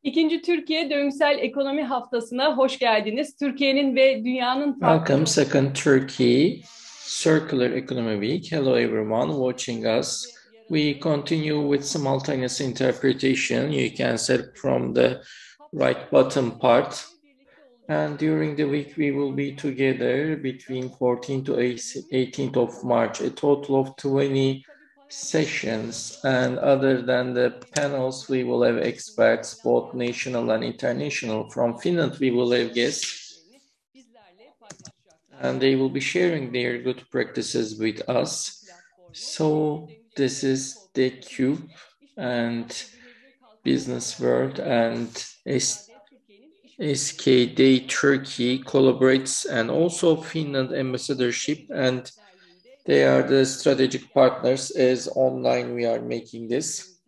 İkinci Türkiye Döngüsel Ekonomi Haftası'na hoş geldiniz. Türkiye'nin ve dünyanın farklı... Welcome, Second Turkey Circular Economy Week. Hello, everyone watching us. We continue with simultaneous interpretation. You can set from the right bottom part. And during the week, we will be together between 14th to 18th of March, a total of 20 sessions. And other than the panels, we will have experts, both national and international. From Finland, we will have guests, and they will be sharing their good practices with us. So this is the Cube and Business World and SKD Turkey collaborates, and also Finland ambassadorship, and they are the strategic partners. As online we are making this.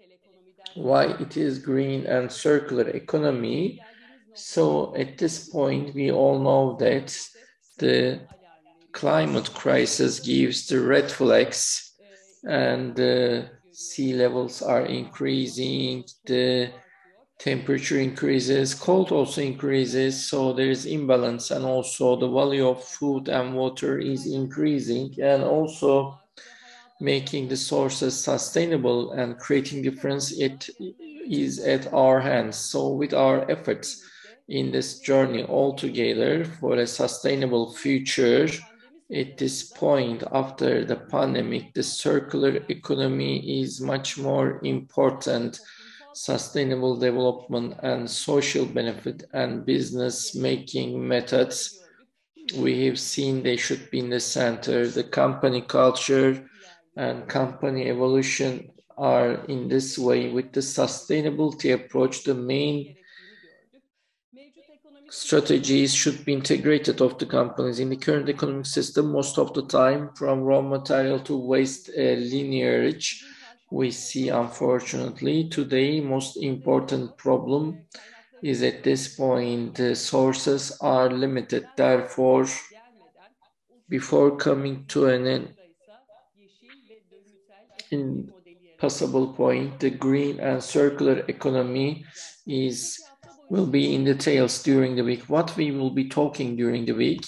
Why it is green and circular economy? So at this point we all know that the climate crisis gives the red flags, and the sea levels are increasing, the temperature increases, cold also increases, so there is imbalance, and also the value of food and water is increasing, and also making the sources sustainable and creating difference, it is at our hands. So with our efforts in this journey all together for a sustainable future, at this point after the pandemic, the circular economy is much more important. Sustainable development and social benefit and business making methods, we have seen they should be in the center. The company culture and company evolution are in this way. With the sustainability approach, the main strategies should be integrated of the companies. In the current economic system, most of the time, from raw material to waste lineage, we see, unfortunately, today most important problem is at this point the sources are limited. Therefore, before coming to an impossible point, the green and circular economy will be in details during the week. What we will be talking during the week: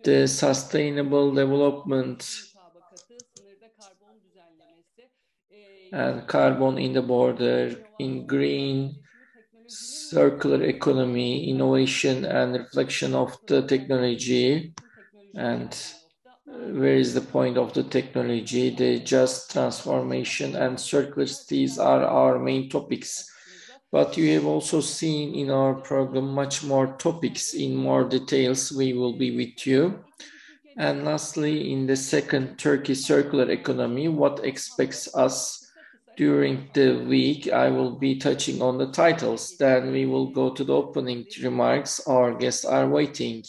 the sustainable development and carbon in the border, in green, circular economy, innovation and reflection of the technology, and where is the point of the technology, the just transformation and circular cities are our main topics. But you have also seen in our program much more topics in more details. We will be with you. And lastly, in the second Turkey circular economy, what expects us during the week, I will be touching on the titles. Then we will go to the opening remarks. Our guests are waiting.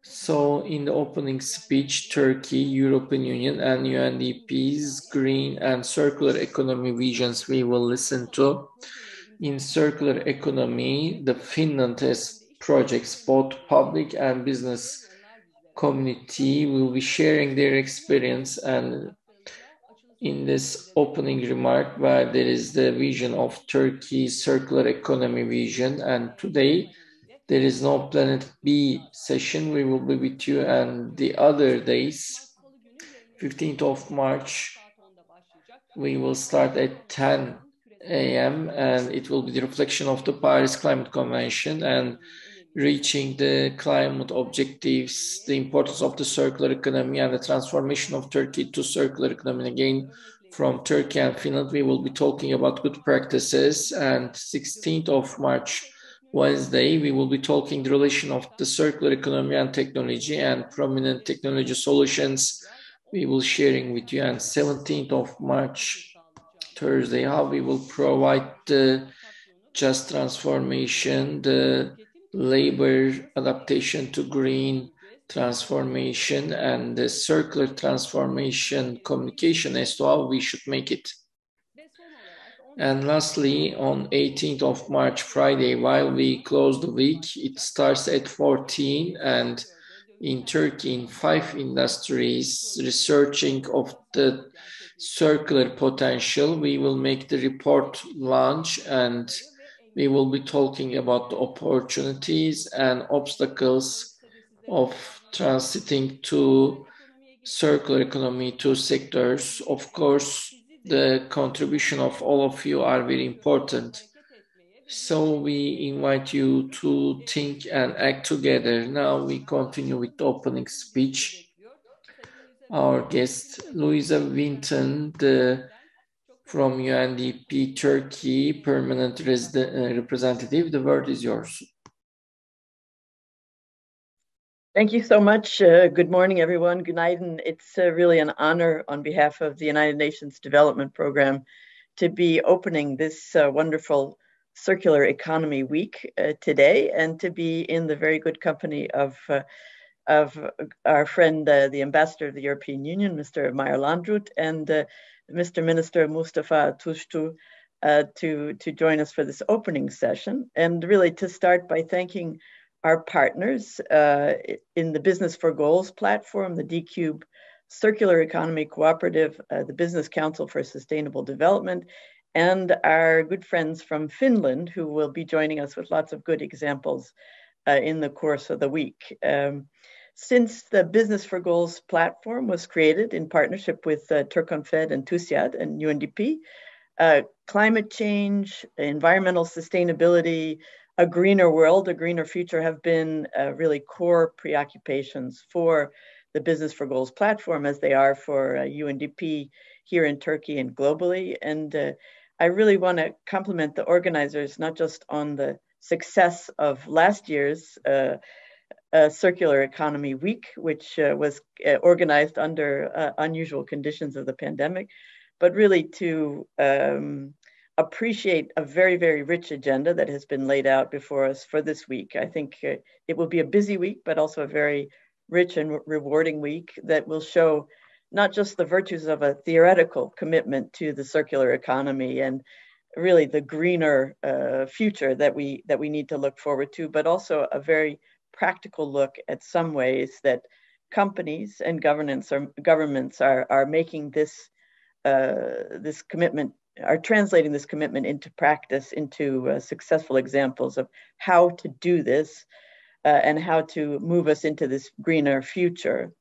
So in the opening speech, Turkey, European Union and UNDP's green and circular economy visions we will listen to. In circular economy, the Finland has projects, both public and business community will be sharing their experience, and in this opening remark where there is the vision of Turkey's circular economy vision, and today there is no Planet B session. We will be with you, and the other days, 15th of March, we will start at 10 a.m. and it will be the reflection of the Paris Climate Convention and reaching the climate objectives, the importance of the circular economy and the transformation of Turkey to circular economy. Again, from Turkey and Finland, we will be talking about good practices. And 16th of March, Wednesday, we will be talking the relation of the circular economy and technology and prominent technology solutions we will sharing with you. And 17th of March, Thursday, how we will provide the just transformation, the labor adaptation to green transformation, and the circular transformation communication as to how we should make it. And lastly, on 18th of March, Friday, while we close the week, it starts at 14, and in Turkey, in 5 industries, researching of the circular potential. We will make the report launch, and we will be talking about the opportunities and obstacles of transiting to circular economy to sectors. Of course, the contribution of all of you are very important. So we invite you to think and act together. Now we continue with the opening speech. Our guest, Louisa Winton, from UNDP Turkey, permanent representative. The word is yours. Thank you so much. Good morning, everyone. Good night. And it's really an honor on behalf of the United Nations Development Program to be opening this wonderful Circular Economy Week today, and to be in the very good company of our friend, the Ambassador of the European Union, Mr. Meyer Landrut, and Mr. Minister Mustafa Tushtu to join us for this opening session. And really to start by thanking our partners in the Business for Goals platform, the D-Cube Circular Economy Cooperative, the Business Council for Sustainable Development, and our good friends from Finland, who will be joining us with lots of good examples in the course of the week. Since the Business for Goals platform was created in partnership with Turkonfed and TUSIAD and UNDP, climate change, environmental sustainability, a greener world, a greener future have been really core preoccupations for the Business for Goals platform, as they are for UNDP here in Turkey and globally. And I really want to compliment the organizers, not just on the success of last year's Circular Economy Week, which was organized under unusual conditions of the pandemic, but really to appreciate a very, very rich agenda that has been laid out before us for this week. I think it will be a busy week, but also a very rich and rewarding week that will show not just the virtues of a theoretical commitment to the circular economy and really the greener future that we need to look forward to, but also a very practical look at some ways that companies and governments are making this commitment, are translating this commitment into practice, into successful examples of how to do this and how to move us into this greener future.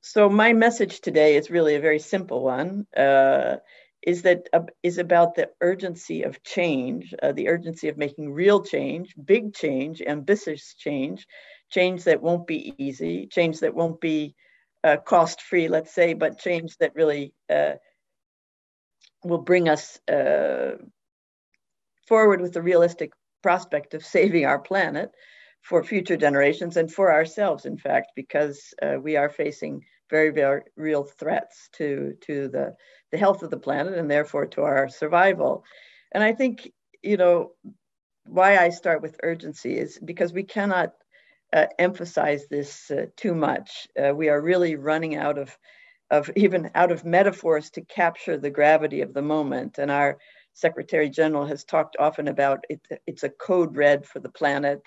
So my message today is really a very simple one, is about the urgency of change, the urgency of making real change, big change, ambitious change, change that won't be easy, change that won't be cost-free, let's say, but change that really will bring us forward with the realistic prospect of saving our planet for future generations and for ourselves, in fact, because we are facing very, very real threats to the health of the planet and therefore to our survival. And I think, why I start with urgency is because we cannot emphasize this too much. We are really running out of metaphors to capture the gravity of the moment. And our Secretary General has talked often about it's a code red for the planet,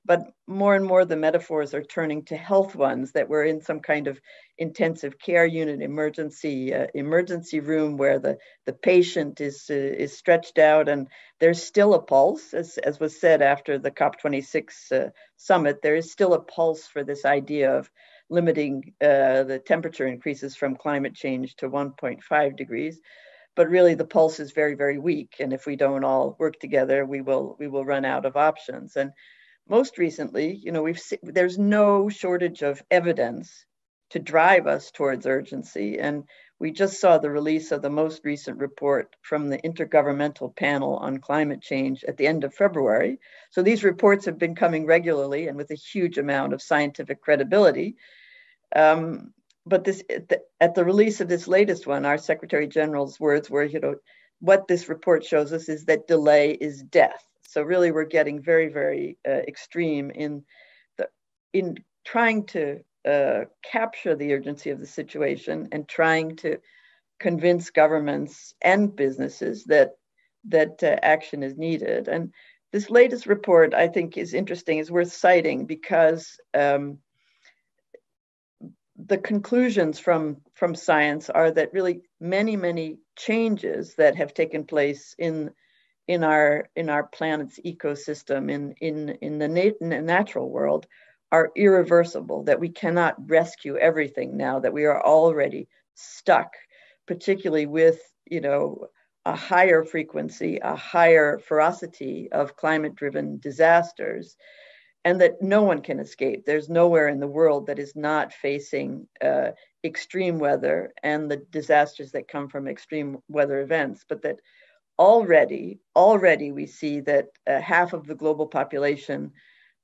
but more and more the metaphors are turning to health ones, that we're in some kind of intensive care unit, emergency room where the patient is stretched out, and there's still a pulse, as was said after the COP26 summit. There is still a pulse for this idea of limiting the temperature increases from climate change to 1.5 degrees. But really the pulse is very, very weak. And if we don't all work together, we will run out of options. And most recently, there's no shortage of evidence to drive us towards urgency. And we just saw the release of the most recent report from the Intergovernmental Panel on Climate Change at the end of February. So these reports have been coming regularly and with a huge amount of scientific credibility. But at the release of this latest one, our Secretary General's words were, what this report shows us is that delay is death. So really, we're getting very, very extreme in trying to capture the urgency of the situation and trying to convince governments and businesses that action is needed. And this latest report, I think, is interesting, is worth citing because the conclusions from science are that really many changes that have taken place in our planet's ecosystem, in the natural world, are irreversible, that we cannot rescue everything now, that we are already stuck, particularly with, a higher frequency, a higher ferocity of climate-driven disasters, and that no one can escape. There's nowhere in the world that is not facing extreme weather and the disasters that come from extreme weather events, but that already we see that half of the global population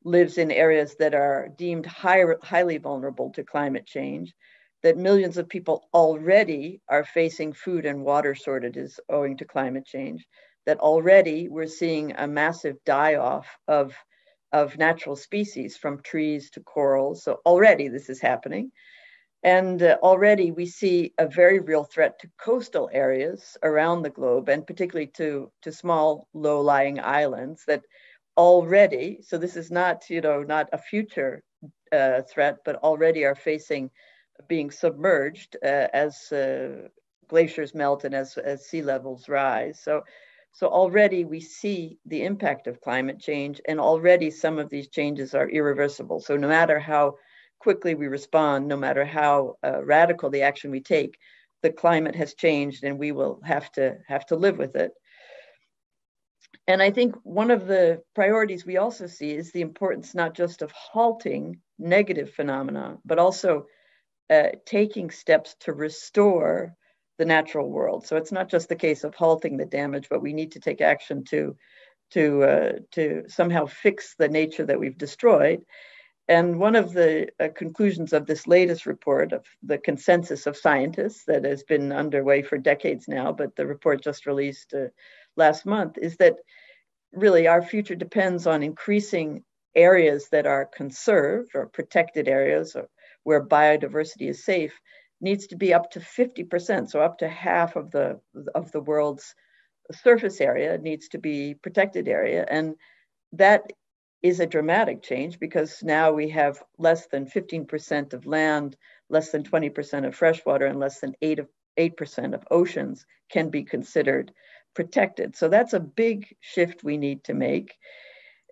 lives in areas that are deemed highly vulnerable to climate change, that millions of people already are facing food and water shortages owing to climate change, that already we're seeing a massive die-off of natural species, from trees to corals. So already this is happening. And already we see a very real threat to coastal areas around the globe, and particularly to small, low-lying islands that already, so this is not, not a future threat, but already are facing being submerged as glaciers melt and as sea levels rise. So already we see the impact of climate change, and already some of these changes are irreversible. So no matter how quickly we respond, no matter how radical the action we take, the climate has changed and we will have to live with it. And I think one of the priorities we also see is the importance not just of halting negative phenomena, but also taking steps to restore the natural world. So it's not just the case of halting the damage, but we need to take action to somehow fix the nature that we've destroyed. And one of the conclusions of this latest report of the consensus of scientists that has been underway for decades now, but the report just released last month, is that really our future depends on increasing areas that are conserved or protected areas, or where biodiversity is safe, needs to be up to 50%. So up to half of the world's surface area needs to be protected area. And that is a dramatic change, because now we have less than 15% of land, less than 20% of freshwater, and less than 8% of oceans can be considered protected. So that's a big shift we need to make.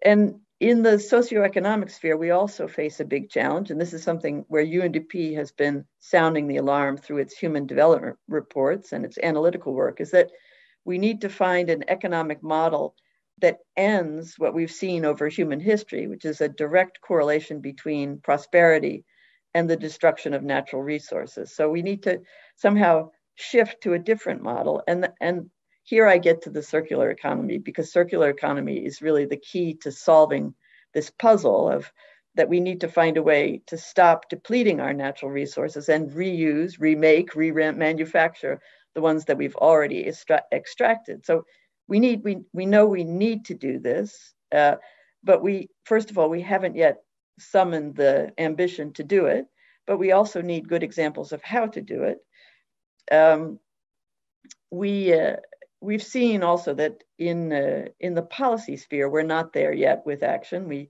And in the socioeconomic sphere, we also face a big challenge, and this is something where UNDP has been sounding the alarm through its human development reports and its analytical work, is that we need to find an economic model that ends what we've seen over human history, which is a direct correlation between prosperity and the destruction of natural resources. So we need to somehow shift to a different model. And here I get to the circular economy, because circular economy is really the key to solving this puzzle of that we need to find a way to stop depleting our natural resources and reuse, remake, re-manufacture the ones that we've already extracted. So we know we need to do this, but first of all, we haven't yet summoned the ambition to do it, but we also need good examples of how to do it. We've seen also that in the policy sphere, we're not there yet with action.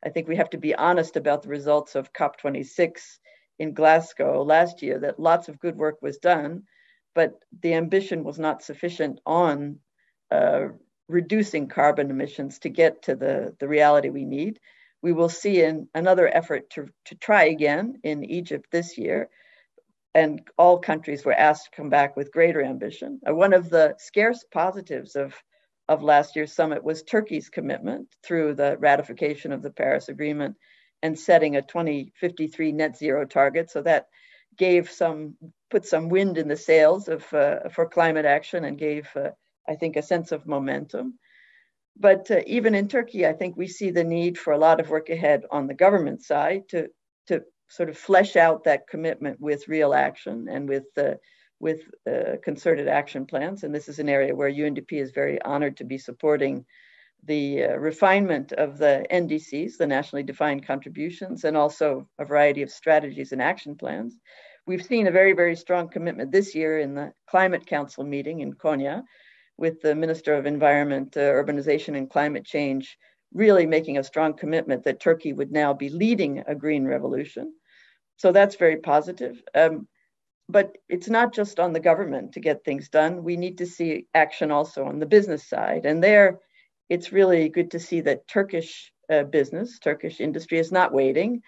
I think we have to be honest about the results of COP26 in Glasgow last year, that lots of good work was done, but the ambition was not sufficient on reducing carbon emissions to get to the reality we need. We will see another effort to try again in Egypt this year, and all countries were asked to come back with greater ambition. One of the scarce positives of last year's summit was Turkey's commitment through the ratification of the Paris Agreement and setting a 2053 net zero target. So that put some wind in the sails for climate action, and gave, I think, a sense of momentum. But even in Turkey, I think we see the need for a lot of work ahead on the government side to sort of flesh out that commitment with real action and with concerted action plans. And this is an area where UNDP is very honored to be supporting the refinement of the NDCs, the nationally defined contributions, and also a variety of strategies and action plans. We've seen a very, very strong commitment this year in the Climate Council meeting in Konya, with the Minister of Environment, Urbanization and Climate Change really making a strong commitment that Turkey would now be leading a green revolution. So that's very positive. But it's not just on the government to get things done. We need to see action also on the business side. And there, it's really good to see that Turkish business, Turkish industry is not waiting.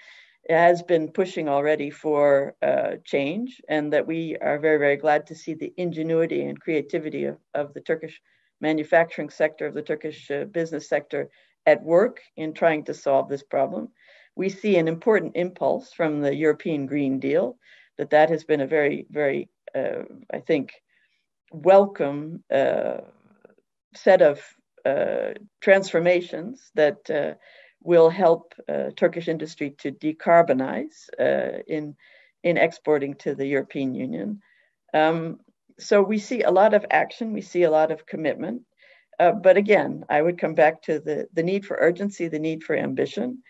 It has been pushing already for change, and that we are very, very glad to see the ingenuity and creativity of the Turkish manufacturing sector, of the Turkish business sector at work in trying to solve this problem. We see an important impulse from the European Green Deal, that has been a very, very, I think, welcome set of transformations that will help Turkish industry to decarbonize in exporting to the European Union. So we see a lot of action, we see a lot of commitment. But again, I would come back to the need for urgency, the need for ambition.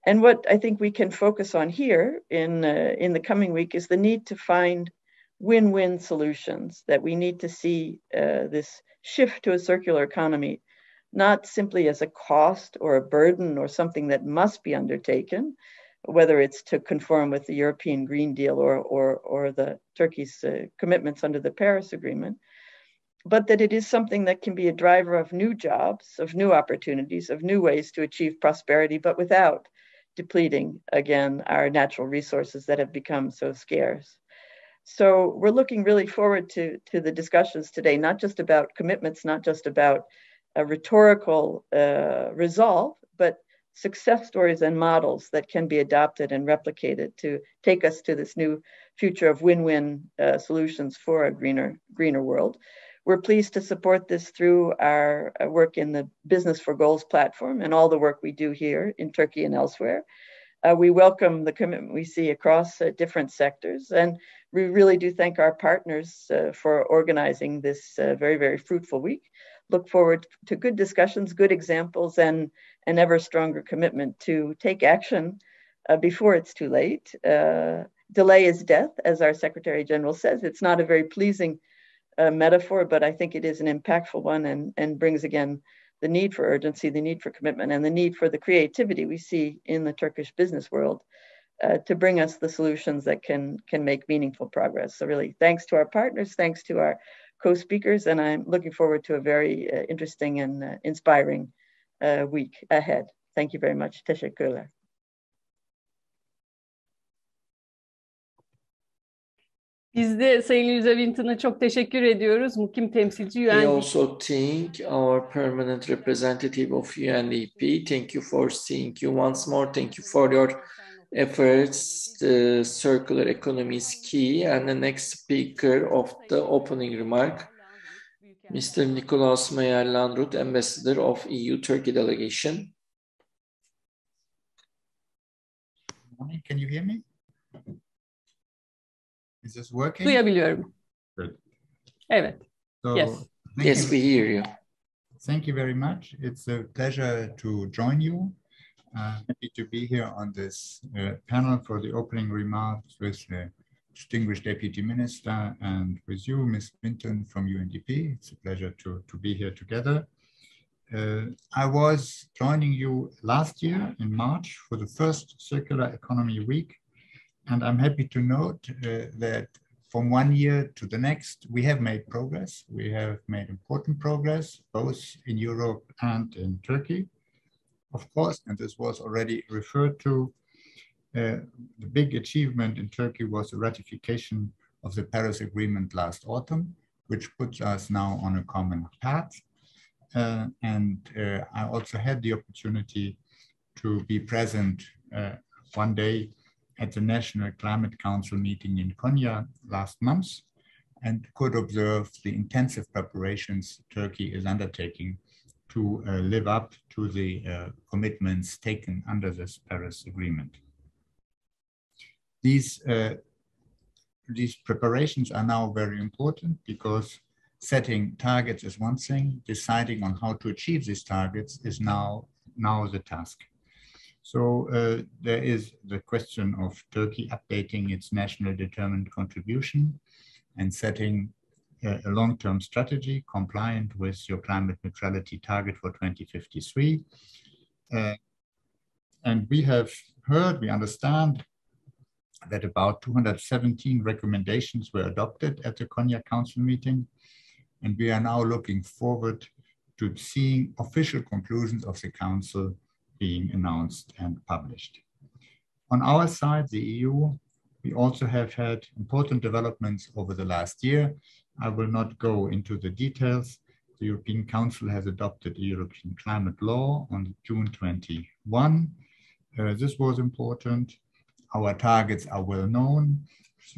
And what I think we can focus on here in the coming week is the need to find win-win solutions, that we need to see this shift to a circular economy, not simply as a cost or a burden or something that must be undertaken, whether it's to conform with the European Green Deal or the Turkey's commitments under the Paris Agreement, but that it is something that can be a driver of new jobs, of new opportunities, of new ways to achieve prosperity, but without depleting, again, our natural resources that have become so scarce. So we're looking really forward to the discussions today, not just about commitments, not just about a rhetorical resolve, but success stories and models that can be adopted and replicated to take us to this new future of win-win solutions for a greener world. We're pleased to support this through our work in the Business for Goals platform and all the work we do here in Turkey and elsewhere. We welcome the commitment we see across different sectors, and we really do thank our partners for organizing this very, very fruitful week. Look forward to good discussions, good examples, and an ever stronger commitment to take action before it's too late. Delay is death, as our Secretary General says. It's not a very pleasing metaphor, but I think it is an impactful one and brings again the need for urgency, the need for commitment, and the need for the creativity we see in the Turkish business world to bring us the solutions that can make meaningful progress. So really, thanks to our partners, thanks to our co-speakers, and I'm looking forward to a very interesting and inspiring week ahead. Thank you very much. Teşekkürler. Biz de Sayın Lisa Winton'a çok teşekkür ediyoruz. Mukim temsilci We UNDP. also thank our permanent representative of UNDP. Thank you for seeing you once more. Thank you for your efforts. The circular economy is key. And the next speaker of the opening remark, Mr. Nikolaus Meyer-Landrut, Ambassador of EU-Turkey Delegation. Morning. Can you hear me? Is this working? Duyabiliyorum. Good. Evet. So, Yes. Yes, we hear you. Thank you very much. It's a pleasure to join you. Happy to be here on this panel for the opening remarks with the distinguished Deputy Minister and with you, Ms. Winton from UNDP. It's a pleasure to be here together. I was joining you last year in March for the first Circular Economy Week. And I'm happy to note that from one year to the next, we have made progress. We have made important progress, both in Europe and in Turkey. Of course, and this was already referred to, the big achievement in Turkey was the ratification of the Paris Agreement last autumn, which puts us now on a common path. I also had the opportunity to be present one day at the National Climate Council meeting in Konya last month, and could observe the intensive preparations Turkey is undertaking to live up to the commitments taken under this Paris Agreement. These preparations are now very important because setting targets is one thing, deciding on how to achieve these targets is now the task. So there is the question of Turkey updating its national determined contribution and setting a long-term strategy compliant with your climate neutrality target for 2053. And we have heard, we understand that about 217 recommendations were adopted at the Cognac Council meeting, and we are now looking forward to seeing official conclusions of the Council being announced and published. On our side, the EU, we also have had important developments over the last year. I will not go into the details. The European Council has adopted a European climate law on June 21. This was important. Our targets are well known,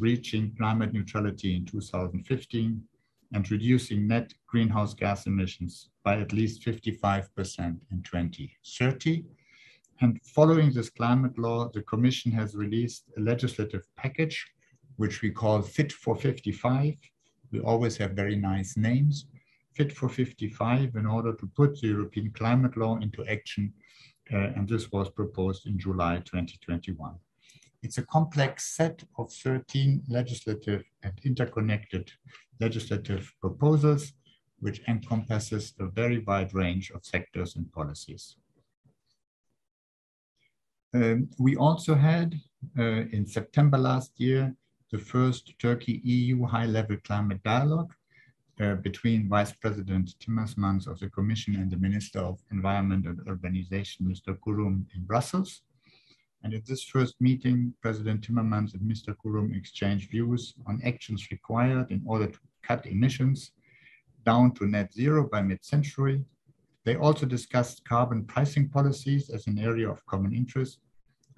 reaching climate neutrality in 2015 and reducing net greenhouse gas emissions by at least 55% in 2030. And following this climate law, the Commission has released a legislative package, which we call Fit for 55. We always have very nice names. Fit for 55 in order to put the European climate law into action. And this was proposed in July 2021. It's a complex set of 13 legislative and interconnected legislative proposals, which encompasses a very wide range of sectors and policies. We also had, in September last year, the first Turkey-EU high-level climate dialogue between Vice President Timmermans of the Commission and the Minister of Environment and Urbanization, Mr. Kurum, in Brussels. And at this first meeting, President Timmermans and Mr. Kurum exchanged views on actions required in order to cut emissions down to net zero by mid-century. They also discussed carbon pricing policies as an area of common interest,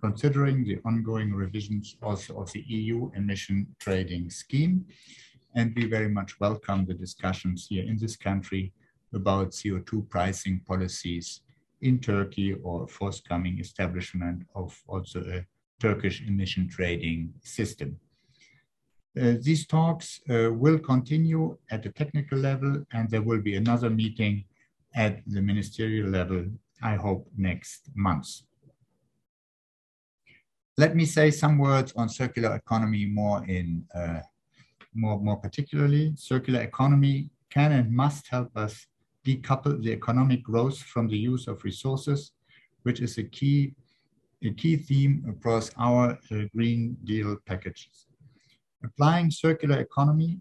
considering the ongoing revisions also of the EU emission trading scheme. And we very much welcome the discussions here in this country about CO2 pricing policies in Turkey or forthcoming establishment of also a Turkish emission trading system. These talks will continue at the technical level, and there will be another meeting at the ministerial level, I hope, next month. Let me say some words on circular economy more particularly. Circular economy can and must help us decouple the economic growth from the use of resources, which is a key theme across our Green Deal packages. Applying circular economy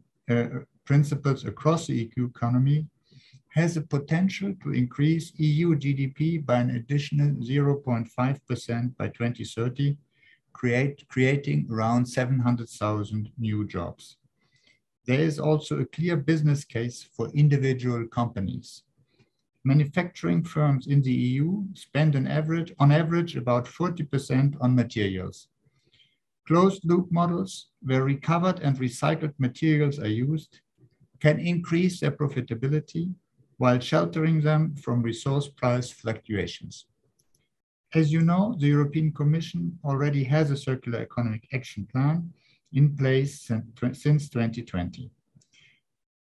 principles across the EU economy has the potential to increase EU GDP by an additional 0.5% by 2030, creating around 700,000 new jobs. There is also a clear business case for individual companies. Manufacturing firms in the EU spend on average about 40% on materials. Closed-loop models, where recovered and recycled materials are used, can increase their profitability while sheltering them from resource price fluctuations. As you know, the European Commission already has a circular economic action plan in place since 2020.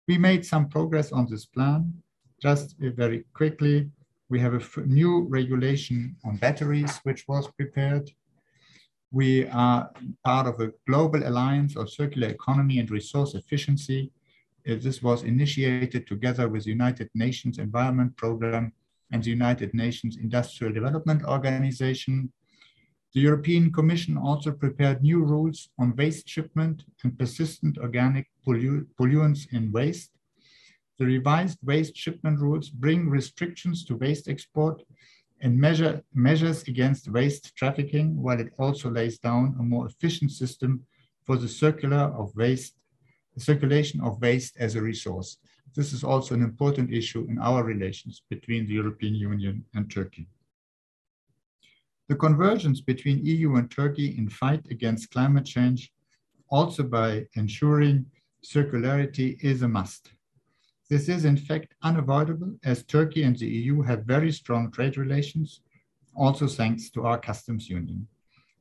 We made some progress on this plan. Just very quickly, we have a new regulation on batteries, which was prepared. We are part of a global alliance of circular economy and resource efficiency. This was initiated together with the United Nations Environment Programme and the United Nations Industrial Development Organization. The European Commission also prepared new rules on waste shipment and persistent organic pollutants in waste. The revised waste shipment rules bring restrictions to waste export and measures against waste trafficking, while it also lays down a more efficient system for the circulation of waste as a resource. This is also an important issue in our relations between the European Union and Turkey. The convergence between EU and Turkey in fight against climate change, also by ensuring circularity, is a must. This is in fact unavoidable, as Turkey and the EU have very strong trade relations, also thanks to our customs union.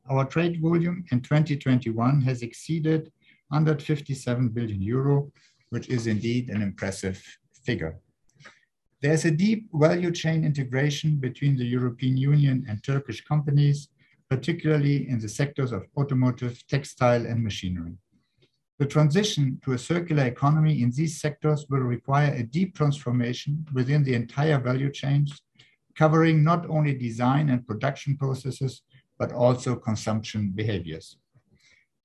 Our trade volume in 2021 has exceeded 157 billion euro, which is indeed an impressive figure. There's a deep value chain integration between the European Union and Turkish companies, particularly in the sectors of automotive, textile, and machinery. The transition to a circular economy in these sectors will require a deep transformation within the entire value chains, covering not only design and production processes, but also consumption behaviors.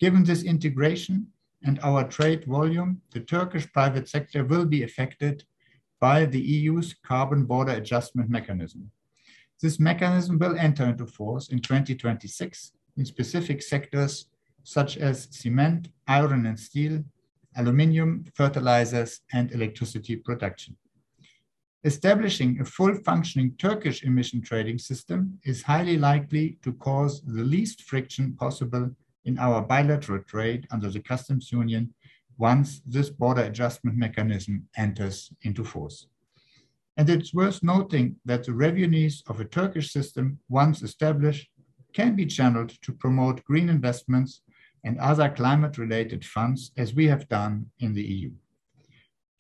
Given this integration and our trade volume, the Turkish private sector will be affected by the EU's carbon border adjustment mechanism. This mechanism will enter into force in 2026 in specific sectors such as cement, iron and steel, aluminium, fertilizers, and electricity production. Establishing a full functioning Turkish emission trading system is highly likely to cause the least friction possible in our bilateral trade under the customs union once this border adjustment mechanism enters into force. And it's worth noting that the revenues of a Turkish system, once established, can be channeled to promote green investments and other climate-related funds, as we have done in the EU.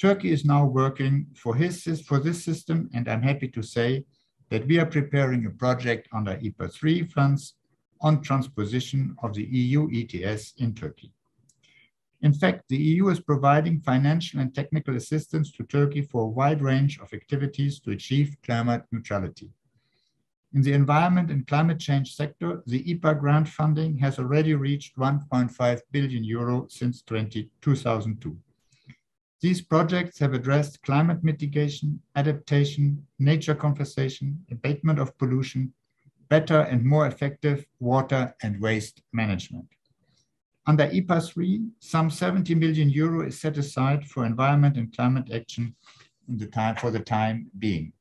Turkey is now working for this system, and I'm happy to say that we are preparing a project under IPA 3 funds on transposition of the EU ETS in Turkey. In fact, the EU is providing financial and technical assistance to Turkey for a wide range of activities to achieve climate neutrality. In the environment and climate change sector, the IPA grant funding has already reached 1.5 billion euro since 2002. These projects have addressed climate mitigation, adaptation, nature conservation, abatement of pollution, better and more effective water and waste management. Under IPA 3, some 70 million euro is set aside for environment and climate action for the time being.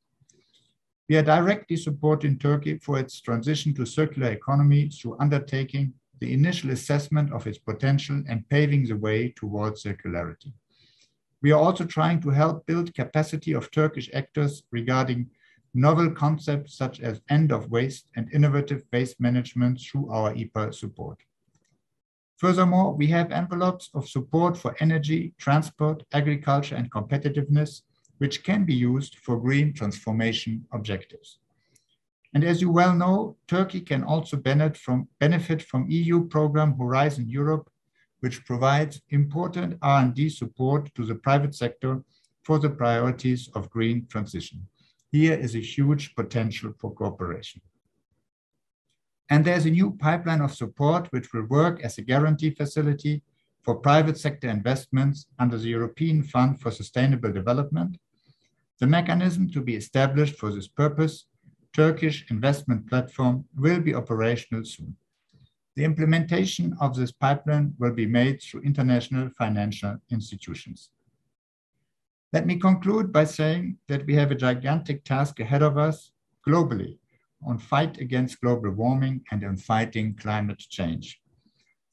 We are directly supporting Turkey for its transition to circular economy through undertaking the initial assessment of its potential and paving the way towards circularity. We are also trying to help build capacity of Turkish actors regarding novel concepts such as end of waste and innovative waste management through our IPA support. Furthermore, we have envelopes of support for energy, transport, agriculture, and competitiveness, which can be used for green transformation objectives. And as you well know, Turkey can also benefit from EU program Horizon Europe, which provides important R&D support to the private sector for the priorities of green transition. Here is a huge potential for cooperation. And there's a new pipeline of support which will work as a guarantee facility for private sector investments under the European Fund for Sustainable Development. The mechanism to be established for this purpose, Turkish investment platform, will be operational soon. The implementation of this pipeline will be made through international financial institutions. Let me conclude by saying that we have a gigantic task ahead of us globally on fight against global warming and on fighting climate change.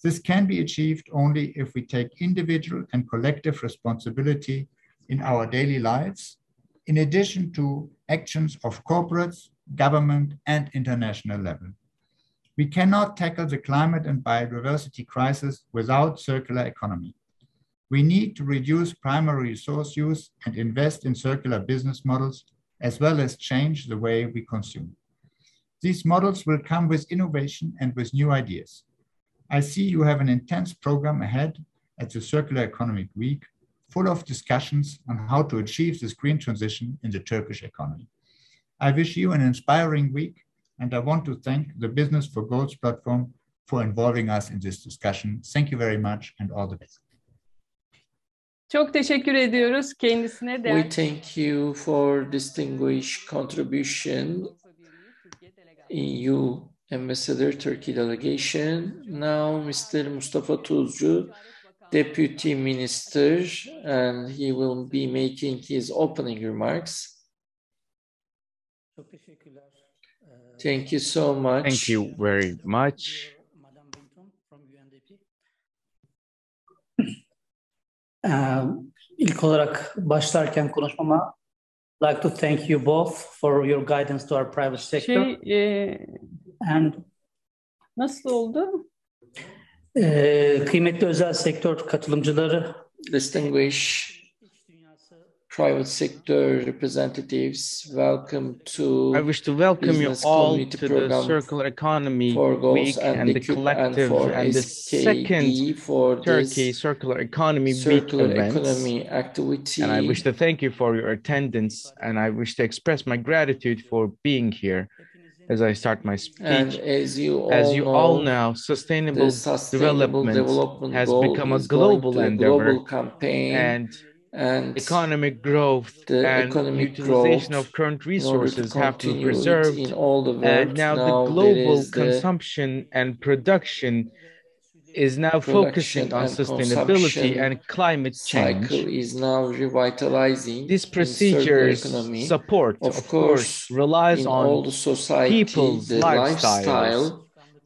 This can be achieved only if we take individual and collective responsibility in our daily lives, in addition to actions of corporates, government, and international level. We cannot tackle the climate and biodiversity crisis without circular economy. We need to reduce primary resource use and invest in circular business models, as well as change the way we consume. These models will come with innovation and with new ideas. I see you have an intense program ahead at the Circular Economic Week, full of discussions on how to achieve this green transition in the Turkish economy. I wish you an inspiring week, and I want to thank the Business for Goals platform for involving us in this discussion. Thank you very much and all the best. Çok teşekkür ediyoruz kendisine. We thank you for distinguished contribution. EU Ambassador Turkey Delegation. Now Mr. Mustafa Tuzcu, Deputy Minister, and he will be making his opening remarks. Thank you so much. Thank you very much. İlk olarak başlarken konuşmama like to thank you both for your guidance to our private sector. And nasıl oldu? Kıymetli özel sektör katılımcıları, distinguished private sector representatives, welcome to I wish to welcome you all to the Circular Economy Week and the collective and the second Turkey Circular Economy Week events. And I wish to thank you for your attendance, and I wish to express my gratitude for being here. as I start my speech. And as you all know, sustainable development has become a global endeavor, campaign, and economic growth and utilization of current resources have to be preserved. In all the world. And now the global consumption and production is now focusing on sustainability and climate change. Cycle is now revitalizing. This procedure's support, of course, relies on people's lifestyles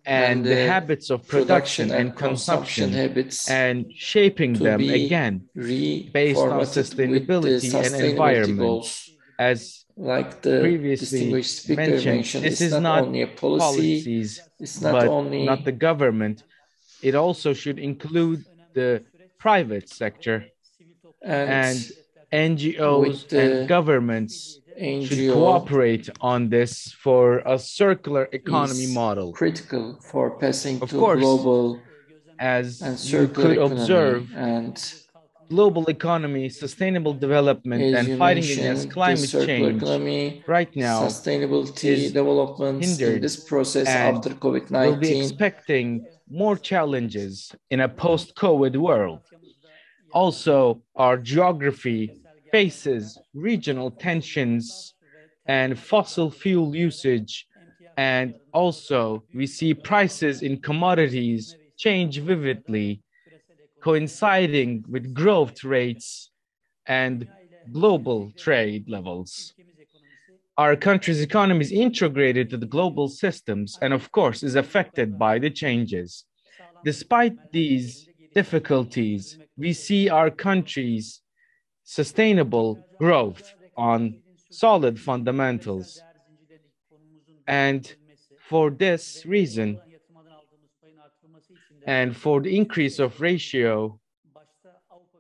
and the habits of production and consumption habits, and shaping them again based on sustainability and environment. Goals. As like the previously mentioned, this is not only a policies, it's not the government. It also should include the private sector, and NGOs and governments should cooperate on this for a circular economy model. Critical for passing of to course, global as and you could observe, and global economy, sustainable development, and fighting against climate change right now sustainability developments in this process after COVID-19 will be expecting more challenges in a post-COVID world. Also, our geography faces regional tensions and fossil fuel usage, and also we see prices in commodities change vividly, coinciding with growth rates and global trade levels. Our country's economy is integrated to the global systems and, of course, is affected by the changes. Despite these difficulties, we see our country's sustainable growth on solid fundamentals. And for this reason, and for the increase of ratio,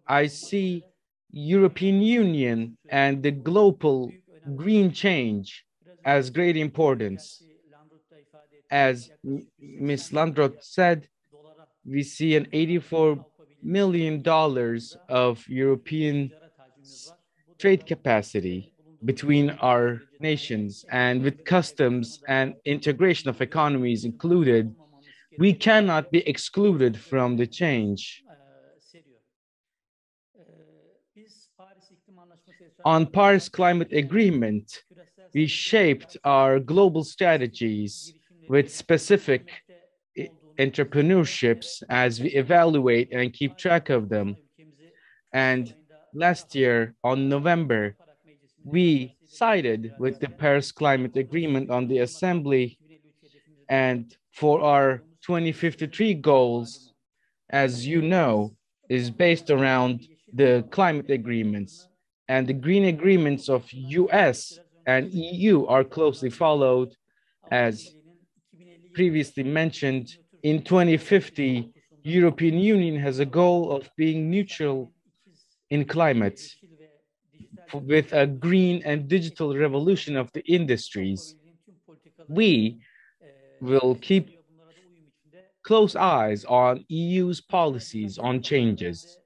I see European Union and the global green change as great importance. As Ms. Landrot said, we see an $84 million of European trade capacity between our nations, and with customs and integration of economies included, we cannot be excluded from the change. On Paris Climate Agreement, we shaped our global strategies with specific entrepreneurships as we evaluate and keep track of them. And last year, on November, we sided with the Paris Climate Agreement on the Assembly, and for our 2053 goals, as you know, is based around the climate agreements, and the green agreements of US and EU are closely followed. As previously mentioned, in 2050, European Union has a goal of being neutral in climate with a green and digital revolution of the industries. We will keep close eyes on EU's policies on changes,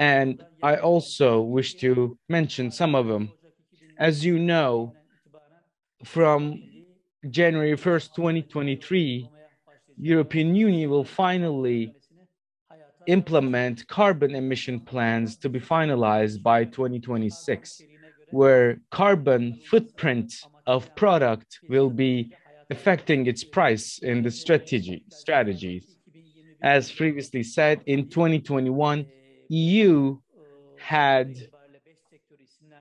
and I also wish to mention some of them. As you know, from January 1st, 2023, European Union will finally implement carbon emission plans to be finalized by 2026, where carbon footprint of product will be affecting its price in the strategies. As previously said, in 2021, EU had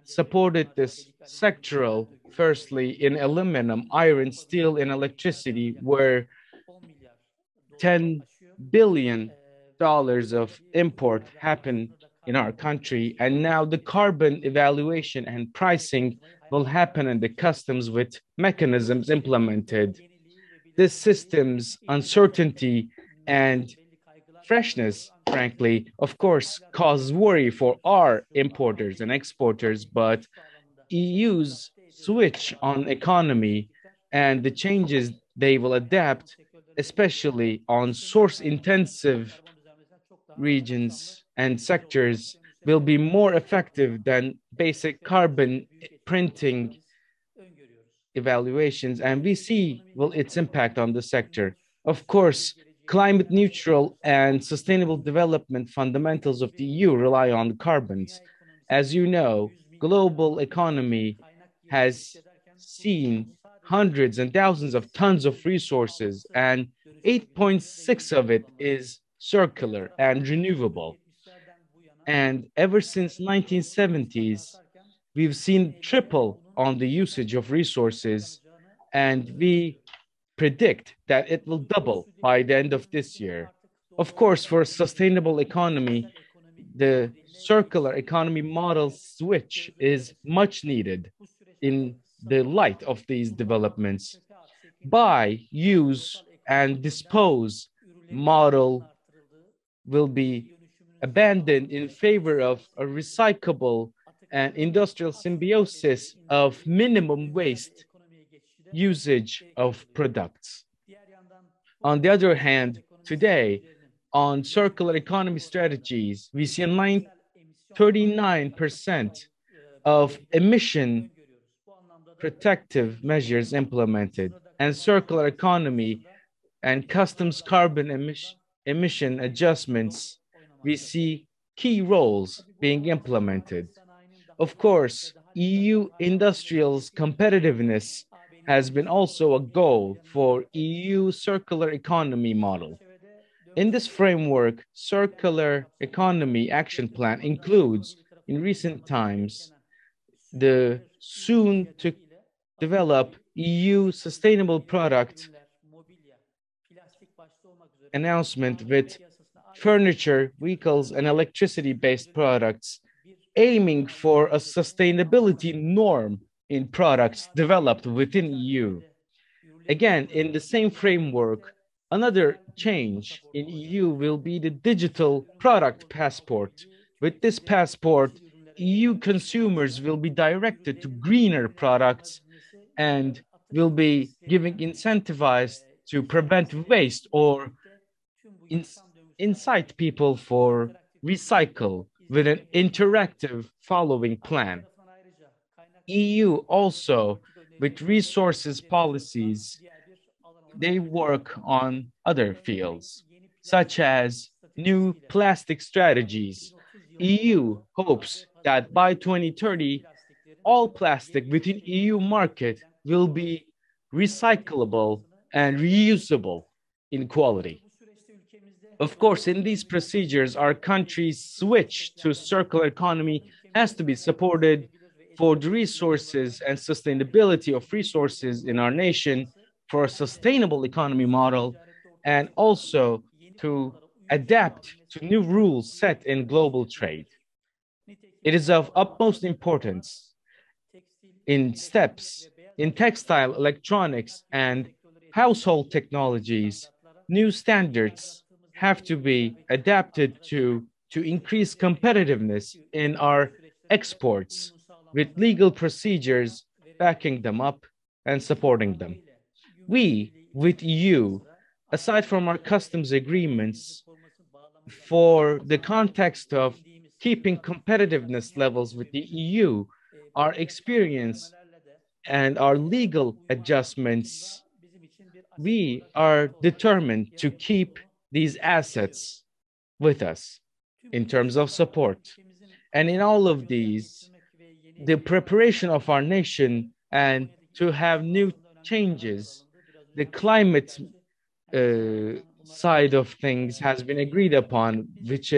supported this sectoral, firstly in aluminum, iron, steel, and electricity, where $10 billion of import happened in our country, and now the carbon evaluation and pricing will happen in the customs with mechanisms implemented. This system's uncertainty and freshness, frankly, of course, causes worry for our importers and exporters, but EU's switch on economy and the changes they will adapt, especially on source-intensive regions and sectors, will be more effective than basic carbon printing evaluations, and we see its impact on the sector. Of course, climate neutral and sustainable development fundamentals of the EU rely on carbons. As you know, global economy has seen hundreds and thousands of tons of resources, and 8.6 of it is circular and renewable. And ever since 1970s, we've seen triple on the usage of resources, and we predict that it will double by the end of this year. Of course, for a sustainable economy, the circular economy model switch is much needed in the light of these developments. Buy, use, and dispose model will be abandoned in favor of a recyclable and industrial symbiosis of minimum waste usage of products. On the other hand, today, on circular economy strategies, we see 39% of emission protective measures implemented, and circular economy and customs carbon emission adjustments, we see key roles being implemented. Of course, EU industrials competitiveness has been also a goal for EU circular economy model. In this framework, circular economy action plan includes, in recent times, the soon to develop EU sustainable product announcement with furniture, vehicles, and electricity-based products, aiming for a sustainability norm in products developed within EU. Again, in the same framework, another change in EU will be the digital product passport. With this passport, EU consumers will be directed to greener products and will be giving incentivized to prevent waste or incite people for recycle with an interactive following plan. EU also, with resources policies, they work on other fields, such as new plastic strategies. EU hopes that by 2030, all plastic within EU market will be recyclable and reusable in quality. Of course, in these procedures, our country's switch to circular economy has to be supported for the resources and sustainability of resources in our nation, for a sustainable economy model, and also to adapt to new rules set in global trade. It is of utmost importance in steps in textile, electronics, and household technologies. New standards have to be adapted to increase competitiveness in our exports, with legal procedures backing them up and supporting them. We, with EU, aside from our customs agreements, for the context of keeping competitiveness levels with the EU, our experience and our legal adjustments, we are determined to keep these assets with us in terms of support. And in all of these, the preparation of our nation and to have new changes, the climate side of things has been agreed upon, which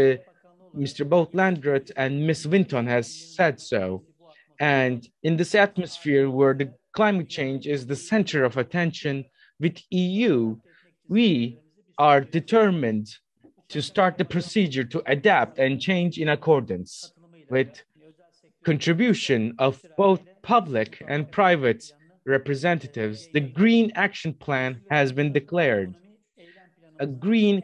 Mr. Both Landrut and Ms. Winton has said so. And in this atmosphere where the climate change is the center of attention, with EU, we are determined to start the procedure to adapt and change in accordance with contribution of both public and private representatives. The Green Action Plan has been declared. A green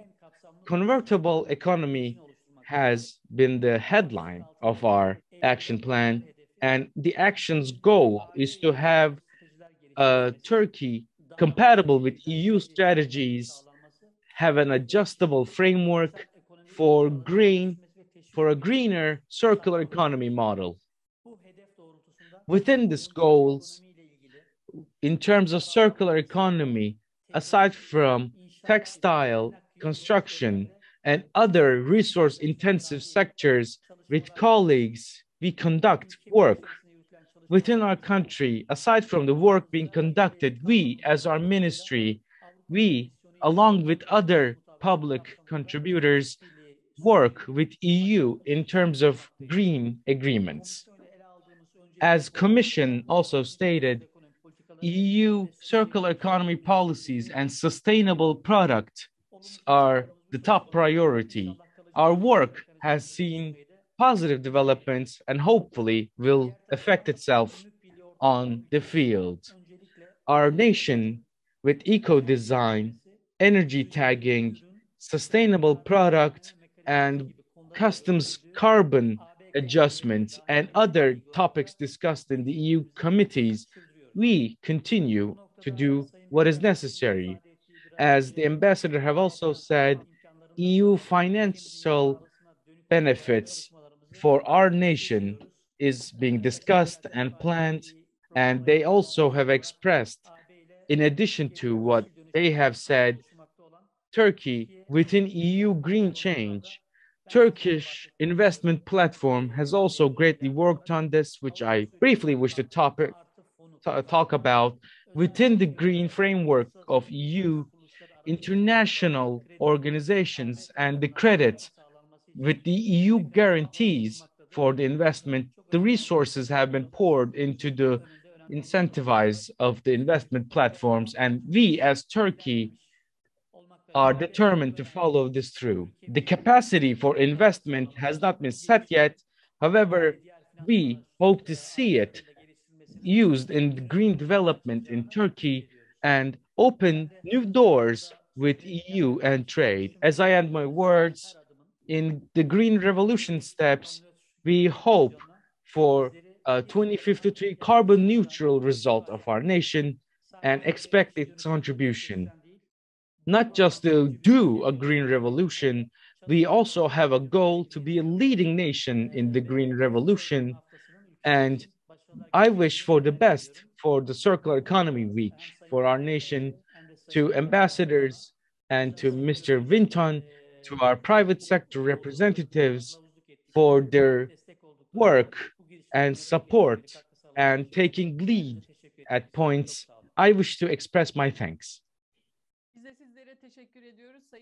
convertible economy has been the headline of our action plan, and the action's goal is to have Turkey compatible with EU strategies, have an adjustable framework for a greener circular economy model. Within these goals, in terms of circular economy, aside from textile, construction, and other resource-intensive sectors, with colleagues, we conduct work. Within our country, aside from the work being conducted, we, as our ministry, we, along with other public contributors, work with EU in terms of green agreements. As Commission also stated, EU circular economy policies and sustainable products are the top priority. Our work has seen positive developments and hopefully will affect itself on the field. Our nation, with eco-design, energy tagging, sustainable product, and customs carbon adjustments and other topics discussed in the EU committees, we continue to do what is necessary. As the ambassador have also said, EU financial benefits for our nation is being discussed and planned, and they also have expressed, in addition to what they have said, Turkey within EU green change. Turkish investment platform has also greatly worked on this, which I briefly wish to talk about. Within the green framework of EU, international organizations and the credit with the EU guarantees for the investment, the resources have been poured into the incentivize of the investment platforms, and we as Turkey are determined to follow this through. The capacity for investment has not been set yet. However, we hope to see it used in green development in Turkey and open new doors with EU and trade. As I end my words, in the green revolution steps, we hope for a 2053 carbon neutral result of our nation and expect its contribution. Not just to do a green revolution, we also have a goal to be a leading nation in the green revolution. And I wish for the best for the Circular Economy Week for our nation, to ambassadors and to Mr. Vinton, to our private sector representatives for their work and support and taking lead at points. I wish to express my thanks.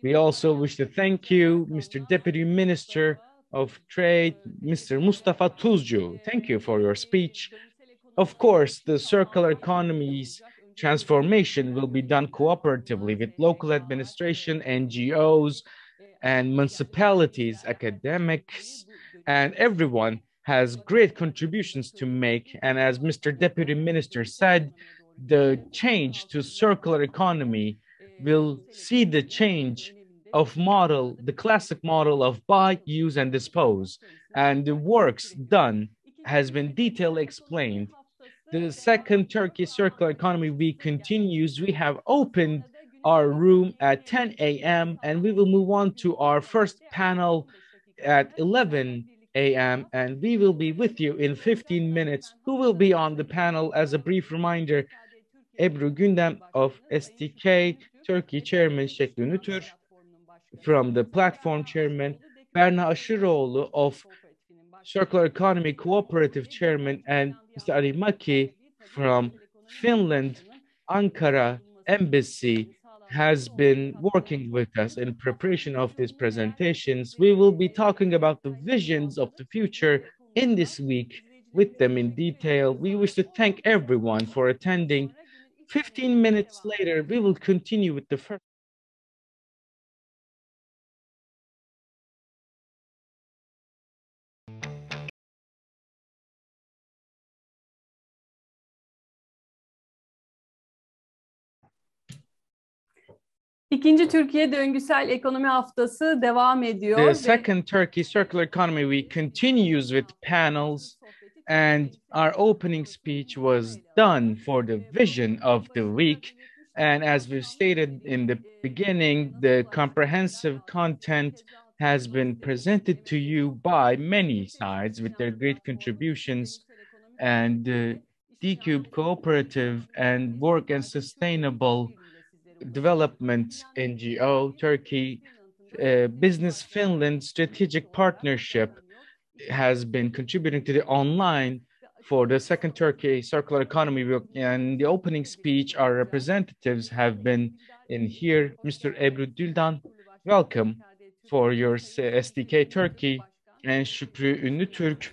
We also wish to thank you, Mr. Deputy Minister of Trade, Mr. Mustafa Tuzcu. Thank you for your speech. Of course, the circular economy's transformation will be done cooperatively with local administration, NGOs, and municipalities, academics, and everyone has great contributions to make. And as Mr. Deputy Minister said, the change to circular economy will see the change of model, the classic model of buy, use, and dispose. And the works done has been detailedly explained. The second Turkey Circular Economy Week continues. We have opened our room at 10 a.m. and we will move on to our first panel at 11 a.m. and we will be with you in 15 minutes. Who will be on the panel? As a brief reminder, Ebru Gündem of STK, Turkey Chairman Şekli Nütür, from the platform chairman, Berna Aşıroğlu of Circular Economy Cooperative Chairman, and Mr. Ali Maki from Finland, Ankara Embassy has been working with us in preparation of these presentations. We will be talking about the visions of the future in this week with them in detail. We wish to thank everyone for attending. 15 minutes later, we will continue with the first. İkinci Türkiye Döngüsel Ekonomi Haftası devam ediyor. The second Turkey Circular Economy Week continues with panels, and our opening speech was done for the vision of the week. And as we've stated in the beginning, the comprehensive content has been presented to you by many sides with their great contributions. And D-Cube Cooperative and Work and Sustainable Development NGO, Turkey, Business Finland Strategic Partnership has been contributing to the online for the second Turkey Circular Economy Week. And the opening speech, our representatives have been in here. Mr. Ebru Düldan, welcome for your SDK Turkey, and Şükrü Ünlütürk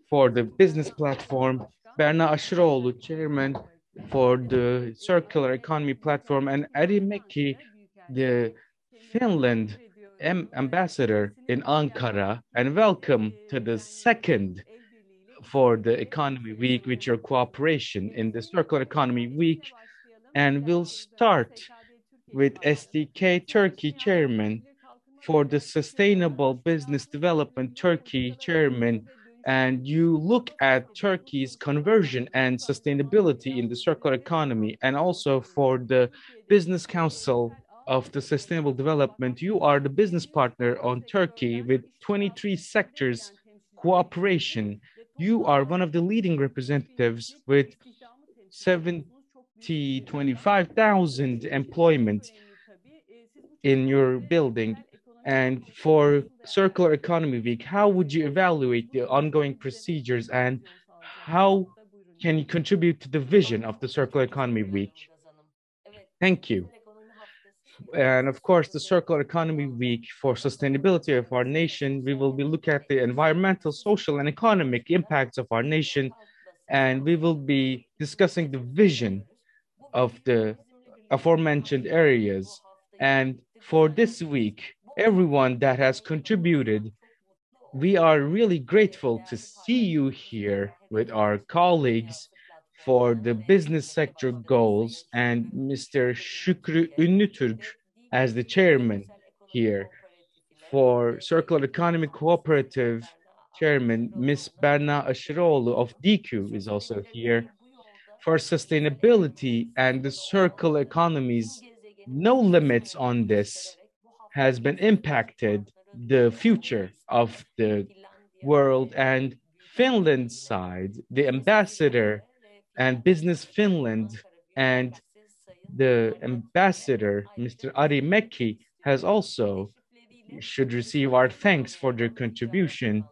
for the business platform, Berna Aşıroğlu, chairman for the circular economy platform, and Ari Mekki, the Finland ambassador in Ankara, and welcome to the second for the economy week with your cooperation in the circular economy week. And we'll start with SDK Turkey chairman for the Sustainable Business Development Turkey chairman, and you look at Turkey's conversion and sustainability in the circular economy, and also for the Business Council of the Sustainable Development, you are the business partner on Turkey with 23 sectors cooperation. You are one of the leading representatives with 25,000 employment in your building. And for Circular Economy Week, how would you evaluate the ongoing procedures, and how can you contribute to the vision of the Circular Economy Week? Thank you. And of course, the Circular Economy Week for sustainability of our nation, we will be looking at the environmental, social, and economic impacts of our nation, and we will be discussing the vision of the aforementioned areas. And for this week, everyone that has contributed, we are really grateful to see you here with our colleagues for the business sector goals, and Mr. Şükrü Ünlütürk as the chairman here. For Circular Economy Cooperative chairman, Ms. Berna Aşıroğlu of DQ is also here. For sustainability and the circular economies, no limits on this has been impacted the future of the world. And Finland's side, the ambassador and Business Finland and the ambassador, Mr. Ari Mekki, has also should receive our thanks for their contribution.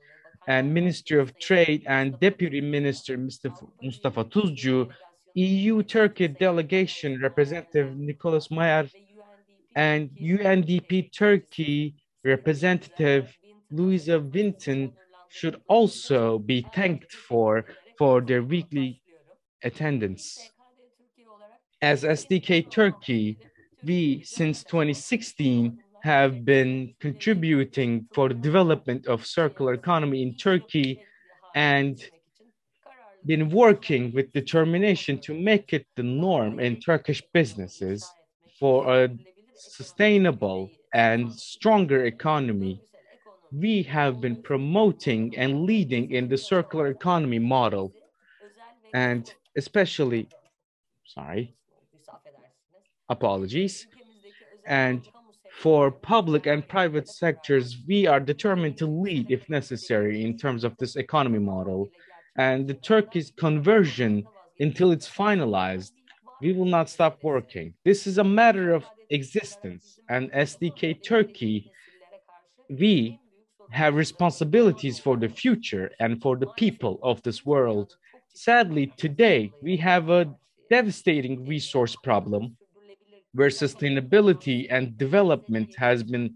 And Ministry of Trade and Deputy Minister Mr. Mustafa Tuzcu, EU Turkey delegation representative Nicholas Mayer, and UNDP Turkey representative Louisa Vinton should also be thanked for their weekly attendance. As SDK Turkey, we, since 2016, have been contributing for the development of circular economy in Turkey, and been working with determination to make it the norm in Turkish businesses for a sustainable and stronger economy. We have been promoting and leading in the circular economy model, and especially, apologies, and for public and private sectors, we are determined to lead if necessary in terms of this economy model. And the Turkey's conversion, until it's finalized, we will not stop working. This is a matter of existence, and SDK Turkey, we have responsibilities for the future and for the people of this world. Sadly, today, we have a devastating resource problem where sustainability and development has been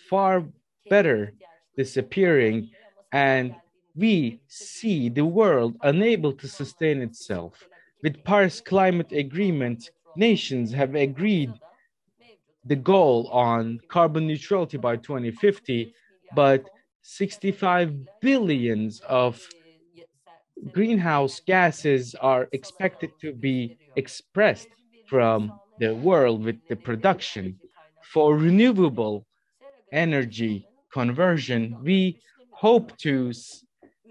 far better disappearing, and we see the world unable to sustain itself. With Paris Climate Agreement, nations have agreed the goal on carbon neutrality by 2050, but 65 billions of greenhouse gases are expected to be expressed from the world with the production. For renewable energy conversion, we hope to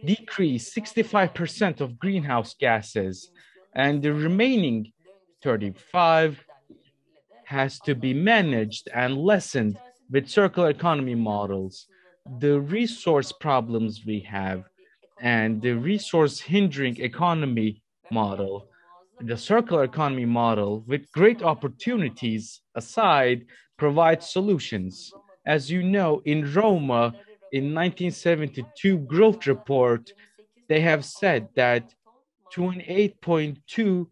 decrease 65% of greenhouse gases, and the remaining 35 has to be managed and lessened with circular economy models. The resource problems we have And the resource hindering economy model, the circular economy model, with great opportunities aside, provides solutions. As you know, in Roma, in 1972 growth report, they have said that 28.2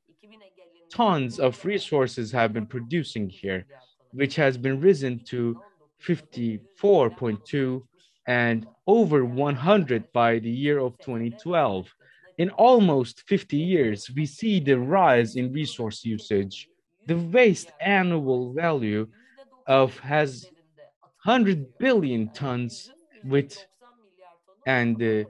tons of resources have been producing here, which has been risen to 54.2 and over 100 by the year of 2012. In almost 50 years, we see the rise in resource usage. The waste annual value of has 100 billion tons with and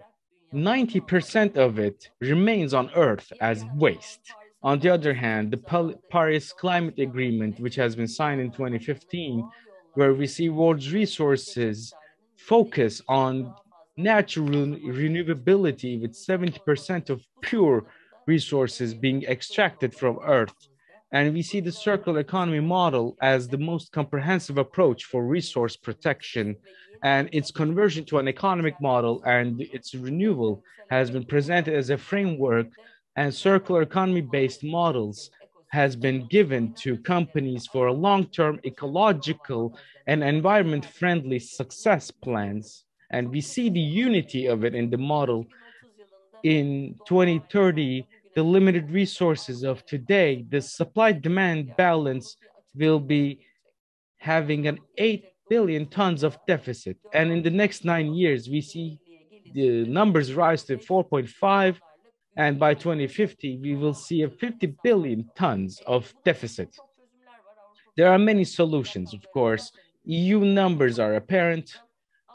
90% of it remains on Earth as waste. On the other hand, the Paris Climate Agreement, which has been signed in 2015, where we see world's resources focus on natural renewability with 70% of pure resources being extracted from Earth. And we see the circular economy model as the most comprehensive approach for resource protection, and its conversion to an economic model and its renewal has been presented as a framework, and circular economy based models has been given to companies for long-term ecological and environment friendly success plans. And we see the unity of it in the model. In 2030, the limited resources of today, the supply-demand balance will be having an 8 billion tons of deficit. And in the next 9 years, we see the numbers rise to 4.5. And by 2050, we will see a 50 billion tons of deficit. There are many solutions, of course. EU numbers are apparent,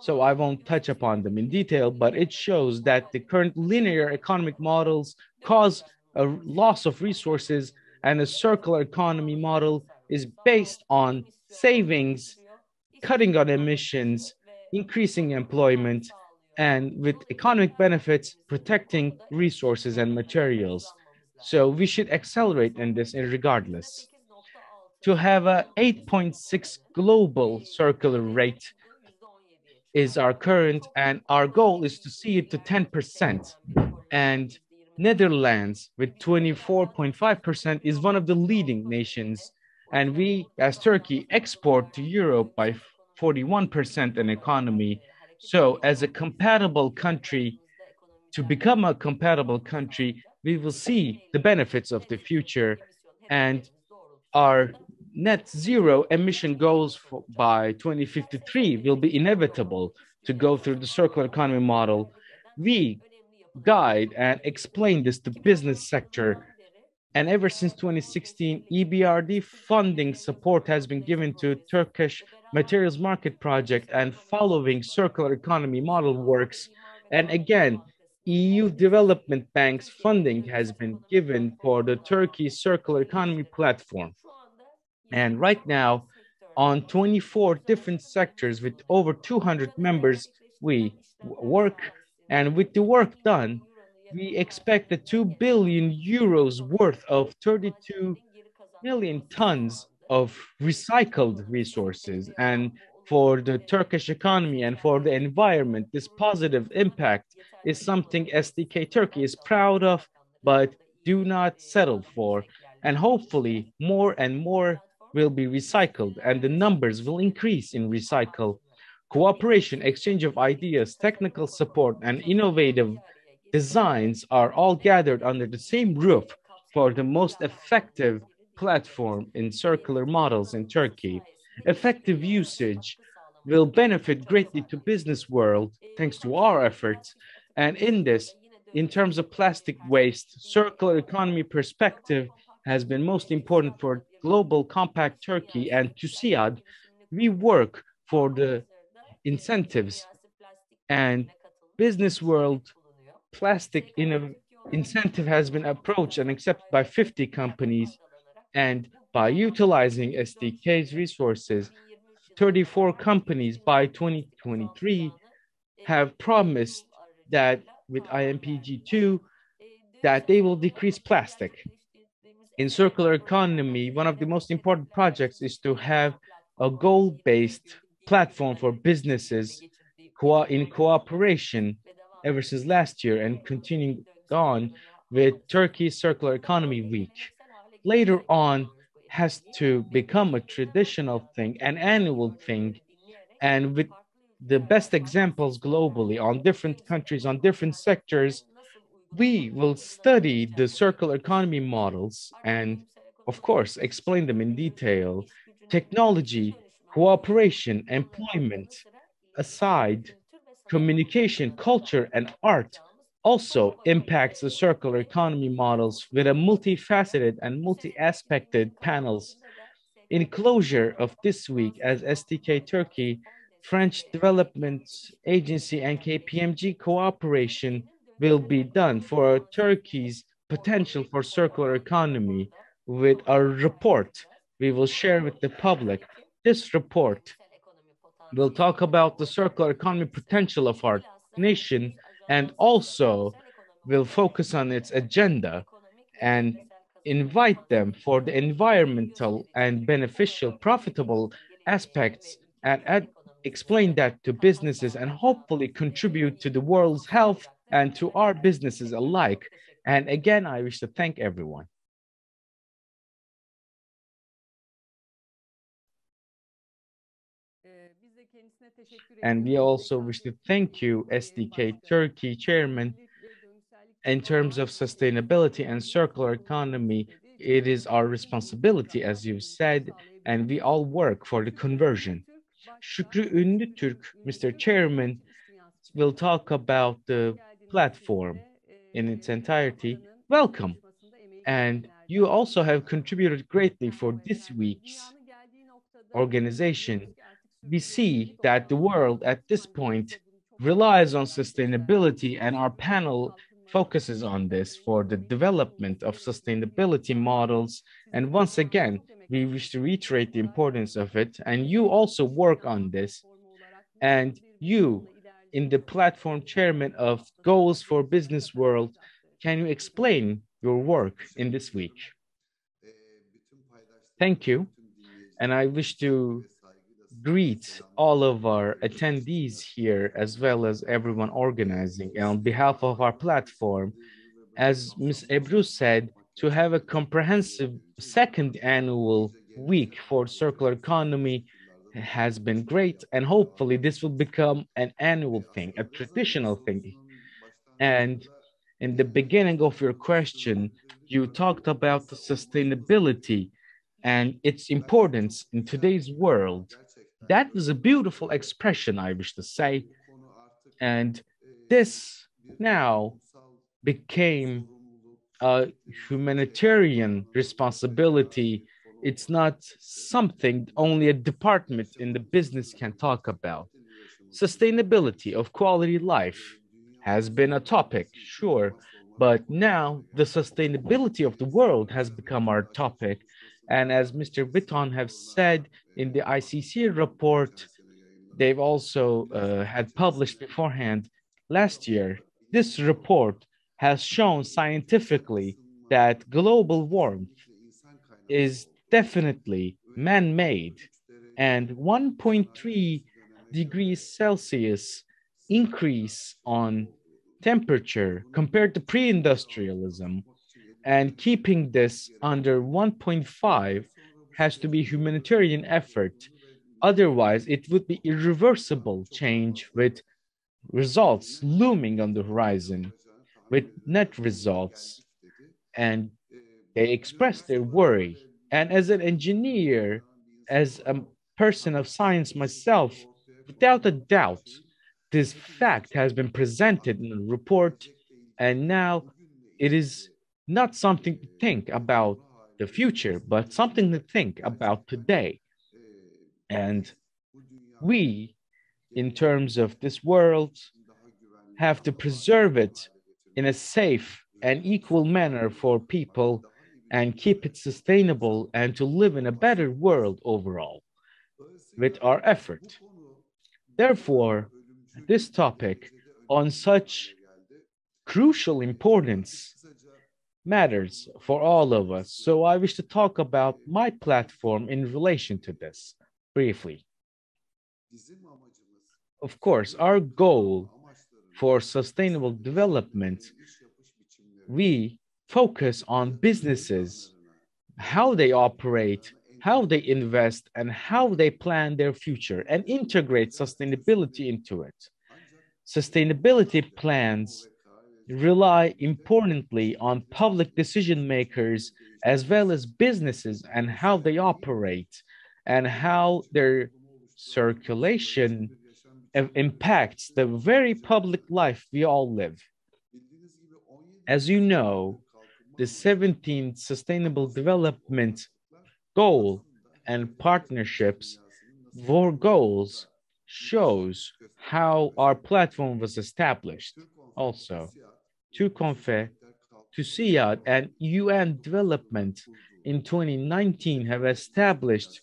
so I won't touch upon them in detail, but it shows that the current linear economic models cause a loss of resources, and a circular economy model is based on savings, cutting on emissions, increasing employment, and with economic benefits, protecting resources and materials. So we should accelerate in this regardless. To have a 8.6 global circular rate is our current, and our goal is to see it to 10%. And Netherlands with 24.5% is one of the leading nations. And we, as Turkey, export to Europe by 41% in economy. So as a compatible country, to become a compatible country, we will see the benefits of the future, and our net zero emission goals by 2053 will be inevitable to go through the circular economy model. We guide and explain this to business sector. And ever since 2016, EBRD funding support has been given to Turkish materials market project, and following circular economy model works. And again, EU Development Bank's funding has been given for the Turkey Circular Economy Platform. And right now, on 24 different sectors with over 200 members, we work. And with the work done, we expect a 2 billion euros worth of 32 million tons of recycled resources. And for the Turkish economy and for the environment, this positive impact is something SDK Turkey is proud of, but do not settle for. And hopefully more and more will be recycled, and the numbers will increase in recycle. Cooperation, exchange of ideas, technical support, and innovative designs are all gathered under the same roof for the most effective platform in circular models in Turkey. Effective usage will benefit greatly to business world thanks to our efforts. And in this, in terms of plastic waste, circular economy perspective has been most important for Global Compact Turkey and TÜSİAD. We work for the incentives, and business world plastic incentive has been approached and accepted by 50 companies. And by utilizing SDK's resources, 34 companies by 2023 have promised that with IMPG2 that they will decrease plastic. In circular economy, one of the most important projects is to have a goal-based platform for businesses in cooperation ever since last year and continuing on with Turkey's Circular Economy Week. Later on, has to become a traditional thing, an annual thing, and with the best examples globally on different countries, on different sectors, we will study the circular economy models and, of course, explain them in detail. Technology, cooperation, employment aside, communication, culture, and art also impacts the circular economy models with a multifaceted and multi-aspected panels. In closure of this week, as SDK Turkey, French Development Agency, and KPMG cooperation will be done for Turkey's potential for circular economy with our report we will share with the public. This report will talk about the circular economy potential of our nation and also will focus on its agenda and invite them for the environmental and beneficial, profitable aspects and explain that to businesses and hopefully contribute to the world's health and to our businesses alike. And again, I wish to thank everyone. And we also wish to thank you, SDK Turkey Chairman. In terms of sustainability and circular economy, it is our responsibility, as you've said, and we all work for the conversion. Şükrü Ünlütürk, Mr. Chairman, will talk about the platform in its entirety. Welcome. And you also have contributed greatly for this week's organization. We see that the world at this point relies on sustainability, and our panel focuses on this for the development of sustainability models. And once again, we wish to reiterate the importance of it. And you also work on this. And you, in the platform chairman of Goals for Business World, can you explain your work in this week? Thank you. And I wish to greet all of our attendees here, as well as everyone organizing. And on behalf of our platform, as Ms. Ebru said, to have a comprehensive second annual week for circular economy has been great. And hopefully this will become an annual thing, a traditional thing. And in the beginning of your question, you talked about the sustainability and its importance in today's world. That was a beautiful expression, I wish to say. And this now became a humanitarian responsibility. It's not something only a department in the business can talk about. Sustainability of quality life has been a topic, sure, but now the sustainability of the world has become our topic. And as Mr. Witton has said in the ICC report, they've also had published beforehand last year, this report has shown scientifically that global warmth is definitely man-made, and 1.3 degrees Celsius increase on temperature compared to pre-industrialism, and keeping this under 1.5 has to be a humanitarian effort. Otherwise, it would be irreversible change with results looming on the horizon, with net results. And they expressed their worry. And as an engineer, as a person of science myself, without a doubt, this fact has been presented in a report, and now it is not something to think about the future, but something to think about today. And we, in terms of this world, have to preserve it in a safe and equal manner for people and keep it sustainable and to live in a better world overall with our effort. Therefore, this topic on such crucial importance matters for all of us. So I wish to talk about my platform in relation to this briefly. Of course, our goal For sustainable development, we focus on businesses, how they operate, how they invest, and how they plan their future, and integrate sustainability into it. Sustainability plans rely importantly on public decision makers as well as businesses and how they operate and how their circulation impacts the very public life we all live. As you know, the 17th Sustainable Development Goal and partnerships for goals shows how our platform was established. Also, to CONFE, to SIAD, and UN Development in 2019 have established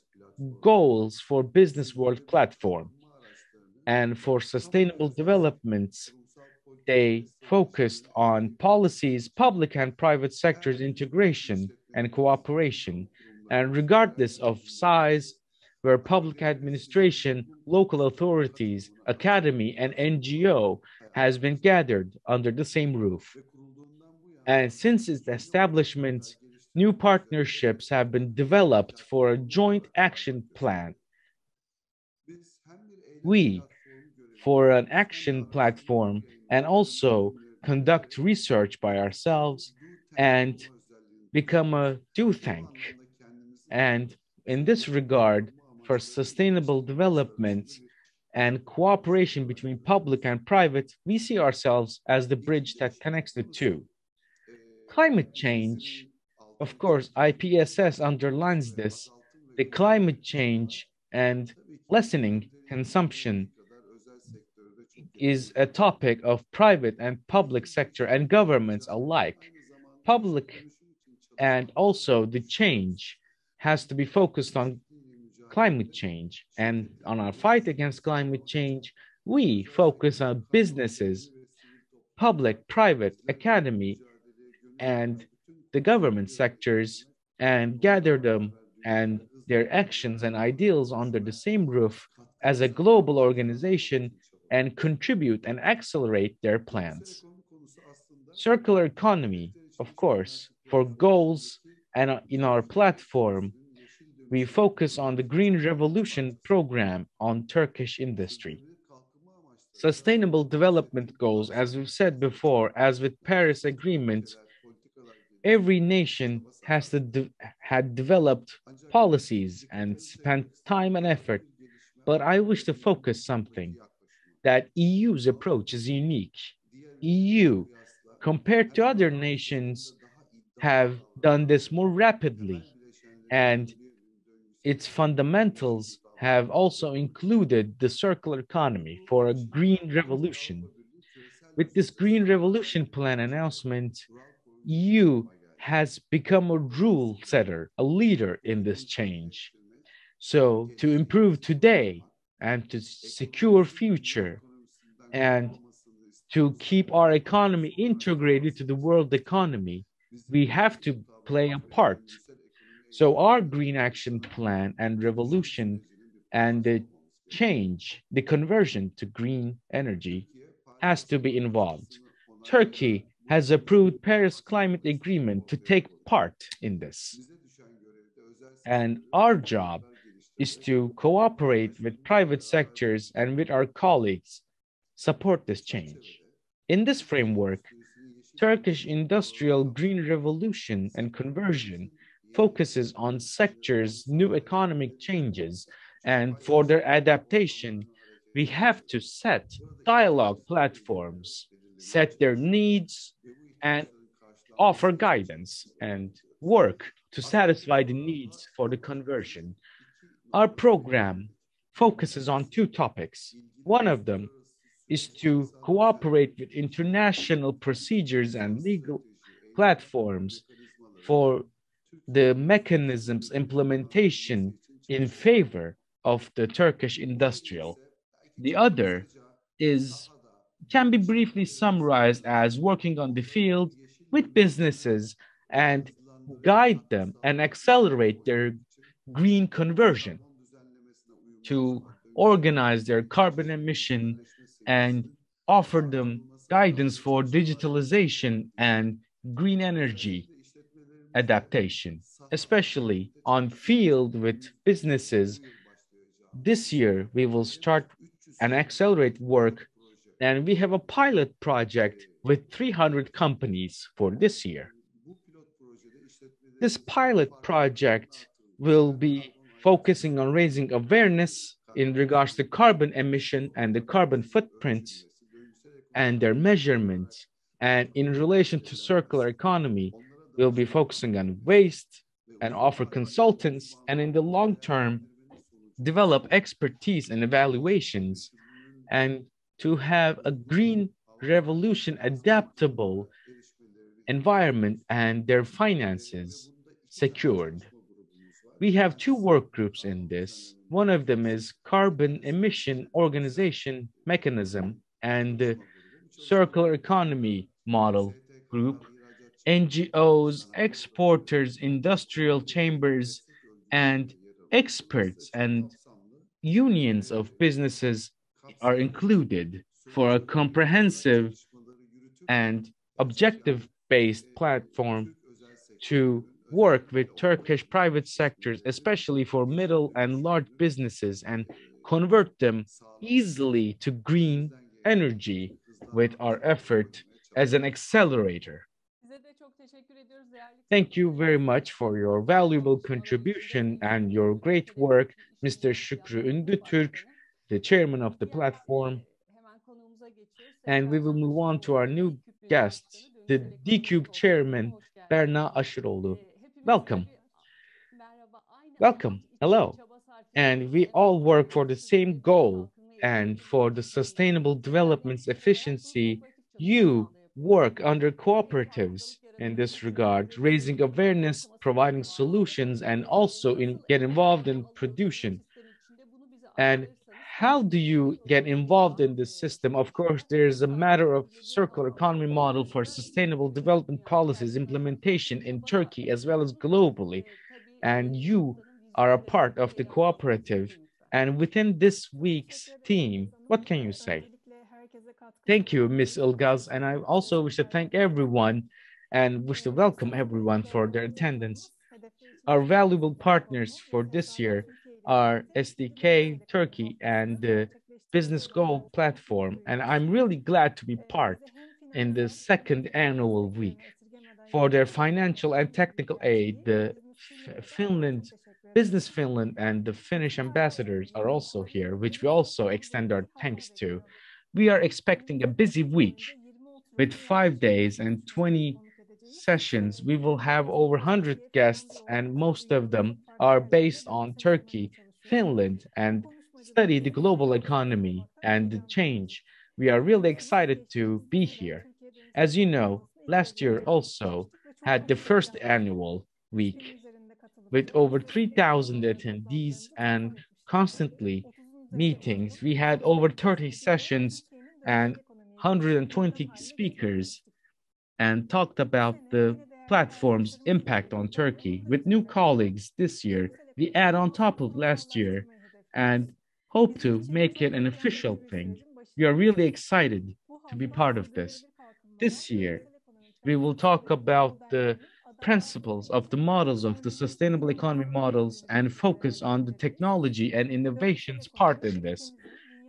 goals for Business World Platform. And for sustainable developments, they focused on policies, public and private sectors integration and cooperation. And regardless of size, where public administration, local authorities, academy, and NGO has been gathered under the same roof. And since its establishment, new partnerships have been developed for a joint action plan. We, for an action platform, and also conduct research by ourselves and become a do think. And in this regard, for sustainable development and cooperation between public and private, we see ourselves as the bridge that connects the two. Climate change, of course, IPSS underlines this, the climate change and lessening consumption is a topic of private and public sector and governments alike. Public and also the change has to be focused on climate change. And on our fight against climate change, we focus on businesses, public, private, academy, and the government sectors, and gather them and their actions and ideals under the same roof as a global organization and contribute and accelerate their plans. Circular economy, of course, for goals and in our platform, we focus on the Green Revolution program on Turkish industry. Sustainable development goals, as we've said before, as with Paris Agreement, every nation has had developed policies and spent time and effort. But I wish to focus something that EU's approach is unique. EU, compared to other nations, have done this more rapidly, and its fundamentals have also included the circular economy for a green revolution. With this Green Revolution plan announcement, EU has become a rule setter, a leader in this change. So to improve today and to secure future and to keep our economy integrated to the world economy, we have to play a part. So our Green Action Plan and revolution and the change, the conversion to green energy has to be involved. Turkey has approved Paris Climate Agreement to take part in this. And our job is to cooperate with private sectors and with our colleagues, support this change. In this framework, Turkish industrial green revolution and conversion focuses on sectors' new economic changes, and for their adaptation, we have to set dialogue platforms, set their needs, and offer guidance and work to satisfy the needs for the conversion. Our program focuses on two topics. One of them is to cooperate with international procedures and legal platforms for the mechanisms implementation in favor of the Turkish industrial. The other can be briefly summarized as working on the field with businesses and guide them and accelerate their green conversion to organize their carbon emission and offer them guidance for digitalization and green energy adaptation, especially on field with businesses. This year, we will start and accelerate work, and we have a pilot project with 300 companies for this year. This pilot project will be focusing on raising awareness in regards to carbon emission and the carbon footprints and their measurements. And in relation to circular economy, we'll be focusing on waste and offer consultants, and in the long term, develop expertise and evaluations, and to have a green revolution adaptable environment and their finances secured. We have two work groups in this. One of them is carbon emission organization mechanism and the circular economy model group. NGOs, exporters, industrial chambers, and experts and unions of businesses are included for a comprehensive and objective-based platform to work with Turkish private sectors, especially for middle and large businesses, and convert them easily to green energy with our effort as an accelerator. Thank you very much for your valuable contribution and your great work, Mr. Şükrü Ünlütürk, the chairman of the platform. And we will move on to our new guest, the D-Cube chairman, Berna Aşıroğlu. Welcome. Welcome. Hello. And we all work for the same goal, and for the sustainable development's efficiency, you work under cooperatives in this regard, raising awareness, providing solutions, and also get involved in production. And how do you get involved in this system? Of course, there's a matter of circular economy model for sustainable development policies implementation in Turkey as well as globally. And you are a part of the cooperative. And within this week's team, what can you say? Thank you, Ms. Ilgaz. And I also wish to thank everyone and wish to welcome everyone for their attendance. Our valuable partners for this year are SDK Turkey and the Business Goal platform. And I'm really glad to be part in the second annual week. For their financial and technical aid, the Finland, Business Finland and the Finnish ambassadors are also here, which we also extend our thanks to. We are expecting a busy week with 5 days and 20 sessions. We will have over 100 guests, and most of them are based on Turkey, Finland, and study the global economy and the change. We are really excited to be here. As you know, last year also had the first annual week with over 3,000 attendees and constantly meetings. We had over 30 sessions and 120 speakers and talked about the platform's impact on Turkey. With new colleagues this year, we add on top of last year and hope to make it an official thing. We are really excited to be part of this. This year, we will talk about the principles of the models of the sustainable economy models and focus on the technology and innovations part in this.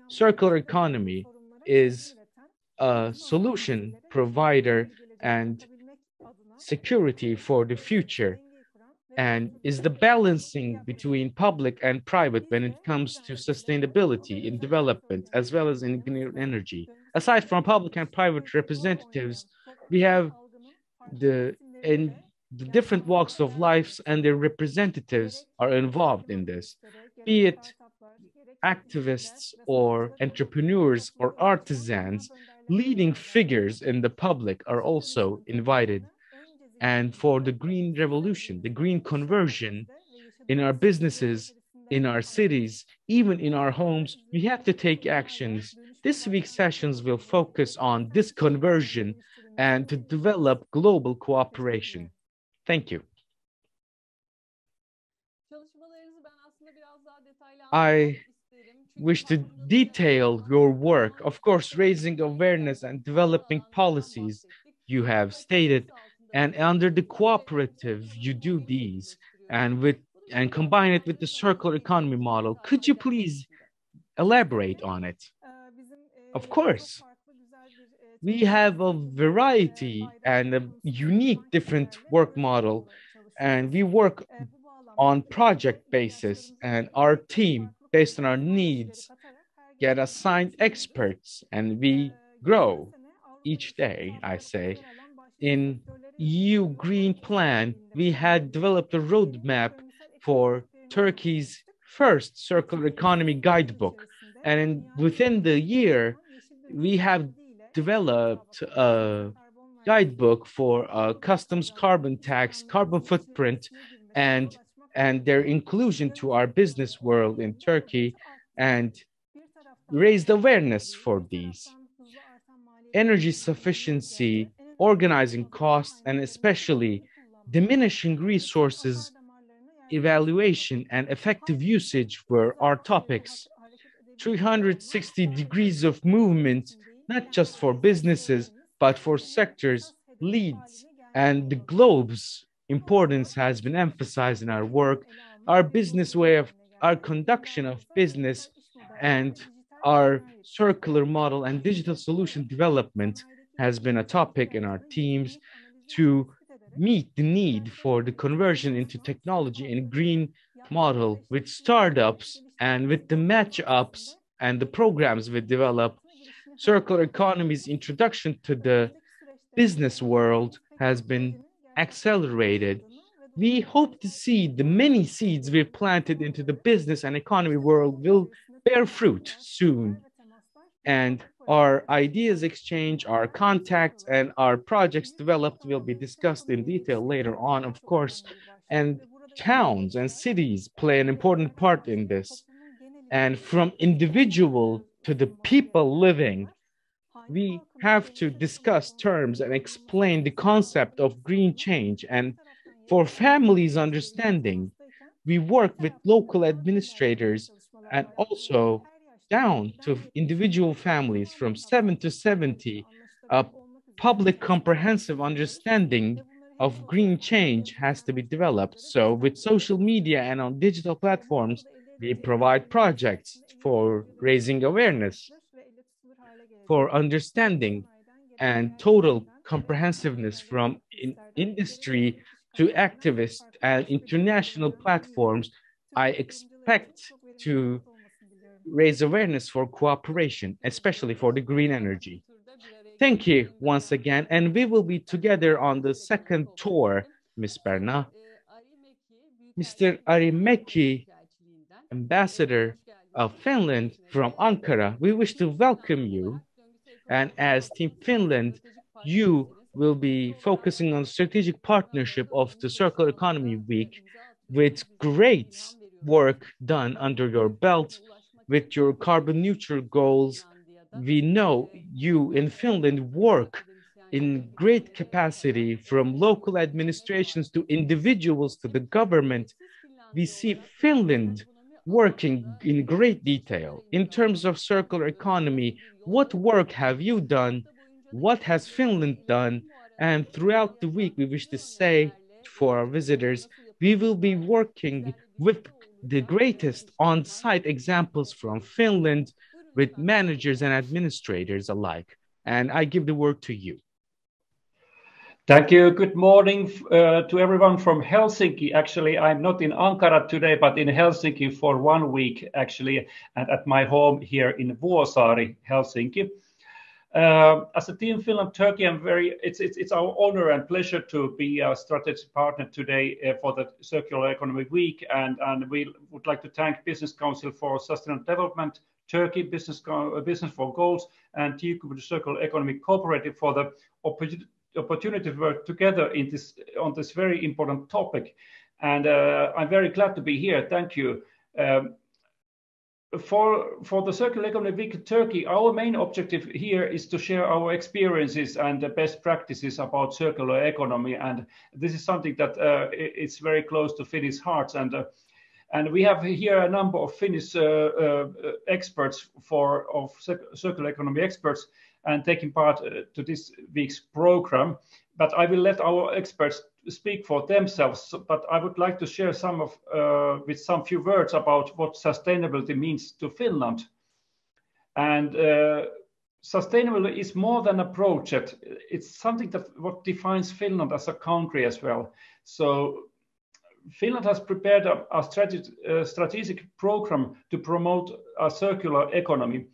Circular economy is a solution provider and security for the future, and is the balancing between public and private when it comes to sustainability in development as well as in green energy. Aside from public and private representatives, we have the different walks of life and their representatives are involved in this, be it activists or entrepreneurs or artisans. Leading figures in the public are also invited. And for the green revolution, the green conversion in our businesses, in our cities, even in our homes, we have to take actions. This week's sessions will focus on this conversion and to develop global cooperation. Thank you. I wish to detail your work. Of course, raising awareness and developing policies you have stated, and under the cooperative, you do these, and combine it with the circular economy model. Could you please elaborate on it? Of course. We have a variety and a unique different work model, and we work on project basis, and our team, based on our needs, get assigned experts, and we grow each day, I say. In EU Green Plan, we had developed a roadmap for Turkey's first circular economy guidebook. And within the year, we have developed a guidebook for a customs carbon tax, carbon footprint, and their inclusion to our business world in Turkey, and raised awareness for these. Energy sufficiency, organizing costs, and especially diminishing resources evaluation and effective usage were our topics. 360 degrees of movement, not just for businesses, but for sectors, leads, and the globe's importance has been emphasized in our work. Our business way of, our conduction of business, and our circular model and digital solution development has been a topic in our teams to meet the need for the conversion into technology in green model with startups and with the match-ups and the programs we develop. Circular economy's introduction to the business world has been accelerated. We hope to see the many seeds we've planted into the business and economy world will bear fruit soon. And our ideas exchange, our contacts, and our projects developed will be discussed in detail later on, of course. And towns and cities play an important part in this. And from individual to the people living, we have to discuss terms and explain the concept of green change. And for families' understanding, we work with local administrators and also down to individual families from 7 to 70. A public comprehensive understanding of green change has to be developed. So with social media and on digital platforms, we provide projects for raising awareness, for understanding, and total comprehensiveness from industry to activists and international platforms. I expect to raise awareness for cooperation, especially for the green energy. Thank you once again, and we will be together on the second tour, Ms. Berna. Mr. Arimäki, Ambassador of Finland from Ankara, we wish to welcome you. And as Team Finland, you will be focusing on strategic partnership of the Circular Economy Week with great work done under your belt with your carbon neutral goals. We know you in Finland work in great capacity from local administrations to individuals to the government. We see Finland working in great detail. In terms of circular economy, what work have you done? What has Finland done? And throughout the week, we wish to say for our visitors, we will be working with the greatest on-site examples from Finland with managers and administrators alike. And I give the word to you. Thank you. Good morning to everyone from Helsinki. Actually, I'm not in Ankara today, but in Helsinki for 1 week, actually, and at my home here in Vuosaari, Helsinki. As a Team Finland Turkey, it's our honor and pleasure to be a strategic partner today for the Circular Economy Week, and we would like to thank Business Council for Sustainable Development, Turkey Business for Goals, and TQ Circular Economy Cooperative for the opportunity to work together on this very important topic. And I'm very glad to be here. Thank you. For the Circular Economy Week in Turkey, our main objective here is to share our experiences and the best practices about circular economy. And this is something that is very close to Finnish hearts. And And we have here a number of Finnish experts of circular economy experts and taking part to this week's program. But I will let our experts speak for themselves. But I would like to share with some few words about what sustainability means to Finland. And sustainability is more than a project. It's something what defines Finland as a country as well. So Finland has prepared a strategic program to promote a circular economy.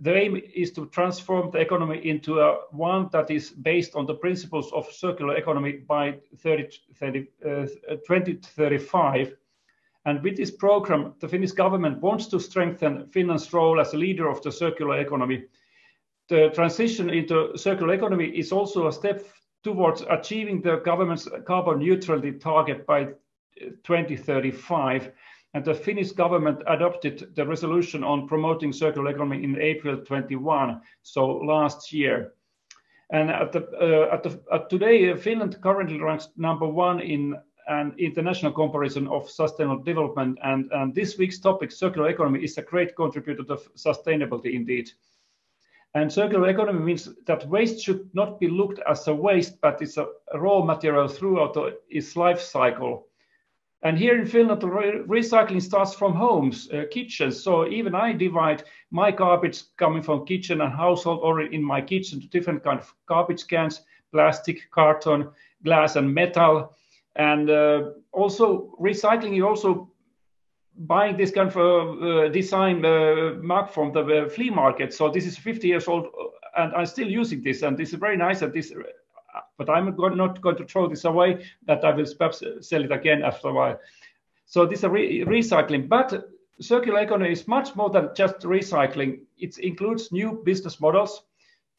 The aim is to transform the economy into one that is based on the principles of circular economy by 2035. And with this program, the Finnish government wants to strengthen Finland's role as a leader of the circular economy. The transition into circular economy is also a step towards achieving the government's carbon neutrality target by 2035. And the Finnish government adopted the resolution on promoting circular economy in April 21, so last year. And today, Finland currently ranks #1 in an international comparison of sustainable development. And this week's topic, circular economy, is a great contributor to sustainability indeed. And circular economy means that waste should not be looked as a waste, but it's a raw material throughout its life cycle. And here in Finland, the recycling starts from homes, kitchens. So even I divide my garbage coming from kitchen and household or in my kitchen to different kind of garbage cans, plastic, carton, glass, and metal. And also recycling, you also buying this kind of design mug from the flea market. So this is 50 years old, and I'm still using this, and this is very nice. And this, but I'm not going to throw this away. That I will perhaps sell it again after a while. So this is recycling, but circular economy is much more than just recycling. It includes new business models,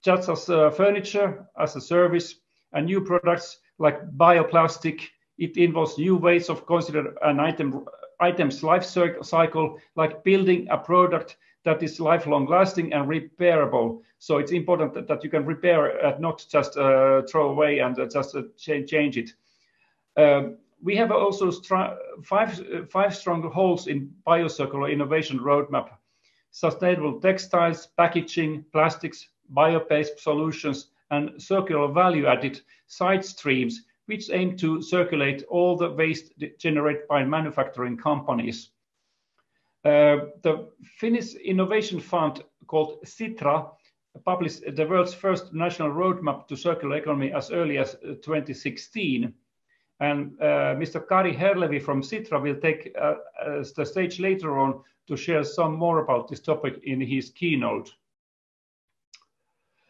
just as furniture, as a service, and new products like bioplastic. It involves new ways of considering an item's life cycle, like building a product that is lifelong lasting and repairable. So it's important that you can repair and not just throw away and just change it. We have also five strong goals in biocircular innovation roadmap: sustainable textiles, packaging, plastics, bio-based solutions, and circular value-added side streams, which aim to circulate all the waste generated by manufacturing companies. The Finnish Innovation Fund, called Sitra, published the world's first national roadmap to circular economy as early as 2016. And Mr. Kari Herlevi from Sitra will take the stage later on to share some more about this topic in his keynote.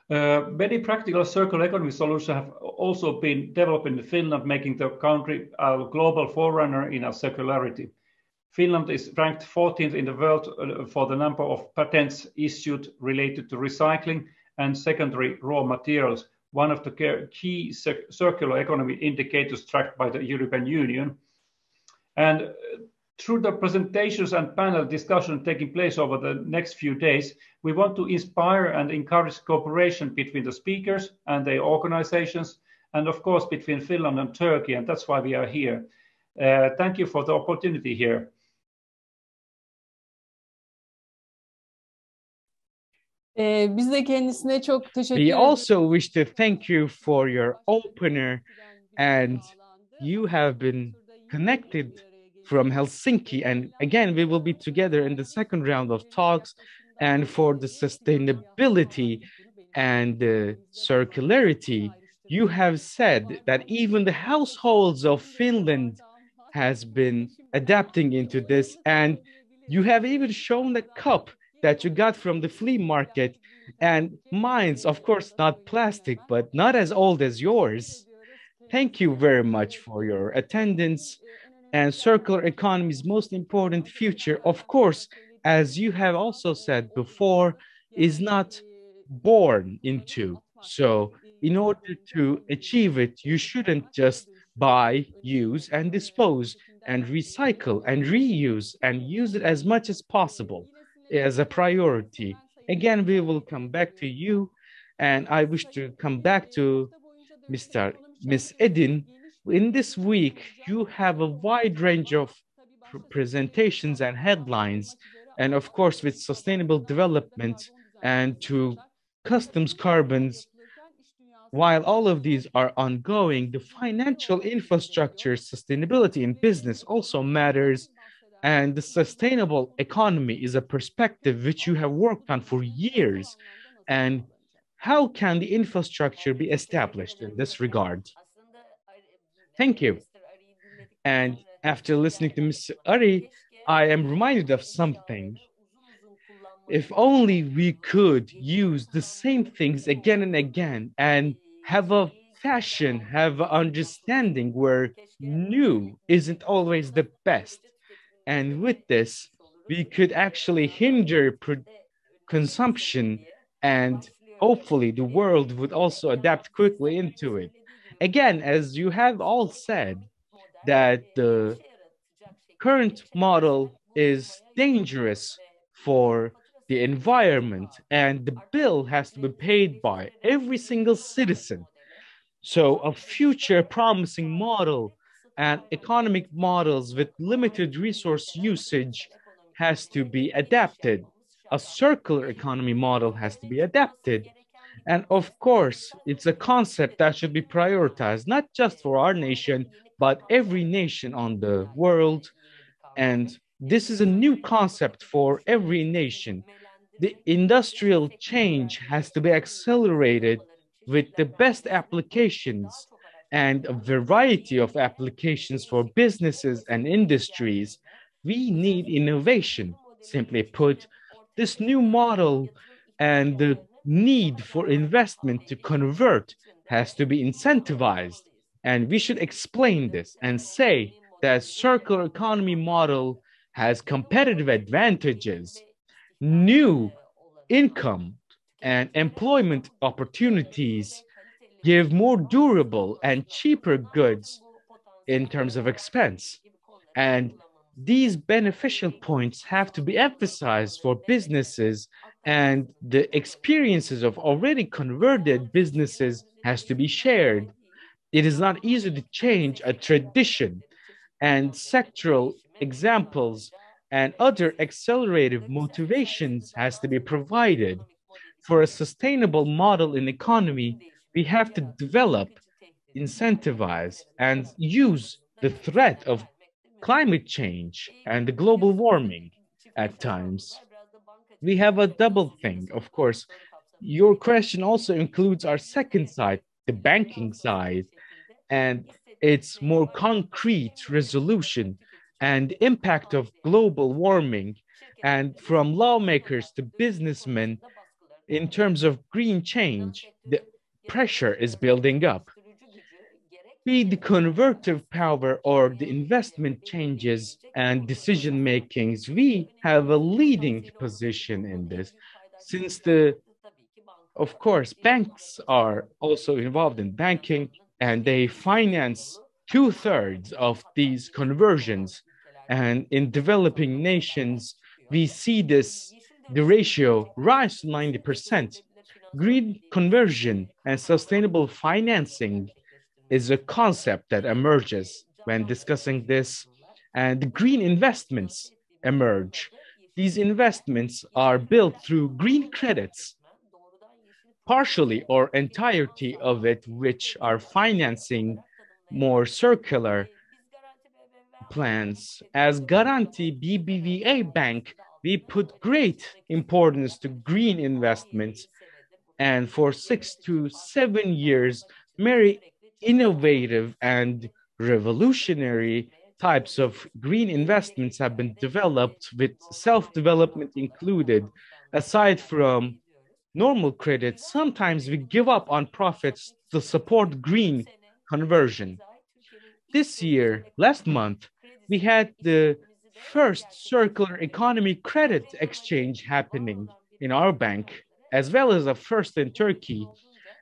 Many practical circular economy solutions have also been developed in Finland, making the country a global forerunner in circularity. Finland is ranked 14th in the world for the number of patents issued related to recycling and secondary raw materials, one of the key circular economy indicators tracked by the European Union. And through the presentations and panel discussion taking place over the next few days, we want to inspire and encourage cooperation between the speakers and their organizations, and of course between Finland and Turkey, and that's why we are here. Thank you for the opportunity here. Biz de kendisine çok teşekkür We also wish to thank you for your opener, and you have been connected from Helsinki. And again, we will be together in the second round of talks. And for the sustainability and the circularity, you have said that even the households of Finland has been adapting into this. And you have even shown the cup that you got from the flea market, and mine's, of course, not plastic, but not as old as yours. Thank you very much for your attendance. And circular economy's most important future, of course, as you have also said before, is not born into. So in order to achieve it, you shouldn't just buy, use, and dispose, and recycle, and reuse, and use it as much as possible as a priority. Again, we will come back to you, and I wish to come back to Miss Edin. In this week, you have a wide range of presentations and headlines, and of course with sustainable development and to customs carbons. While all of these are ongoing, the financial infrastructure sustainability in business also matters, and the sustainable economy is a perspective which you have worked on for years. And how can the infrastructure be established in this regard? Thank you. And after listening to Mr. Ari, I am reminded of something. If only we could use the same things again and again and have a fashion, have an understanding where new isn't always the best. And with this, we could actually hinder consumption, and hopefully the world would also adapt quickly into it. Again, as you have all said, that the current model is dangerous for the environment, and the bill has to be paid by every single citizen. So a future promising model and economic models with limited resource usage has to be adapted. A circular economy model has to be adapted. And of course, it's a concept that should be prioritized, not just for our nation, but every nation on the world. And this is a new concept for every nation. The industrial change has to be accelerated with the best applications and a variety of applications for businesses and industries. We need innovation. Simply put, this new model and the need for investment to convert has to be incentivized. And we should explain this and say that circular economy model has competitive advantages, new income and employment opportunities, give more durable and cheaper goods in terms of expense. And these beneficial points have to be emphasized for businesses, and the experiences of already converted businesses has to be shared. It is not easy to change a tradition, and sectoral examples and other accelerative motivations has to be provided. For a sustainable model in economy, we have to develop, incentivize, and use the threat of climate change and the global warming at times. We have a double thing, of course. Your question also includes our second side, the banking side, and its more concrete resolution and impact of global warming, and from lawmakers to businessmen in terms of green change, the pressure is building up. Be the convertive power or the investment changes and decision makings, we have a leading position in this, since of course, banks are also involved in banking, and they finance 2/3 of these conversions. And in developing nations, we see the ratio rise to 90%. Green conversion and sustainable financing is a concept that emerges when discussing this, and green investments emerge. These investments are built through green credits, partially or entirety of it, which are financing more circular plans. As Garanti BBVA Bank, we put great importance to green investments, and for 6 to 7 years, very innovative and revolutionary types of green investments have been developed, with self-development included. Aside from normal credit, sometimes we give up on profits to support green conversion. This year, last month, we had the first circular economy credit exchange happening in our bank, as well as a first in Turkey.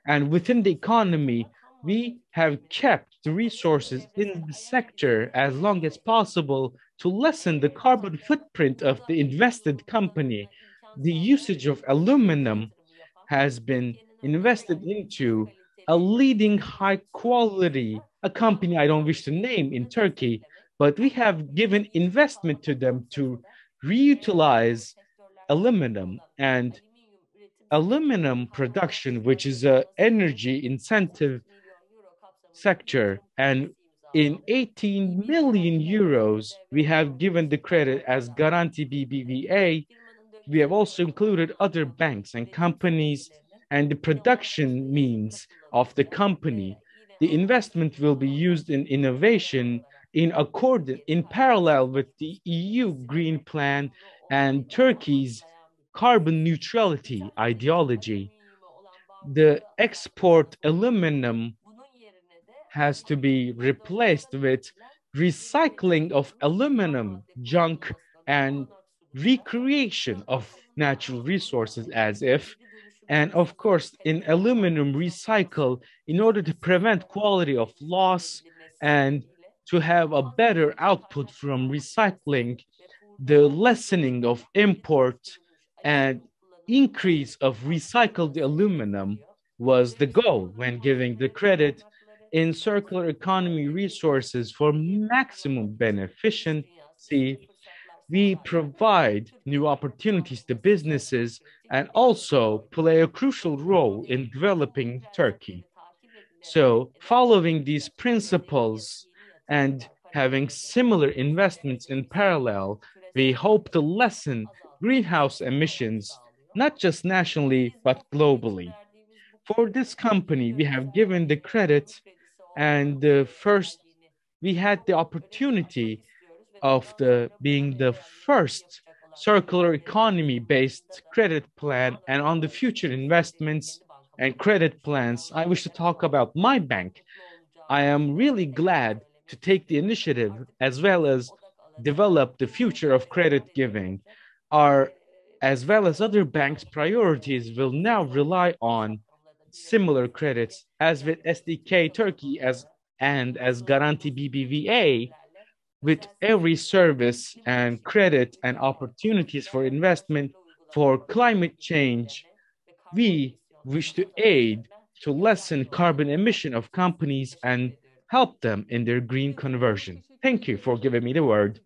And within the economy, we have kept the resources in the sector as long as possible to lessen the carbon footprint of the invested company. The usage of aluminum has been invested into a leading high quality, a company I don't wish to name in Turkey, but we have given investment to them to reutilize aluminum, and aluminum production, which is an energy incentive sector. And in 18 million euros, we have given the credit as Garanti BBVA. We have also included other banks and companies and the production means of the company. The investment will be used in innovation in parallel with the EU Green Plan and Turkey's carbon neutrality ideology. The export aluminum has to be replaced with recycling of aluminum junk and recreation of natural resources as if, and of course in aluminum recycle in order to prevent quality of loss and to have a better output from recycling, the lessening of import and increase of recycled aluminum was the goal when giving the credit in circular economy resources for maximum beneficiency. We provide new opportunities to businesses and also play a crucial role in developing Turkey. So following these principles and having similar investments in parallel, we hope to lessen greenhouse emissions, not just nationally, but globally. For this company, we have given the credit, and first we had the opportunity of being the first circular economy based credit plan. And on the future investments and credit plans, I wish to talk about my bank. I am really glad to take the initiative as well as develop the future of credit giving. Our, as well as other banks' priorities will now rely on similar credits as with SDK Turkey as Garanti BBVA, with every service and credit and opportunities for investment for climate change. We wish to aid to lessen carbon emission of companies and help them in their green conversion. Thank you for giving me the word.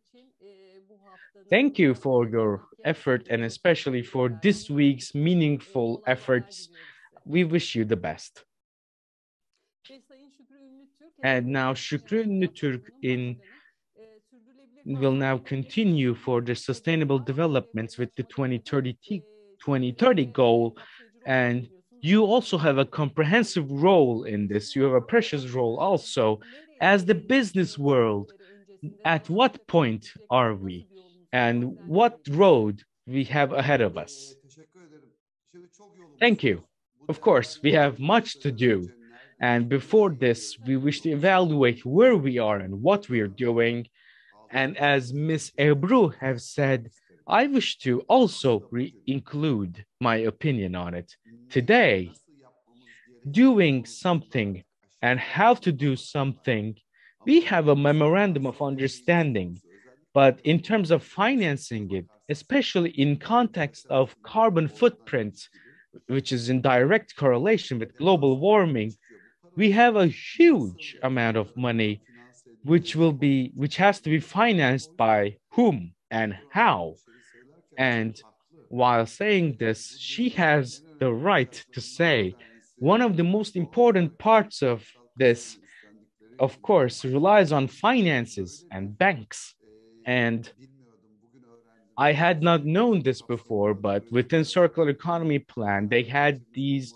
Thank you for your effort and especially for this week's meaningful efforts. We wish you the best. And now Şükrü Ünlütürk will now continue for the sustainable developments with the 2030 goal. And you also have a comprehensive role in this. You have a precious role also. As the business world, at what point are we? And what road we have ahead of us? Thank you. Of course, we have much to do. And before this, we wish to evaluate where we are and what we are doing. And as Ms. Ebru has said, I wish to also include my opinion on it. Today, doing something and how to do something, we have a memorandum of understanding. But in terms of financing it, especially in context of carbon footprint, which is in direct correlation with global warming, we have a huge amount of money which has to be financed by whom and how. And while saying this, she has the right to say one of the most important parts of this, of course, relies on finances and banks. And I had not known this before, but within Circular Economy Plan, they had these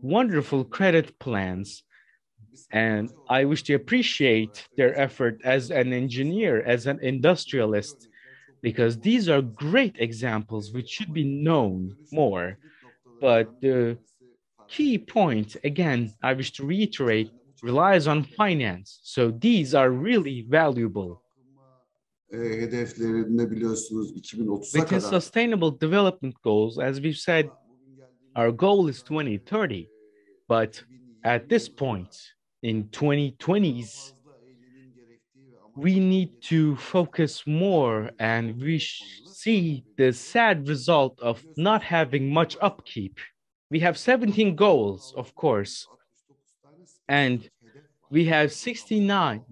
wonderful credit plans. And I wish to appreciate their effort as an engineer, as an industrialist, because these are great examples which should be known more. But the key point, again, I wish to reiterate, relies on finance. So these are really valuable. Within Sustainable Development Goals, as we've said, our goal is 2030. But at this point, in 2020s, we need to focus more, and we see the sad result of not having much upkeep. We have 17 goals, of course, and we have 69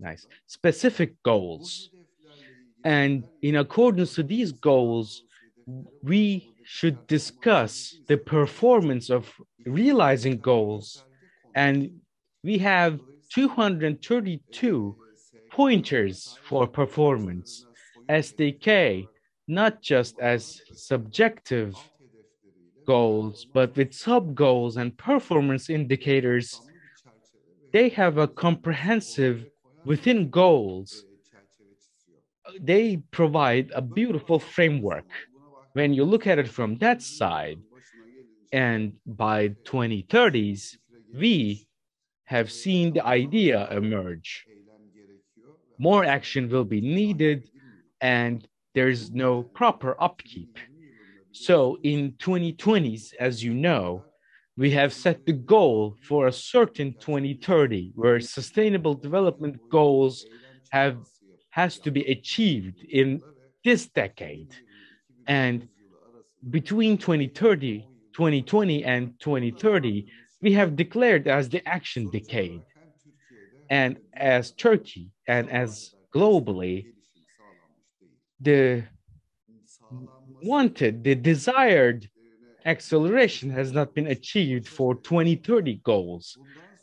specific goals. And in accordance to these goals, we should discuss the performance of realizing goals. And we have 232 pointers for performance, SDK, not just as subjective goals, but with sub-goals and performance indicators. They have a comprehensive within goals. They provide a beautiful framework when you look at it from that side. And by 2030s, we have seen the idea emerge. More action will be needed, and there's no proper upkeep. So in 2020s, as you know, we have set the goal for a certain 2030 where sustainable development goals has to be achieved in this decade. And between 2020 and 2030, we have declared as the action decade. And as Turkey and as globally, the desired acceleration has not been achieved for 2030 goals.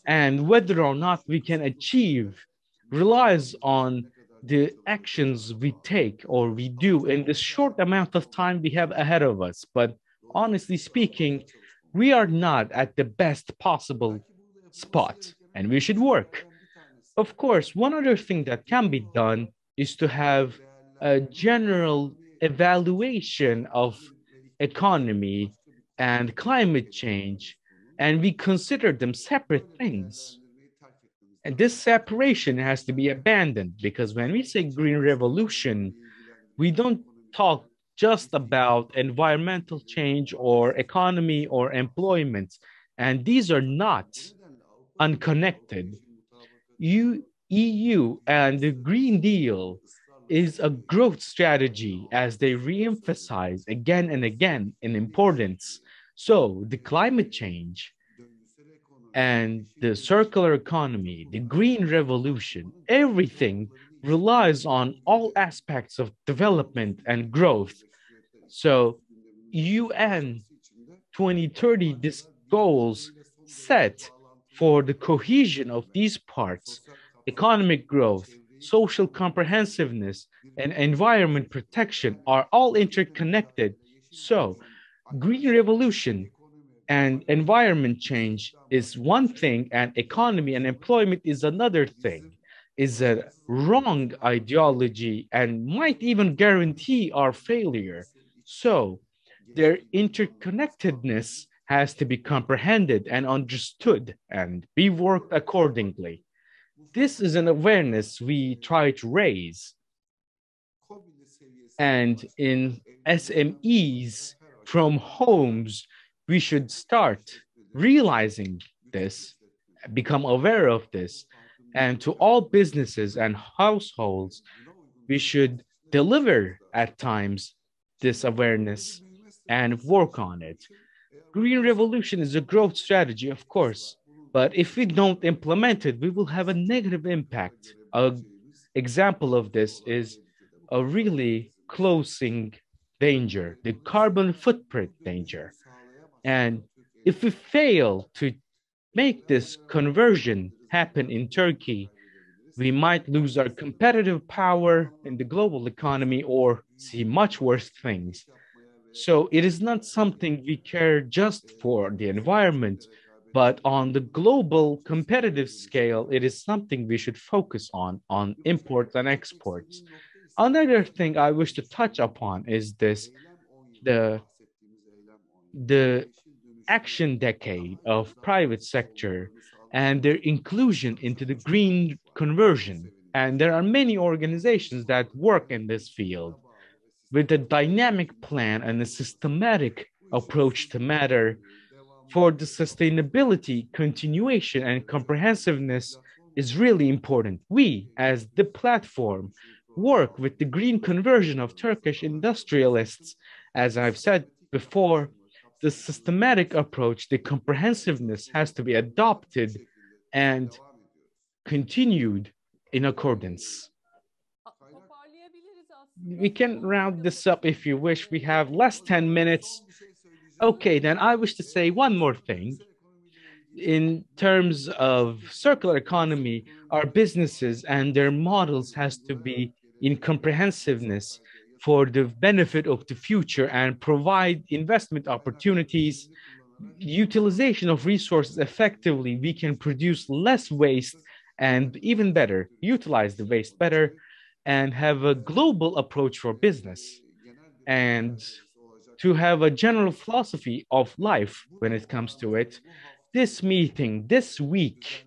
And whether or not we can achieve relies on the actions we take or we do in the short amount of time we have ahead of us. But honestly speaking, we are not at the best possible spot, and we should work. Of course, one other thing that can be done is to have a general evaluation of economy and climate change, and we consider them separate things. And this separation has to be abandoned, because when we say green revolution, we don't talk just about environmental change or economy or employment, and these are not unconnected. EU and the Green Deal is a growth strategy, as they re-emphasize again and again in importance. So the climate change and the circular economy, the green revolution, everything relies on all aspects of development and growth. So UN 2030 goals set for the cohesion of these parts, economic growth, social comprehensiveness, and environment protection are all interconnected. So green revolution and environment change is one thing, and economy and employment is another thing, is a wrong ideology and might even guarantee our failure. So their interconnectedness has to be comprehended and understood, and be worked accordingly. This is an awareness we try to raise. And in SMEs from homes, we should start realizing this, become aware of this, and to all businesses and households, we should deliver at times this awareness and work on it. Green revolution is a growth strategy, of course, but if we don't implement it, we will have a negative impact. An example of this is a really closing danger, the carbon footprint danger. And if we fail to make this conversion happen in Turkey, we might lose our competitive power in the global economy or see much worse things. So it is not something we care just for the environment, but on the global competitive scale, it is something we should focus on imports and exports. Another thing I wish to touch upon is this, the action decade of private sector and their inclusion into the green conversion. And there are many organizations that work in this field with a dynamic plan and a systematic approach to matter. For the sustainability, continuation, and comprehensiveness is really important. We, as the platform, work with the green conversion of Turkish industrialists. As I've said before, the systematic approach, the comprehensiveness has to be adopted and continued in accordance. we can round this up if you wish. We have less 10 minutes. Okay, then I wish to say one more thing. In terms of circular economy, our businesses and their models has to be in comprehensiveness for the benefit of the future and provide investment opportunities, utilization of resources effectively. We can produce less waste and even better, utilize the waste better and have a global approach for business. And to have a general philosophy of life when it comes to it. This meeting, this week,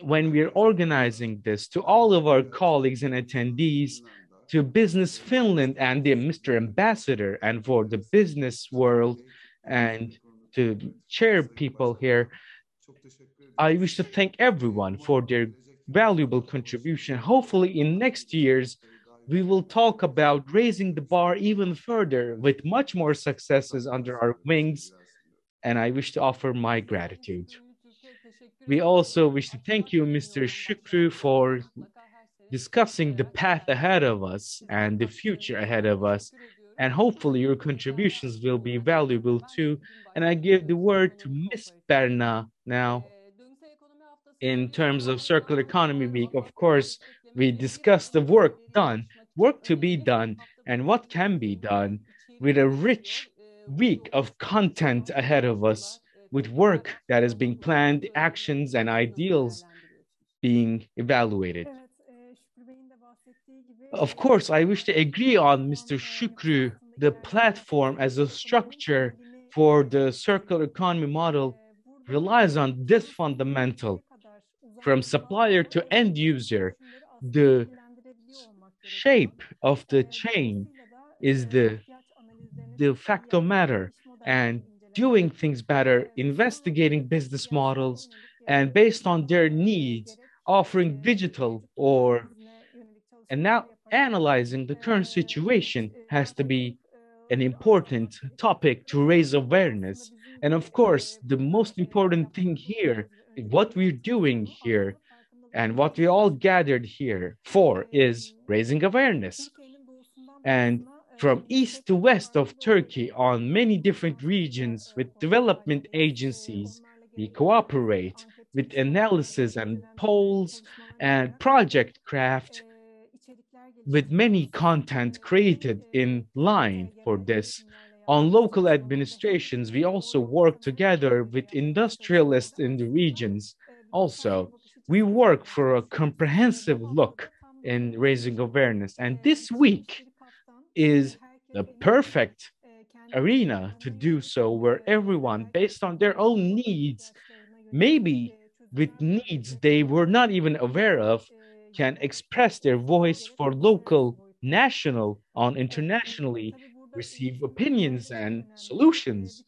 when we're organizing this, to all of our colleagues and attendees, to Business Finland and the Mr. Ambassador, and for the business world, and to chair people here, I wish to thank everyone for their valuable contribution. Hopefully in next years, we will talk about raising the bar even further with much more successes under our wings, and I wish to offer my gratitude. We also wish to thank you, Mr. Shukru, for discussing the path ahead of us and the future ahead of us, and hopefully your contributions will be valuable too. And I give the word to Miss Berna now. In terms of Circular Economy Week, of course, we discussed the work done, work to be done, and what can be done with a rich week of content ahead of us, with work that is being planned, actions and ideals being evaluated. Of course, I wish to agree on Mr. Shukru, the platform as a structure for the circular economy model relies on this fundamental. From supplier to end user, the shape of the chain is the facto matter, and doing things better, investigating business models, and based on their needs, offering digital or and now analyzing the current situation has to be an important topic to raise awareness. And of course, the most important thing here, what we're doing here, and what we all gathered here for is raising awareness. And from east to west of Turkey on many different regions with development agencies, we cooperate with analysis and polls and project craft with many content created in line for this. On local administrations, we also work together with industrialists in the regions. Also, we work for a comprehensive look in raising awareness. And this week is the perfect arena to do so, where everyone, based on their own needs, maybe with needs they were not even aware of, can express their voice for local, national, and internationally, receive opinions and solutions.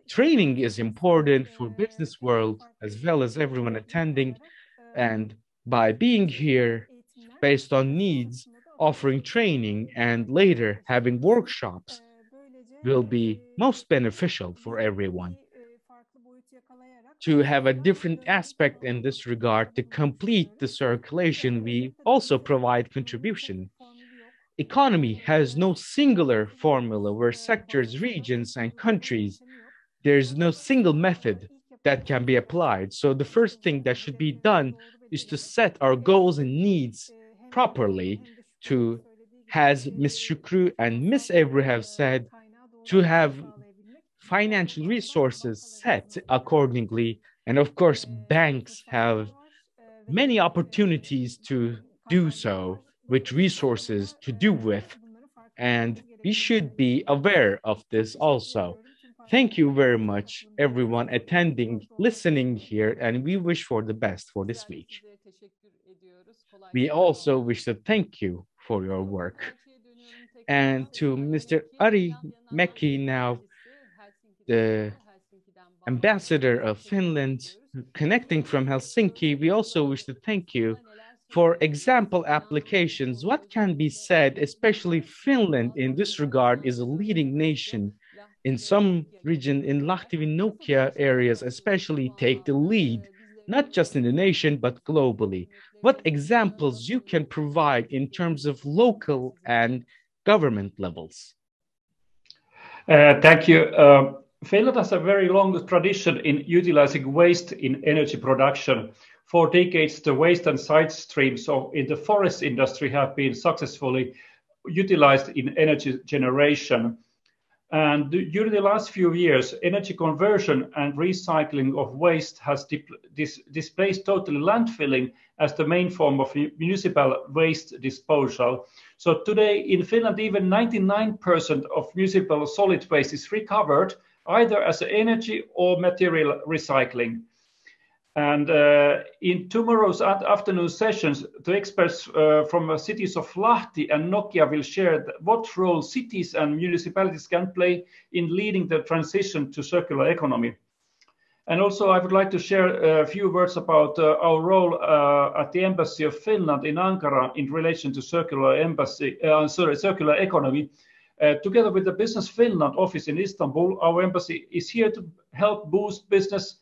Training is important for business world as well as everyone attending, and by being here based on needs, offering training and later having workshops will be most beneficial for everyone. To have a different aspect in this regard, to complete the circulation, we also provide contribution. Economy has no singular formula where sectors, regions, and countries, there's no single method that can be applied. So the first thing that should be done is to set our goals and needs properly, to, as Ms. Shukru and Ms. Ebru have said, to have financial resources set accordingly. And of course, banks have many opportunities to do so with resources to do with. And we should be aware of this also. Thank you very much, everyone attending, listening here, and we wish for the best for this week. We also wish to thank you for your work. And to Mr. Ari Mekki now, the ambassador of Finland, connecting from Helsinki, we also wish to thank you for example applications. What can be said, especially Finland in this regard is a leading nation in some region in Lahti Nokia areas, especially take the lead not just in the nation, but globally? What examples you can provide in terms of local and government levels? Thank you. Finland has a very long tradition in utilizing waste in energy production. For decades, the waste and side streams in the forest industry have been successfully utilized in energy generation. And during the last few years, energy conversion and recycling of waste has displaced totally landfilling as the main form of municipal waste disposal. So today in Finland, even 99% of municipal solid waste is recovered either as energy or material recycling. And in tomorrow's afternoon sessions, the experts from the cities of Lahti and Nokia will share what role cities and municipalities can play in leading the transition to circular economy. And also, I would like to share a few words about our role at the Embassy of Finland in Ankara in relation to circular economy. Together with the Business Finland office in Istanbul, our embassy is here to help boost business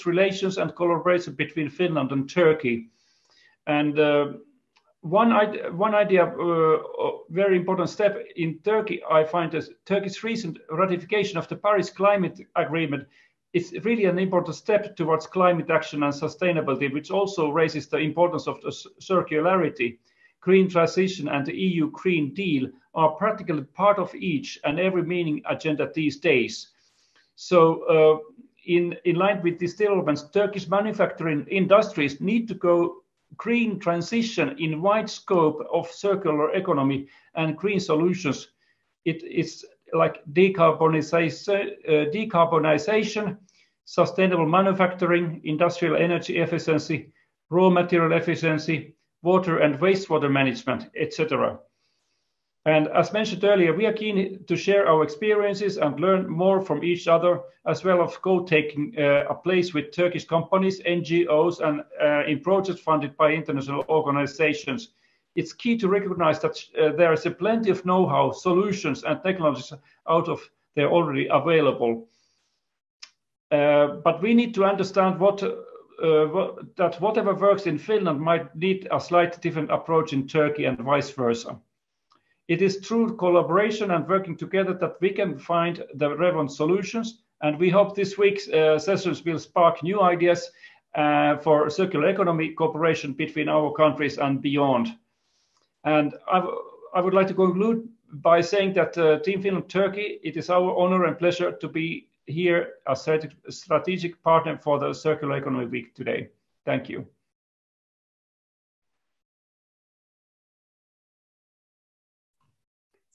relations and collaboration between Finland and Turkey. And one idea, very important step in Turkey, I find is Turkey's recent ratification of the Paris Climate Agreement. It's really an important step towards climate action and sustainability, which also raises the importance of the circularity. Green transition and the EU Green Deal are practically part of each and every meeting agenda these days. So in line with these developments, Turkish manufacturing industries need to go green transition in wide scope of circular economy and green solutions. It is like decarbonization, sustainable manufacturing, industrial energy efficiency, raw material efficiency, water and wastewater management, etc. And as mentioned earlier, we are keen to share our experiences and learn more from each other, as well as co-taking a place with Turkish companies, NGOs, and in projects funded by international organizations. It's key to recognize that there is plenty of know-how, solutions, and technologies out of there already available. But we need to understand that whatever works in Finland might need a slightly different approach in Turkey and vice versa. It is through collaboration and working together that we can find the relevant solutions. And we hope this week's sessions will spark new ideas for circular economy cooperation between our countries and beyond. And I would like to conclude by saying that Team Finland Turkey, it is our honor and pleasure to be here as a strategic partner for the Circular Economy Week today. Thank you.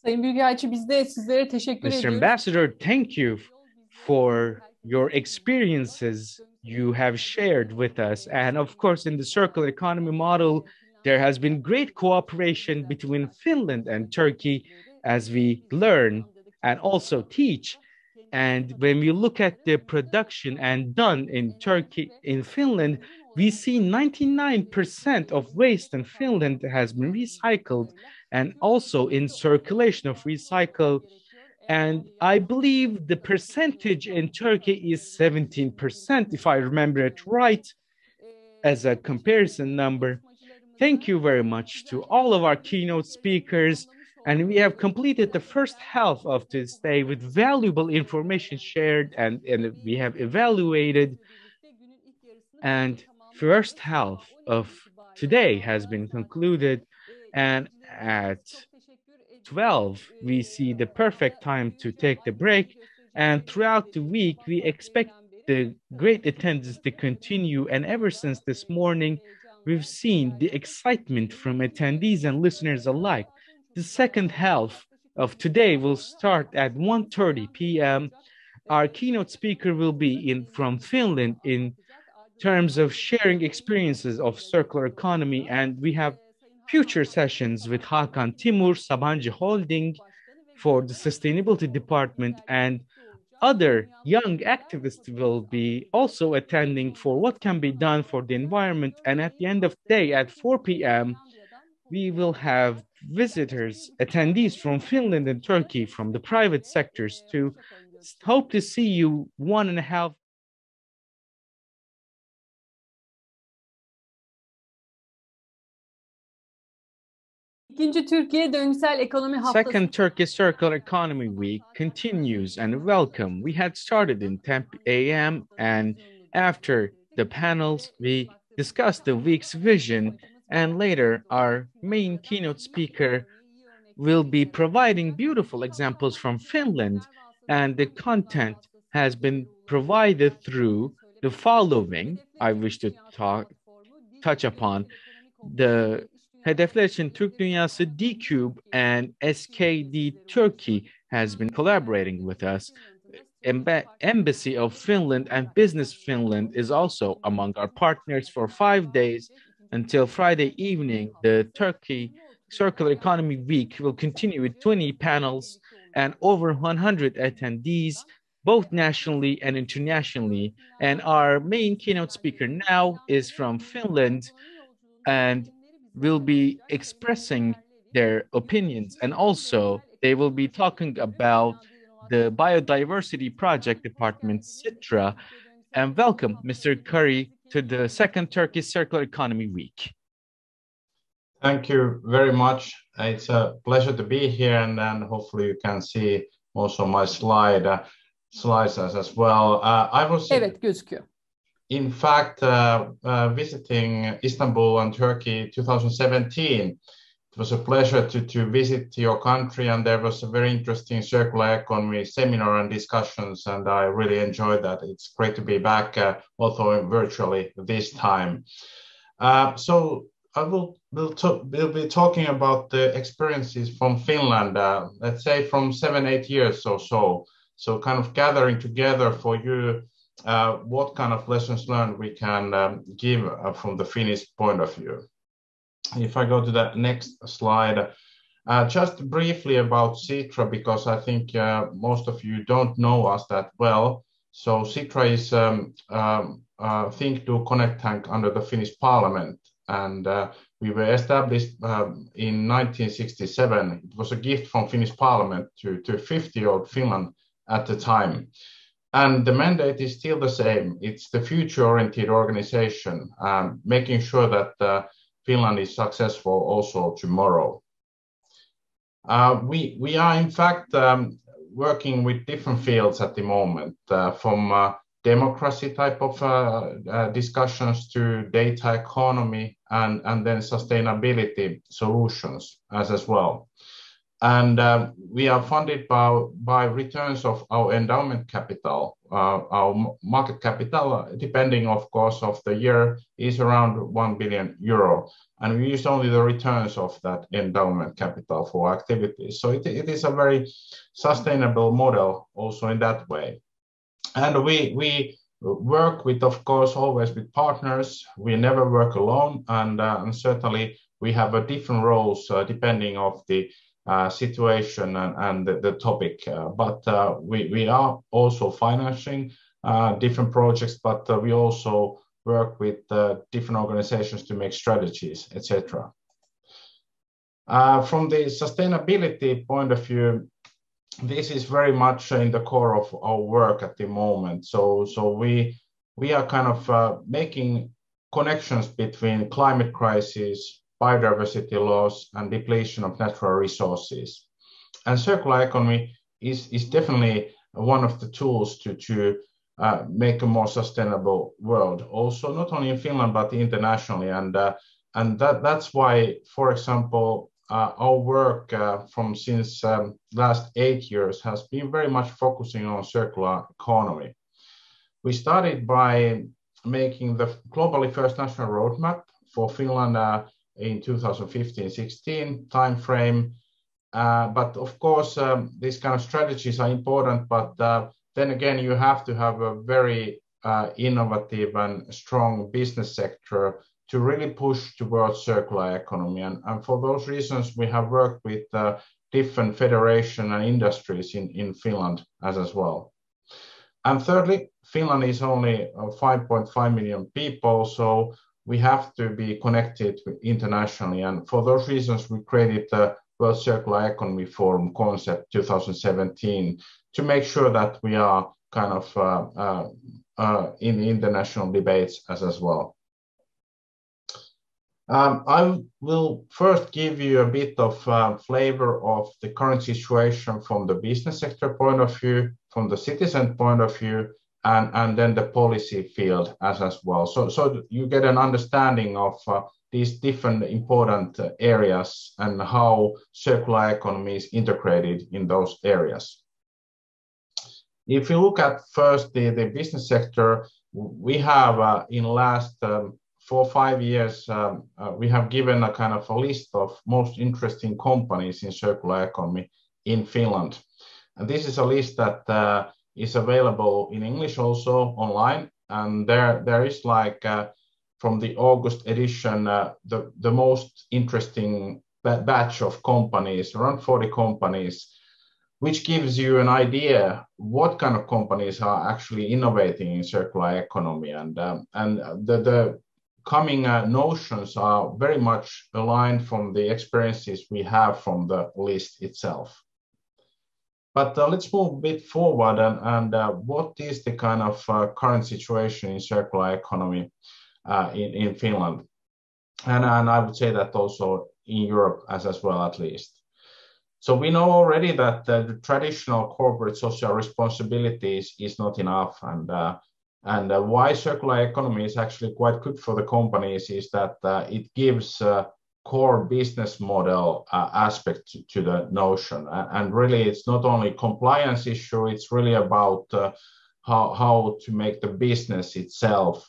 Sayın Büyükelçi, biz de sizlere teşekkür ediyoruz. Mr. Ambassador, thank you for your experiences you have shared with us. And of course, in the circular economy model, there has been great cooperation between Finland and Turkey as we learn and also teach. And when we look at the production and done in Turkey, in Finland, we see 99% of waste in Finland has been recycled and also in circulation of recycle. And I believe the percentage in Turkey is 17%, if I remember it right, as a comparison number. Thank you very much to all of our keynote speakers. And we have completed the first half of this day with valuable information shared and we have evaluated. And first half of today has been concluded. And at 12, we see the perfect time to take the break. And throughout the week, we expect the great attendance to continue. And ever since this morning, we've seen the excitement from attendees and listeners alike. The second half of today will start at 1:30 p.m. Our keynote speaker will be from Finland in terms of sharing experiences of circular economy. And we have future sessions with Hakan Timur, Sabancı Holding for the sustainability department, and other young activists will be also attending for what can be done for the environment. And at the end of the day at 4 p.m., we will have visitors, attendees from Finland and Turkey from the private sectors to hope to see you 1.5 İkinci Türkiye Döngüsel Ekonomi Haftası. Second Turkish Circular Economy Week continues, and welcome. We had started in 10 a.m. and after the panels, we discussed the week's vision, and later our main keynote speaker will be providing beautiful examples from Finland, and the content has been provided through the following. I wish to touch upon the Hedefler için Türk Dünyası D-Cube and SKD Turkey has been collaborating with us. Embassy of Finland and Business Finland is also among our partners for 5 days until Friday evening. The Turkey Circular Economy Week will continue with 20 panels and over 100 attendees, both nationally and internationally. And our main keynote speaker now is from Finland and will be expressing their opinions. And also they will be talking about the Biodiversity Project Department, CITRA. And welcome, Mr. Curry, to the second Turkish Circular Economy Week. Thank you very much. It's a pleasure to be here, and then hopefully you can see also my slides as well. I was Evet, gözüküyor. In fact visiting Istanbul and Turkey 2017. It was a pleasure to visit your country, and there was a very interesting circular economy seminar and discussions, and I really enjoyed that. It's great to be back, although virtually this time. So I will be talking about the experiences from Finland, let's say from 7-8 years or so. So kind of gathering together for you what kind of lessons learned we can give from the Finnish point of view. If I go to the next slide, just briefly about CITRA, because I think most of you don't know us that well. So CITRA is Think, Do, Connect tank under the Finnish Parliament, and we were established in 1967. It was a gift from Finnish Parliament to 50-year-old Finland at the time. And the mandate is still the same. It's the future-oriented organization, making sure that Finland is successful also tomorrow. We are in fact working with different fields at the moment, from democracy type of discussions to data economy and then sustainability solutions as well. And we are funded by returns of our endowment capital. Our market capital, depending of course of the year, is around 1 billion euro. And we use only the returns of that endowment capital for activities. So it is a very sustainable model also in that way. And we work with, of course, always with partners. We never work alone. And certainly we have different roles depending of the situation and the topic, but we are also financing different projects, but we also work with different organizations to make strategies, etc. From the sustainability point of view, this is very much in the core of our work at the moment. So we are kind of making connections between climate crisis, biodiversity loss, and depletion of natural resources. And circular economy is definitely one of the tools to make a more sustainable world, also not only in Finland, but internationally. And that's why, for example, our work since last 8 years has been very much focusing on circular economy. We started by making the globally first national roadmap for Finland in 2015-16 timeframe. But of course, these kind of strategies are important, but then again, you have to have a very innovative and strong business sector to really push towards circular economy. And for those reasons, we have worked with different federations and industries in Finland as well. And thirdly, Finland is only 5.5 million people, so we have to be connected internationally. And for those reasons, we created the World Circular Economy Forum concept 2017 to make sure that we are kind of in international debates as well. I will first give you a bit of flavor of the current situation from the business sector point of view, from the citizen point of view, and then the policy field as well. So you get an understanding of these different important areas and how circular economy is integrated in those areas. If you look at first the business sector, we have in the last 4 or 5 years, we have given a kind of a list of most interesting companies in circular economy in Finland. And this is a list that is available in English also online. And there is like from the August edition, the most interesting batch of companies, around 40 companies, which gives you an idea what kind of companies are actually innovating in circular economy. And the coming notions are very much aligned from the experiences we have from the list itself. But let's move a bit forward and what is the kind of current situation in circular economy in Finland? And I would say that also in Europe as well, at least. So we know already that the traditional corporate social responsibilities is not enough, and why circular economy is actually quite good for the companies is that it gives core business model aspect to the notion, and really it's not only compliance issue, it's really about how to make the business itself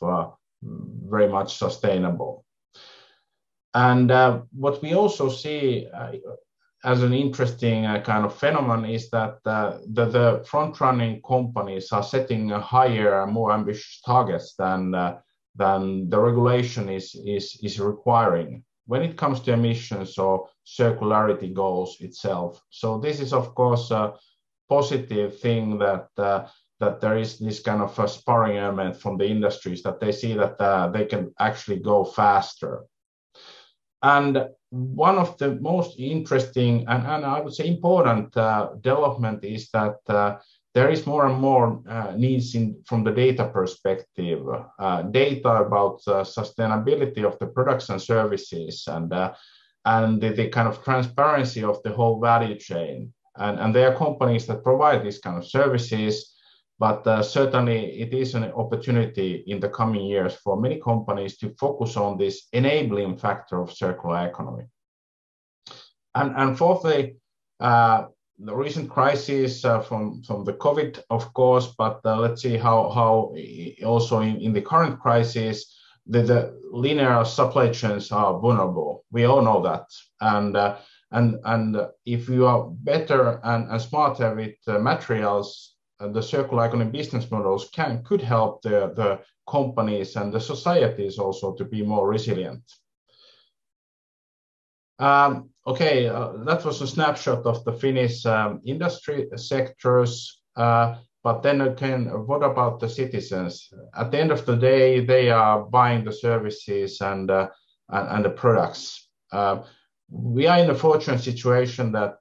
very much sustainable. And what we also see as an interesting kind of phenomenon is that the front-running companies are setting a higher, more ambitious targets than the regulation is requiring when it comes to emissions or circularity goals itself. So this is of course a positive thing that there is this kind of a sparring element from the industries, that they see that they can actually go faster. And one of the most interesting and I would say important development is that there is more and more needs from the data perspective, data about sustainability of the products and services, and the kind of transparency of the whole value chain. And there are companies that provide these kind of services, but certainly it is an opportunity in the coming years for many companies to focus on this enabling factor of circular economy. And fourthly, the recent crisis from the COVID, of course, but let's see how also in the current crisis, the linear supply chains are vulnerable. We all know that. And if you are better and smarter with materials, the circular economy business models could help the companies and the societies also to be more resilient. That was a snapshot of the Finnish industry sectors. But then again, what about the citizens? At the end of the day, they are buying the services and the products. We are in a fortunate situation that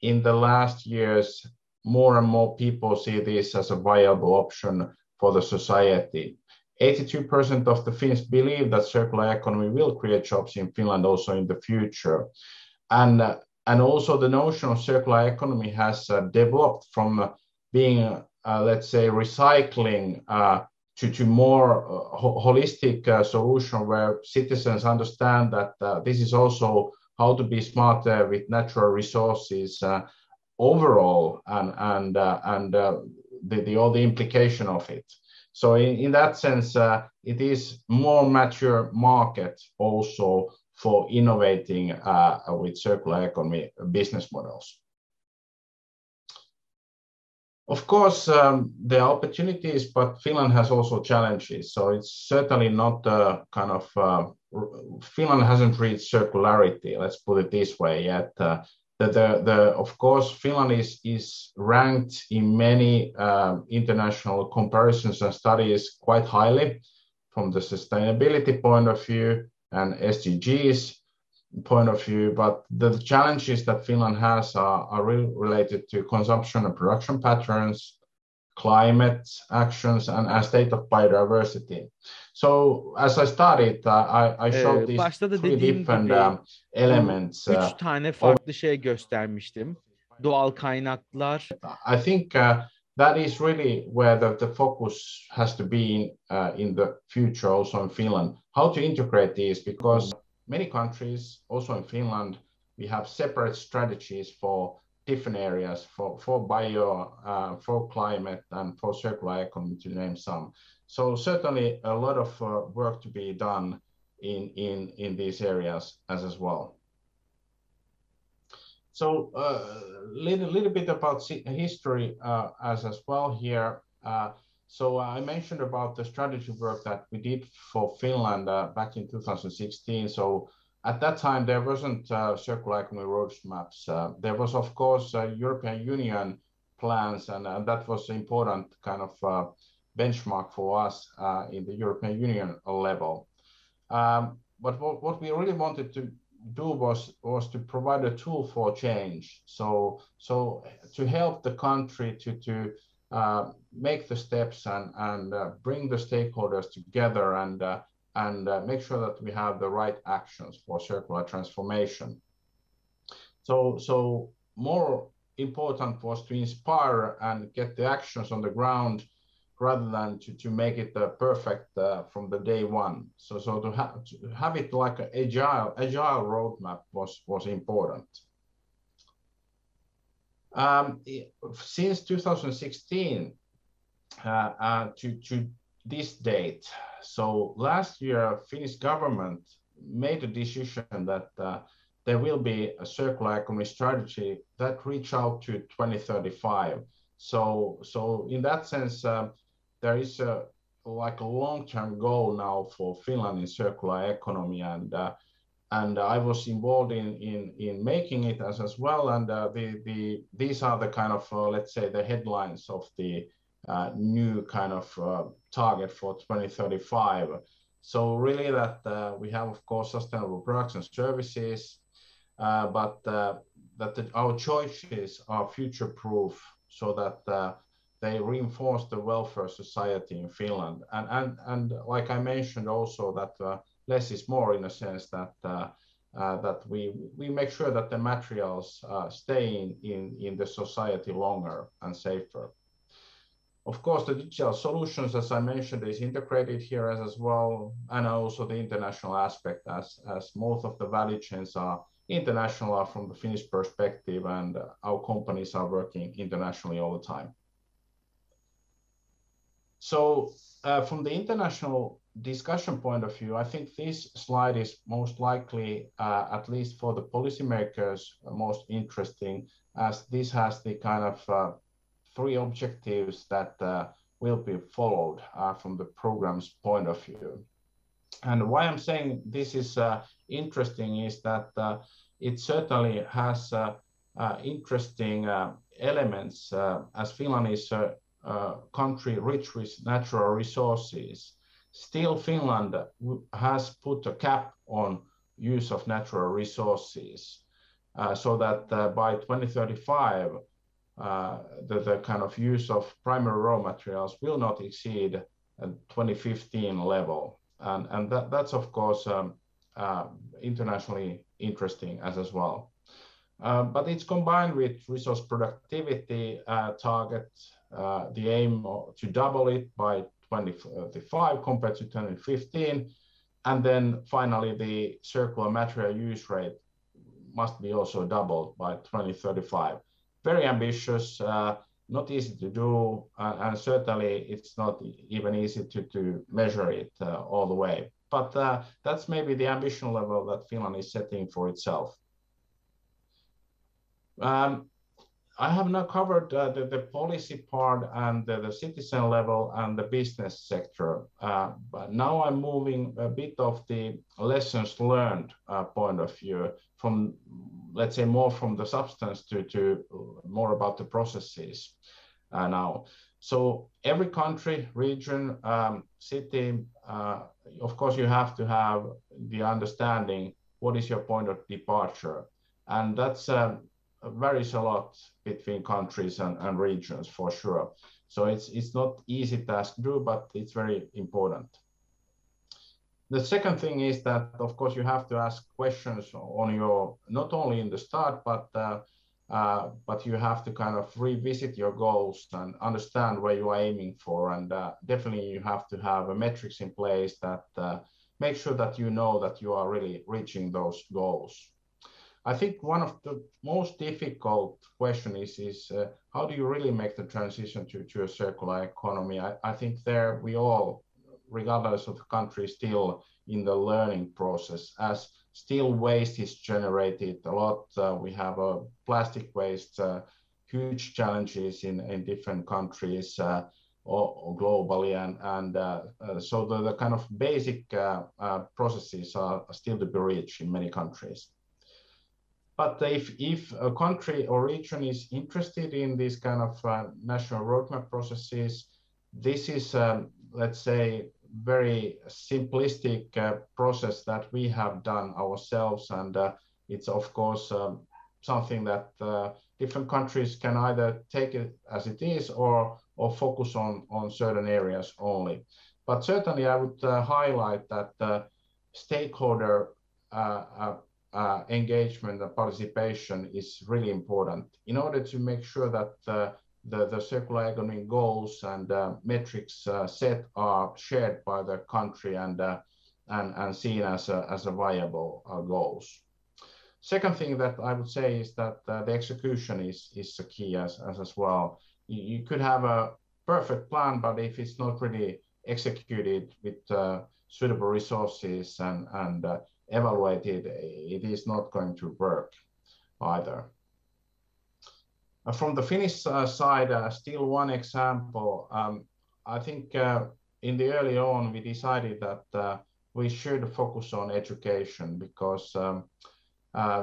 in the last years, more and more people see this as a viable option for the society. 82% of the Finns believe that circular economy will create jobs in Finland also in the future. And also the notion of circular economy has developed from being, let's say, recycling to more holistic solution where citizens understand that this is also how to be smarter with natural resources overall, and all the implication of it. So in that sense, it is more mature market also for innovating with circular economy business models. Of course, there are opportunities, but Finland has also challenges. So it's certainly not kind of Finland hasn't reached circularity. Let's put it this way yet. Of course, Finland is ranked in many international comparisons and studies quite highly from the sustainability point of view and SDGs point of view, but the challenges that Finland has are really related to consumption and production patterns, climate actions, and state of biodiversity. So as I started, I showed these three different elements. Üç tane farklı şey göstermiştim. Doğal kaynaklar. I think that is really where the focus has to be in the future, also in Finland. How to integrate these, because many countries, also in Finland, we have separate strategies for different areas, for bio, for climate, and for circular economy, to name some. So certainly a lot of work to be done in these areas as well. So little bit about history as well here. So I mentioned about the strategy work that we did for Finland back in 2016. So at that time, there wasn't circular economy roadmaps. There was, of course, European Union plans, and that was an important kind of benchmark for us in the European Union level. But what we really wanted to do was to provide a tool for change. So to help the country to make the steps and bring the stakeholders together and make sure that we have the right actions for circular transformation. So more important was to inspire and get the actions on the ground rather than to make it perfect from the day one. So to have it like an agile roadmap was important. Since 2016 to this date, so last year, Finnish government made a decision that there will be a circular economy strategy that reach out to 2035. So in that sense, there is a long-term goal now for Finland in circular economy, and I was involved in making it as well. And these are the kind of let's say the headlines of the new kind of target for 2035. So really that we have, of course, sustainable products and services, but that our choices are future-proof, so that they reinforce the welfare society in Finland. And like I mentioned also, that less is more, in a sense that that we make sure that the materials stay in the society longer and safer. Of course, the digital solutions, as I mentioned, is integrated here as well, and also the international aspect, as most of the value chains are international from the Finnish perspective, and our companies are working internationally all the time. So from the international discussion point of view, I think this slide is most likely, at least for the policymakers, most interesting, as this has the kind of three objectives that will be followed from the program's point of view. And why I'm saying this is interesting is that it certainly has interesting elements, as Finland is a country rich with natural resources. Still, Finland has put a cap on use of natural resources, so that by 2035, the kind of use of primary raw materials will not exceed 2015 level. And that's, of course, internationally interesting as well. But it's combined with resource productivity target, the aim to double it by 2035 compared to 2015. And then finally, the circular material use rate must be also doubled by 2035. Very ambitious, not easy to do, and certainly it's not even easy to measure it all the way. But that's maybe the ambition level that Finland is setting for itself. I have now covered the policy part and the citizen level and the business sector. But now I'm moving a bit of the lessons learned point of view from, let's say, more from the substance to more about the processes now. So every country, region, city, of course, you have to have the understanding what is your point of departure. And that's varies a lot between countries and regions, for sure. So it's not easy task to do, but it's very important. The second thing is that, of course, you have to ask questions on your, not only in the start, but you have to kind of revisit your goals and understand where you are aiming for. And definitely you have to have a metrics in place that make sure that you know that you are really reaching those goals. I think one of the most difficult questions is how do you really make the transition to a circular economy? I think there we all, regardless of the country, still in the learning process, as still waste is generated a lot. We have plastic waste, huge challenges in different countries or globally, and so the kind of basic processes are still to be reached in many countries. But if a country or region is interested in these kind of national roadmap processes, this is, let's say, very simplistic process that we have done ourselves. And it's, of course, something that different countries can either take it as it is or focus on certain areas only. But certainly I would highlight that stakeholder engagement and participation is really important in order to make sure that the circular economy goals and metrics set are shared by the country and seen as a viable goals. Second thing that I would say is that the execution is the key as well. You could have a perfect plan, but if it's not really executed with suitable resources and evaluated, it is not going to work either. From the Finnish side, still one example. I think in the early on we decided that we should focus on education because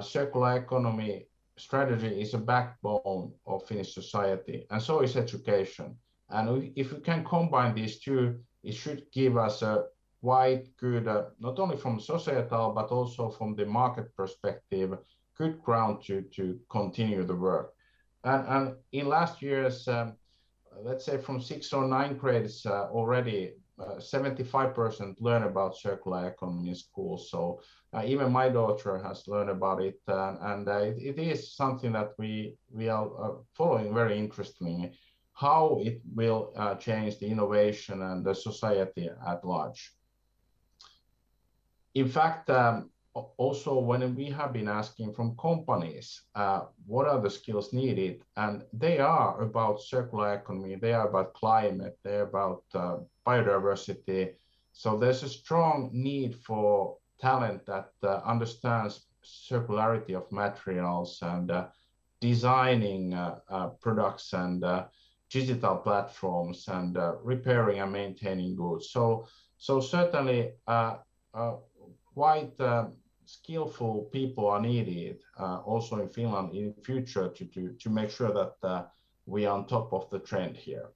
circular economy strategy is a backbone of Finnish society, and so is education. And if we can combine these two, it should give us a quite good, not only from societal, but also from the market perspective, good ground to continue the work. And in last years, let's say from 6th or 9th grades already, 75% learn about circular economy in school. So even my daughter has learned about it, and it is something that we are following very interestingly, how it will change the innovation and the society at large. In fact, also when we have been asking from companies, what are the skills needed? And they are about circular economy, they are about climate, they're about biodiversity. So there's a strong need for talent that understands circularity of materials and designing products and digital platforms and repairing and maintaining goods. So certainly quite skillful people are needed also in Finland in future to make sure that we are on top of the trend here.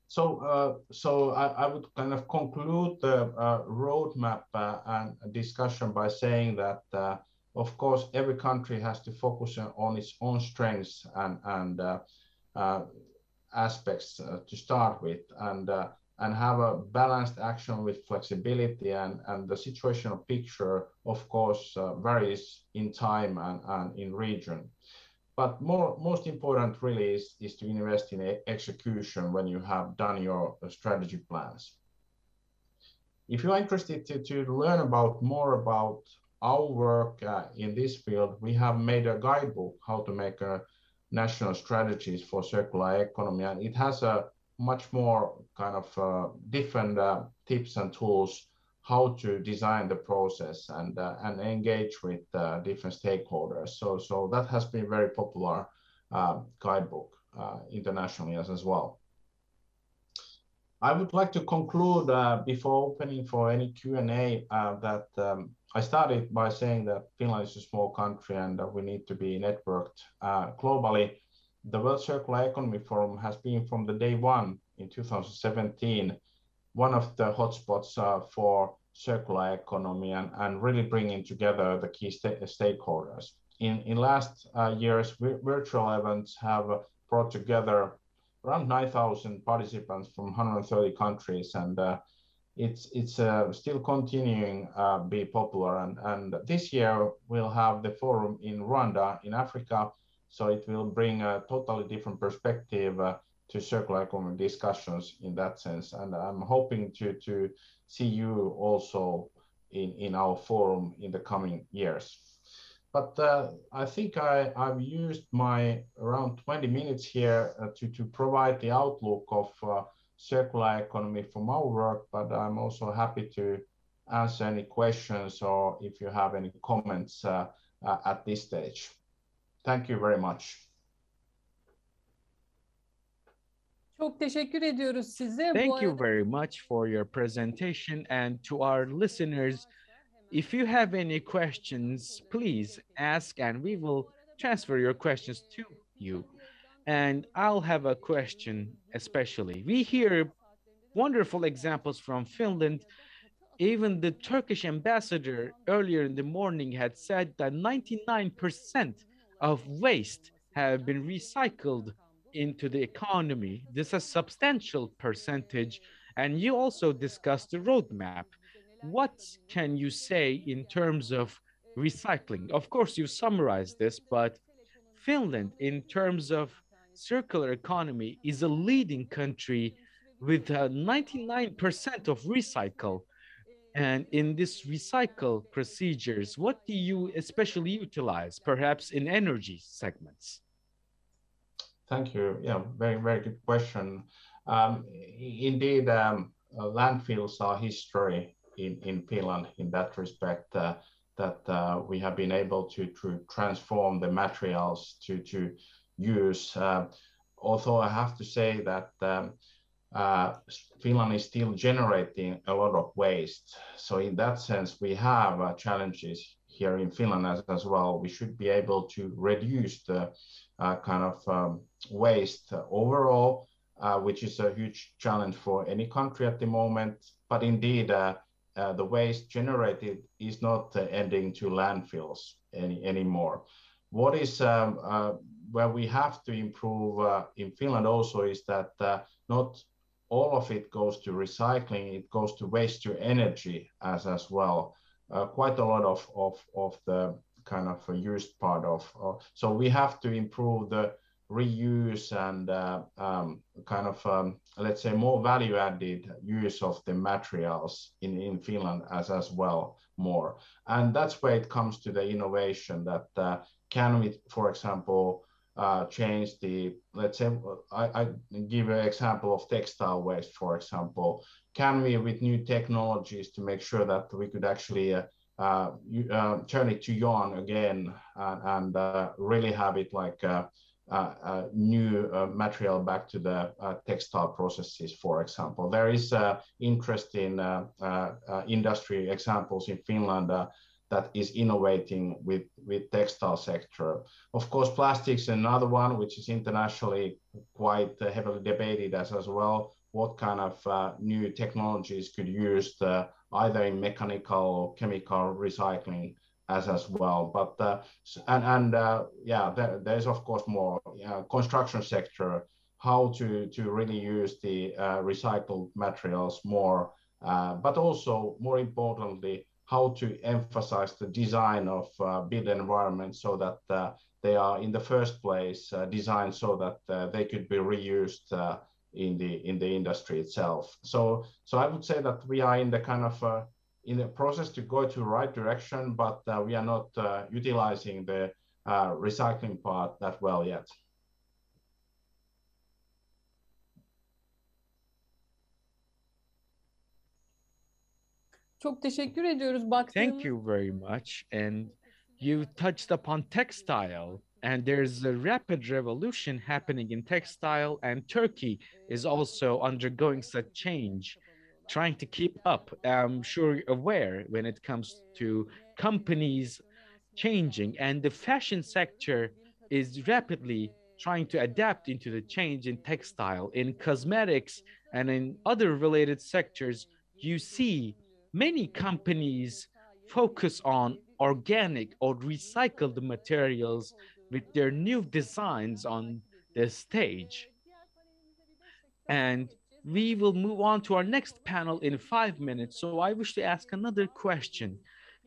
So I would kind of conclude the roadmap and discussion by saying that of course every country has to focus on its own strengths and aspects to start with, and have a balanced action with flexibility, and the situational picture, of course, varies in time and in region. But most important really is to invest in execution when you have done your strategy plans. If you are interested to learn more about our work in this field, we have made a guidebook how to make national strategies for circular economy, and it has a much more kind of different tips and tools how to design the process and engage with different stakeholders. So that has been very popular guidebook internationally as well. I would like to conclude before opening for any Q&A that I started by saying that Finland is a small country and we need to be networked globally. The World Circular Economy Forum has been from the day one in 2017 one of the hotspots for circular economy and really bringing together the key stakeholders. In last years, virtual events have brought together around 9,000 participants from 130 countries, and it's still continuing be popular. And this year we'll have the forum in Rwanda in Africa, so it will bring a totally different perspective to circular economy discussions in that sense. And I'm hoping to see you also in our forum in the coming years. But I think I've used my around 20 minutes here to provide the outlook of circular economy from our work, but I'm also happy to answer any questions or if you have any comments at this stage. Thank you very much. Çok teşekkür ediyoruz size. Thank you very much for your presentation, and to our listeners, if you have any questions, please ask and we will transfer your questions to you. And I'll have a question especially. We hear wonderful examples from Finland. Even the Turkish ambassador earlier in the morning had said that 99% of waste have been recycled into the economy. This is a substantial percentage. And you also discussed the roadmap. What can you say in terms of recycling? Of course, you summarized this, but Finland, in terms of circular economy, is a leading country with 99% of recycle. And in this recycle procedures, what do you especially utilize, perhaps in energy segments? Thank you. Yeah, very, very good question. Indeed, landfills are history in Finland in that respect, that we have been able to transform the materials to use. Although I have to say that Finland is still generating a lot of waste. So in that sense, we have challenges here in Finland as well. We should be able to reduce the kind of waste overall, which is a huge challenge for any country at the moment. But indeed, the waste generated is not ending to landfills anymore. What is where we have to improve in Finland also is that not all of it goes to recycling, it goes to waste to energy as well. Quite a lot of the kind of used part of, so we have to improve the reuse and kind of, let's say, more value added use of the materials in Finland as well more. And that's where it comes to the innovation that can we, for example, change the, let's say, I give an example of textile waste, for example. Can we, with new technologies, to make sure that we could actually turn it to yarn again and really have it like new material back to the textile processes, for example. There is interest in industry examples in Finland that is innovating with textile sector. Of course, plastics another one, which is internationally quite heavily debated as well. What kind of new technologies could use either in mechanical or chemical recycling as well. But yeah, there's of course more construction sector, how to really use the recycled materials more, but also more importantly, how to emphasize the design of built environment so that they are in the first place designed so that they could be reused in the industry itself. So I would say that we are in the kind of in the process to go to the right direction, but we are not utilizing the recycling part that well yet. Çok teşekkür ediyoruz. Thank you very much. And you touched upon textile, and there's a rapid revolution happening in textile, and Turkey is also undergoing such change, trying to keep up. I'm sure you're aware when it comes to companies changing, and the fashion sector is rapidly trying to adapt into the change in textile, in cosmetics, and in other related sectors. You see many companies focus on organic or recycled materials with their new designs on the stage. And we will move on to our next panel in 5 minutes. So I wish to ask another question.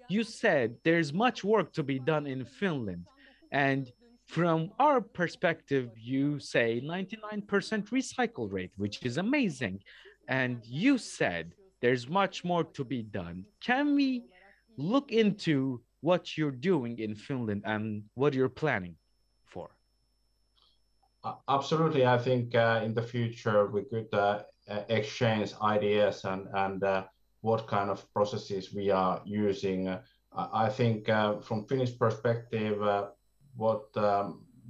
You said there's much work to be done in Finland. And from our perspective, you say 99% recycle rate, which is amazing. And you said there's much more to be done. Can we look into what you're doing in Finland and what you're planning for? Absolutely. I think in the future we could exchange ideas and what kind of processes we are using. I think from Finnish perspective, what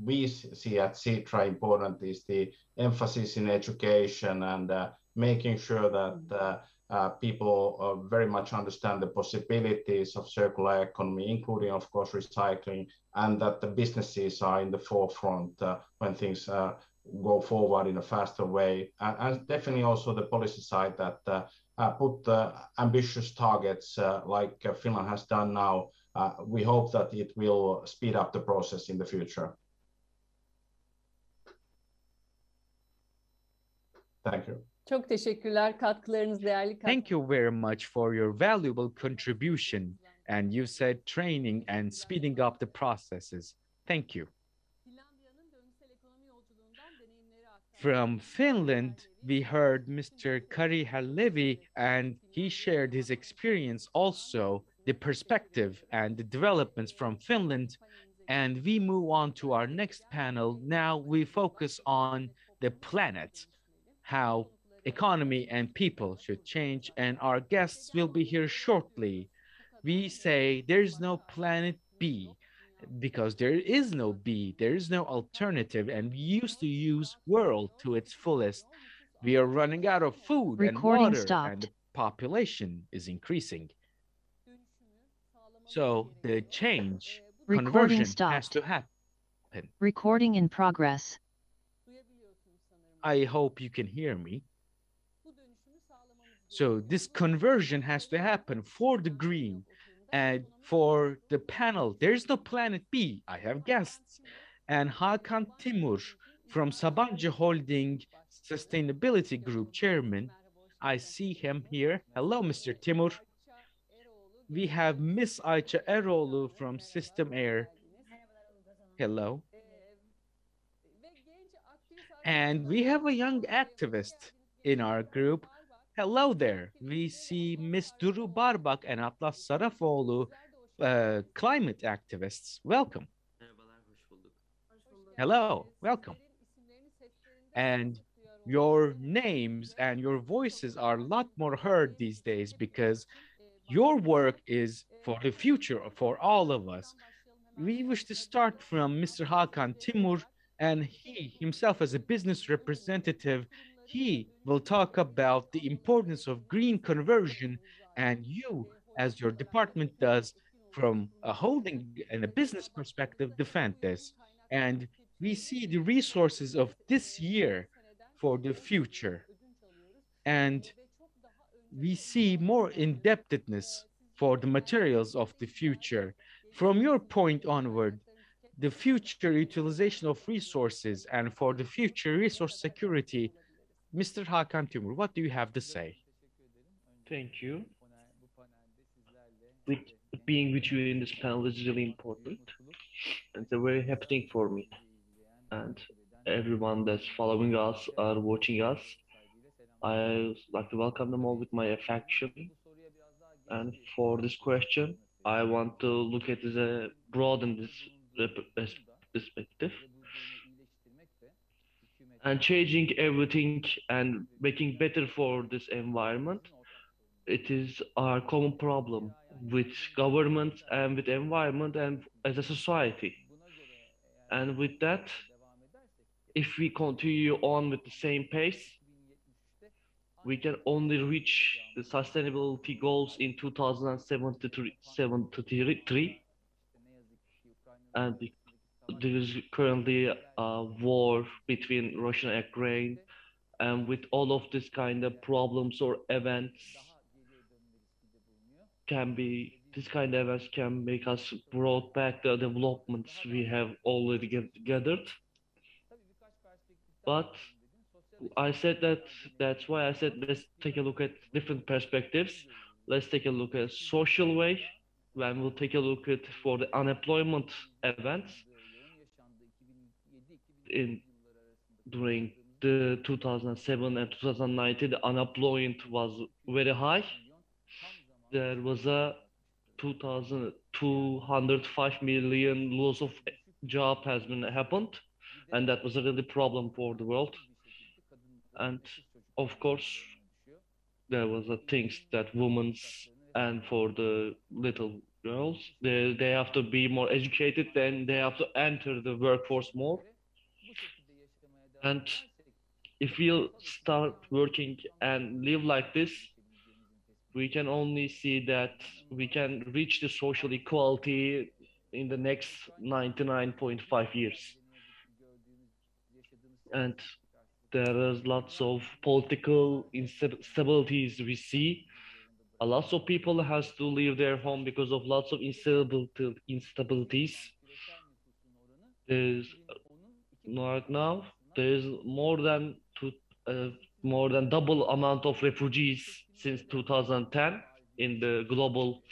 we see at Sitra important is the emphasis in education and making sure that people very much understand the possibilities of circular economy, including, of course, recycling, and that the businesses are in the forefront when things go forward in a faster way. And definitely also the policy side that put ambitious targets like Finland has done now. We hope that it will speed up the process in the future. Thank you. Çok teşekkürler. Katkılarınız değerli. Thank you very much for your valuable contribution. And you said training and speeding up the processes. Thank you. From Finland, we heard Mr. Kari Hallevi, and he shared his experience also, the perspective and the developments from Finland. And we move on to our next panel. Now we focus on the planet, how economy and people should change, and our guests will be here shortly. We say there's no planet B because there is no B, there is no alternative, and we used to use world to its fullest. We are running out of food and water, and the population is increasing. So the change, conversion has to happen. Recording in progress. I hope you can hear me. So this conversion has to happen for the green. And for the panel, there's no planet B. I have guests. And Hakan Timur from Sabancı Holding Sustainability Group Chairman. I see him here. Hello, Mr. Timur. We have Miss Ayça Eroğlu from System Air. Hello. And we have a young activist in our group. Hello there. We see Miss Duru Barbak and Atlas Sarafoğlu, climate activists. Welcome. Hello, welcome. And your names and your voices are a lot more heard these days because your work is for the future, for all of us. We wish to start from Mr. Hakan Timur, and he himself as a business representative, he will talk about the importance of green conversion, and you, as your department does, from a holding and a business perspective, defend this. And we see the resources of this year for the future. And we see more indebtedness for the materials of the future. From your point onward, the future utilization of resources and for the future resource security, Mr. Hakan Timur, what do you have to say? Thank you. Being with you in this panel is really important. It's a very happy thing for me. And everyone that's following us or watching us, I would like to welcome them all with my affection. And for this question, I want to look at it broaden this perspective. And changing everything and making better for this environment, it is our common problem with government and with environment and as a society. And with that, if we continue on with the same pace, we can only reach the sustainability goals in 2073. And there is currently a war between Russia and Ukraine, and with all of this kind of problems or events this kind of events can make us brought back the developments we have already gathered. But I said that's why I said let's take a look at different perspectives. Let's take a look at social way. When we'll take a look at for the unemployment events in during the 2007 and 2019, the unemployment was very high. There was a 2,205 million loss of job has been happened, and that was a really problem for the world. And of course, there was a things that women's and for the little girls, they have to be more educated, then they have to enter the workforce more. And if we'll start working and live like this, we can only see that we can reach the social equality in the next 99.5 years. And there is lots of political instabilities we see. A lot of people has to leave their home because of lots of instabilities. There's right now there's more than double amount of refugees since 2010 in the global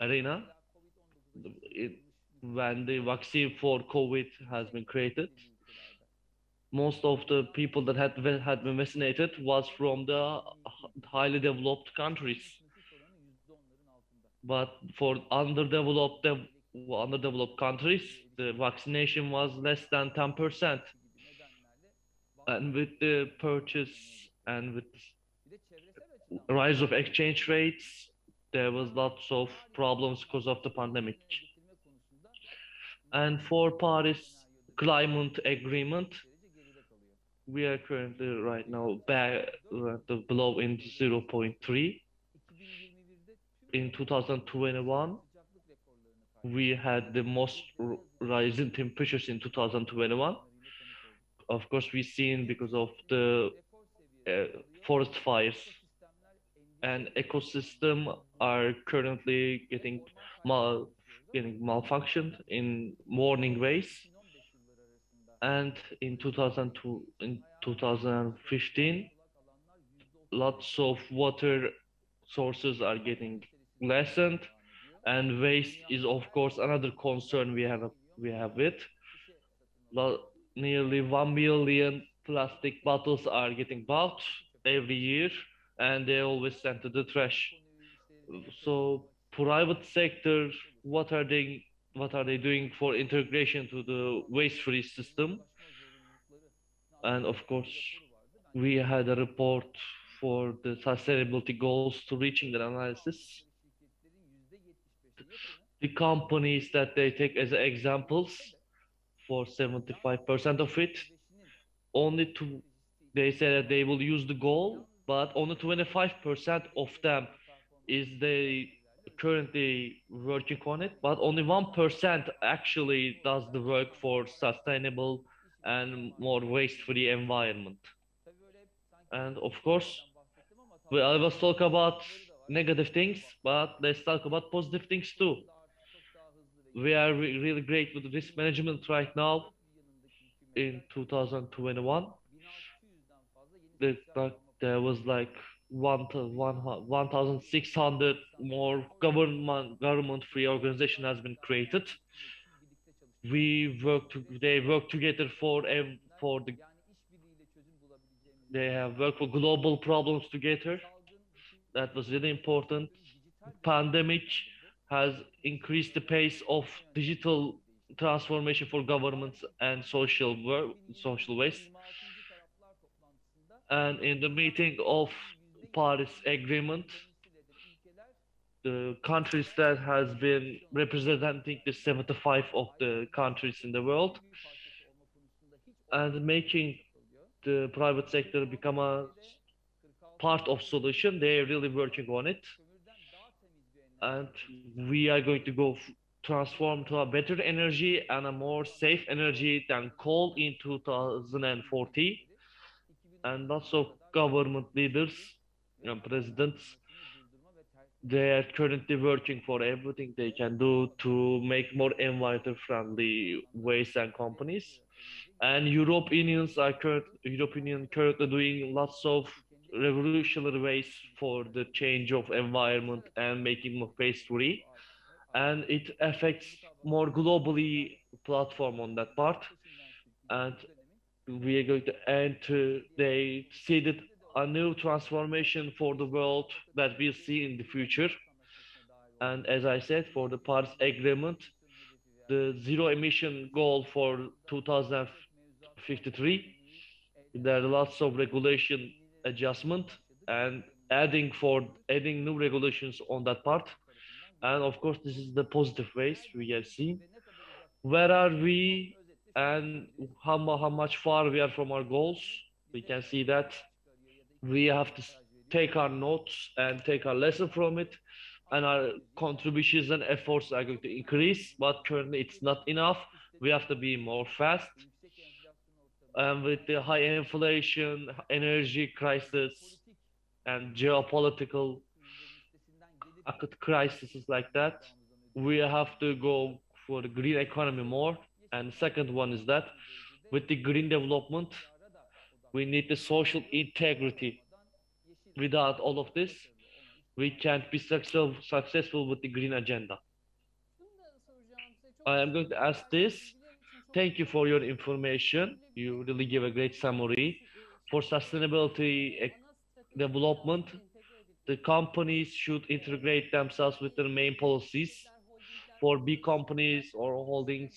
arena. When the vaccine for COVID has been created, most of the people that had been vaccinated was from the highly developed countries. But for underdeveloped countries, the vaccination was less than 10%. And with the purchase and with rise of exchange rates, there was lots of problems because of the pandemic. And for Paris climate agreement, we are currently right now back below in 0.3. In 2021, we had the most rising temperatures in 2021. Of course, we've seen because of the forest fires, and ecosystem are currently getting malfunctioned in warning ways. And in 2015, lots of water sources are getting lessened, and waste is of course another concern we have with. Nearly 1 million plastic bottles are getting bought every year, and they always sent to the trash. So private sector, what are they doing for integration to the waste-free system? And of course, we had a report for the sustainability goals to reaching the analysis. The companies that they take as examples, for 75% of it, they say that they will use the goal, but only 25% of them is they currently working on it, but only 1% actually does the work for sustainable and more waste-free environment. And of course, I always talk about negative things, but let's talk about positive things too. We are really great with risk management right now. In 2021, there was like 1,600 more government-free organization has been created. They work together they have worked for global problems together. That was really important. Pandemic has increased the pace of digital transformation for governments and social ways. And in the meeting of Paris Agreement, the countries that has been representing the 75 of the countries in the world, and making the private sector become a part of solution, they are really working on it. And we are going to transform to a better energy and a more safe energy than coal in 2040. And lots of government leaders and presidents, They are currently working for everything they can do to make more environmental friendly ways and companies. And European Union currently doing lots of revolutionary ways for the change of environment and making more waste free. And it affects more globally platform on that part. And we are going to enter, they see that a new transformation for the world that we'll see in the future. And as I said, for the Paris Agreement, the zero emission goal for 2053, there are lots of regulation adjustment and adding new regulations on that part. And of course, this is the positive ways we have seen. Where are we and how much far we are from our goals? We can see that we have to take our notes and take our lesson from it, and our contributions and efforts are going to increase, but currently it's not enough. We have to be more fast. And with the high inflation, energy crisis, and geopolitical crises like that, we have to go for the green economy more. And second one is that with the green development, we need the social integrity. Without all of this, we can't be successful with the green agenda. I am going to ask this. Thank you for your information. You really give a great summary. For sustainability development, the companies should integrate themselves with their main policies. For big companies or holdings,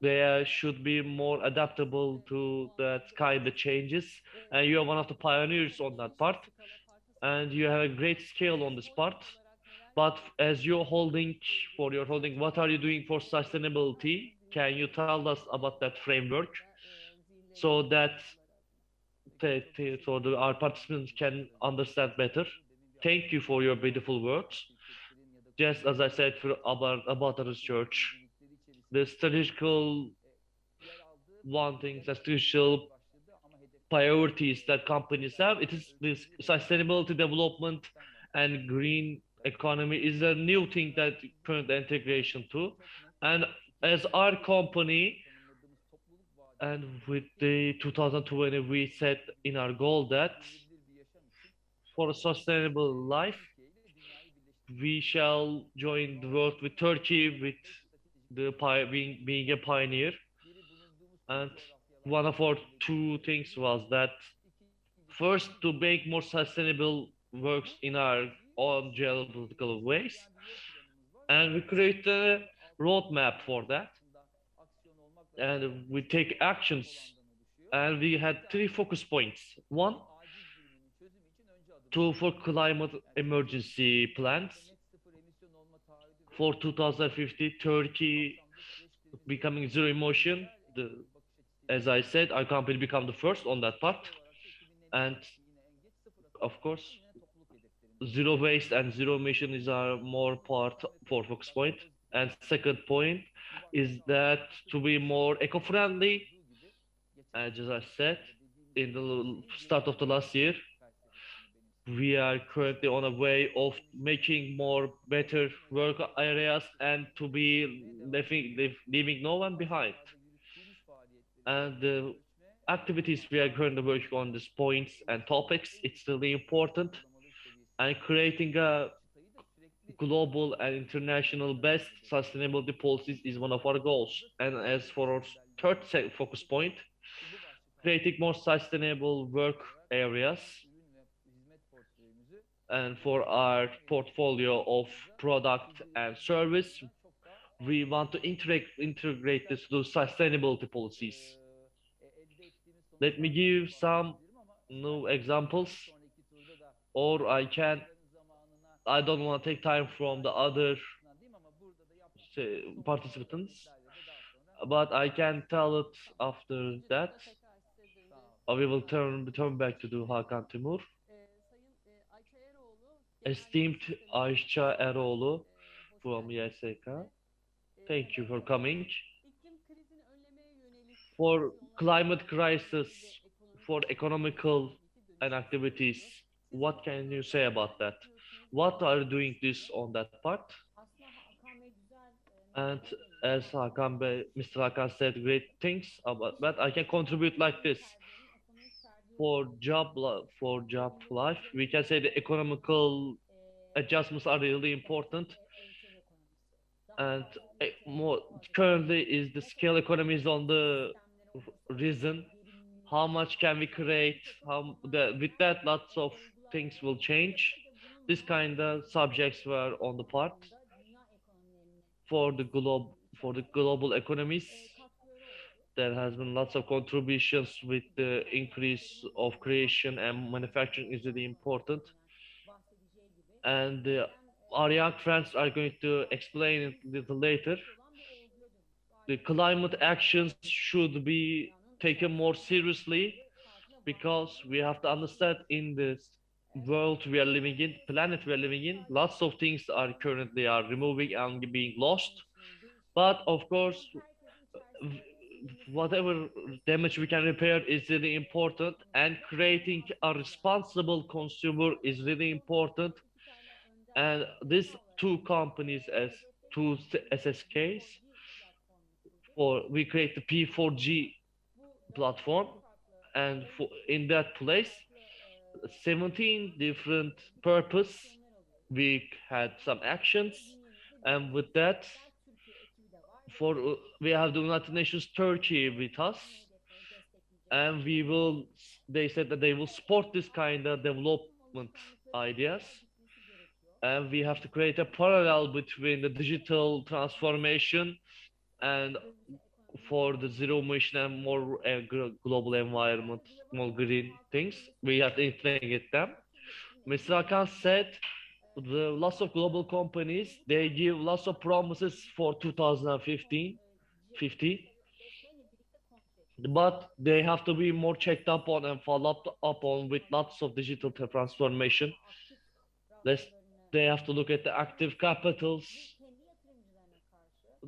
they should be more adaptable to that kind of changes. And you are one of the pioneers on that part. And you have a great scale on this part. But as you're holding, for your holding, what are you doing for sustainability? Can you tell us about that framework so that our participants can understand better? Thank you for your beautiful words. Just as I said about the research, the strategical strategical priorities that companies have, it is this sustainability development and green economy is a new thing that current integration to. And as our company, and with the 2020, we set in our goal that for a sustainable life, we shall join the world with Turkey, with the being a pioneer. And one of our two things was that first to make more sustainable works in our own geopolitical ways, and we create a roadmap for that, and we take actions, and we had three focus points. One, for climate emergency plans. For 2050, Turkey becoming zero emission. As I said, our company become the first on that part. And of course, zero waste and zero emission is our more part for focus point. And second point is that to be more eco-friendly, as I said, in the start of the last year, we are currently on a way of making more better work areas and to be leaving no one behind. And the activities we are currently working on these points and topics, it's really important. And creating a global and international best sustainability policies is one of our goals. And as for our third focus point, creating more sustainable work areas. And for our portfolio of product and service, we want to integrate this to sustainability policies. Let me give some new examples, or I don't want to take time from the other participants, but I can tell it after that. We will turn back to do Hakan Timur. Esteemed Ayşe Eroğlu from YSK, thank you for coming. For climate crisis, for economical and activities, what can you say about that? what are doing this on that part. And as Mr. Hakan said great things about, but I can contribute like this. For job life, we can say the economical adjustments are really important. And more currently is the scale economy is on the reason. How much can we create? With that lots of things will change. This kind of subjects were on the part for the global economies. There has been lots of contributions with the increase of creation and manufacturing is really important. And our young friends are going to explain it a little later. The climate actions should be taken more seriously because we have to understand in this world we are living in, planet we are living in, lots of things are currently removing and being lost. But of course, whatever damage we can repair is really important, and creating a responsible consumer is really important. And these two companies as two SSKs, we create the P4G platform, and in that place 17 different purpose we had some actions, and with that we have the United Nations Turkey with us, and they said that they will support this kind of development ideas, and we have to create a parallel between the digital transformation and for the zero emission and more global environment, more green things, we have to integrate them. Mr. Hakan said the lots of global companies, they give lots of promises for 2050, but they have to be more checked up on and followed up on with lots of digital transformation. They have to look at the active capitals.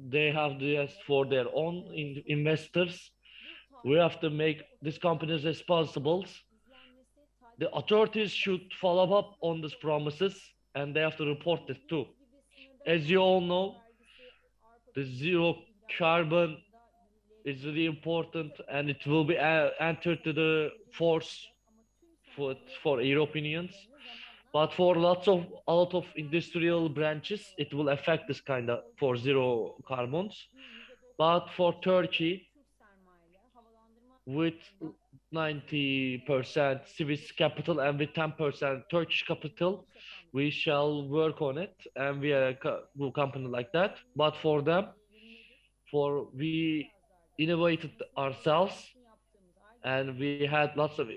They have to ask for their own investors. We have to make these companies responsible. The authorities should follow up on these promises, and they have to report it too. As you all know, the zero carbon is really important, and it will be entered to the force for Europeans. But for a lot of industrial branches, it will affect this kind of for zero carbons. But for Turkey, with 90% Swiss capital and with 10% Turkish capital, we shall work on it, and we are a company like that. But for them, we innovated ourselves, and we had lots of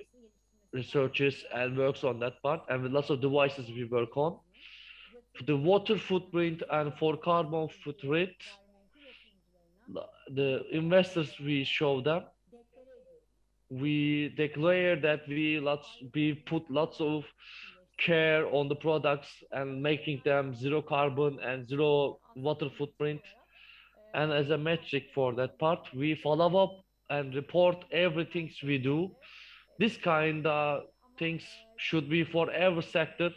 researches and works on that part, and with lots of devices we work on. For the water footprint and for carbon footprint, the investors we show them, we declare that we put lots of care on the products and making them zero carbon and zero water footprint. And as a metric for that part, we follow up and report everything we do. This kind of things should be for every sector.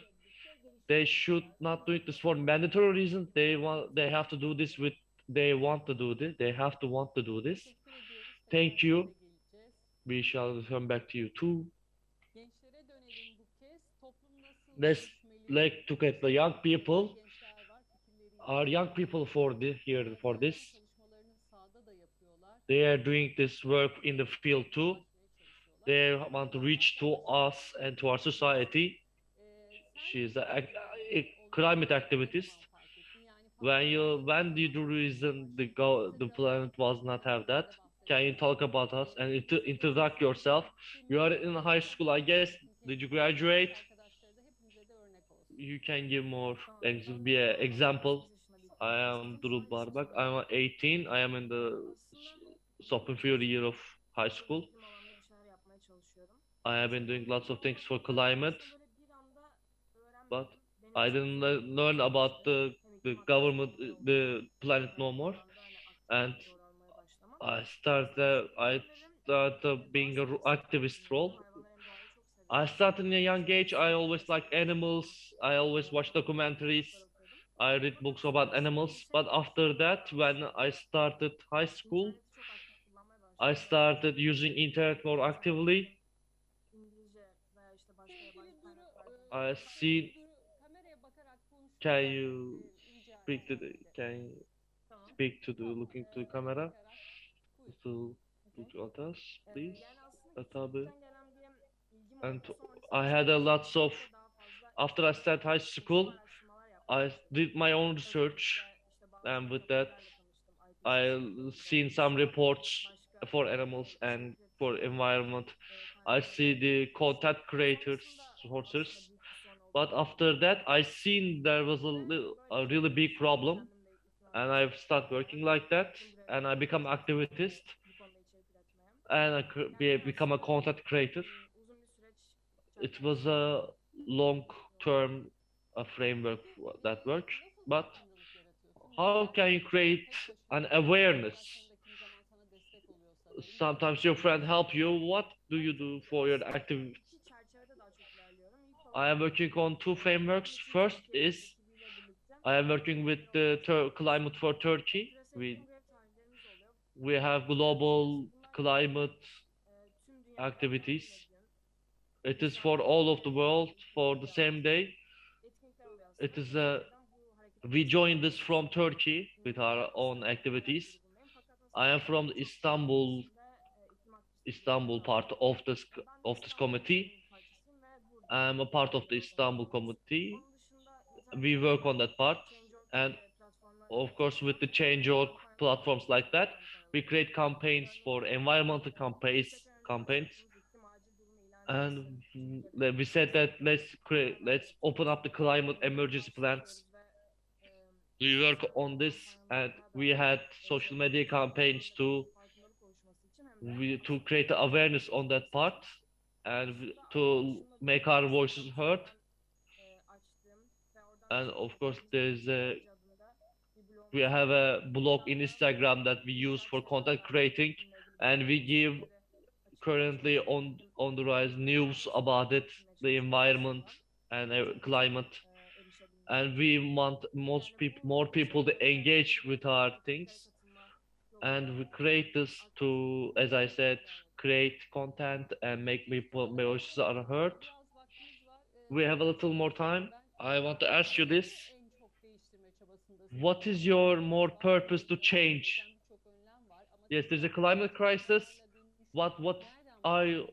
They should not do this for mandatory reasons. They have to do this they want to do this. They have to want to do this. Thank you. We shall come back to you too. Let's look at the young people. Our young people for this. They are doing this work in the field too. They want to reach to us and to our society. She's a climate activist. When you do reason the planet was not have that, can you talk about us and introduce yourself? You are in high school, I guess. Did you graduate? You can give more be an example. I am Durul Barbak. I'm 18. I am in the sophomore year of high school. I have been doing lots of things for climate, but I didn't learn about the government, the planet no more. And I started being an activist role. I started in a young age. I always liked animals. I always watched documentaries. I read books about animals. But after that, when I started high school, I started using internet more actively. I see. Can you speak to the looking to the camera? To look at us, please. Tabii. And I had a lots of. After I started high school, I did my own research, and with that, I seen some reports for animals and for environment. I see the content creators sources, but after that, I seen there was a really big problem, and I've started working like that, and I become activist, and become a content creator. It was a long-term framework that worked, but how can you create an awareness? Sometimes your friend help you. What do you do for your activities? I am working on two frameworks. First is I am working with the climate for Turkey. We have global climate activities. It is for all of the world for the same day. It is we joined this from Turkey with our own activities. I am from Istanbul part of this committee. I am a part of the Istanbul committee. We work on that part, and of course, with the change.org platforms like that, we create campaigns for environmental campaigns, and we said that let's open up the climate emergency plans. We work on this, and we had social media campaigns to create awareness on that part, and to make our voices heard. And of course, we have a blog in Instagram that we use for content creating, and we give currently on the rise news about it, the environment and climate, and we want more people to engage with our things, and we create this to, as I said, create content and make people voices are heard. We have a little more time. I want to ask you this. What is your more purpose to change? Yes, there's a climate crisis. What kind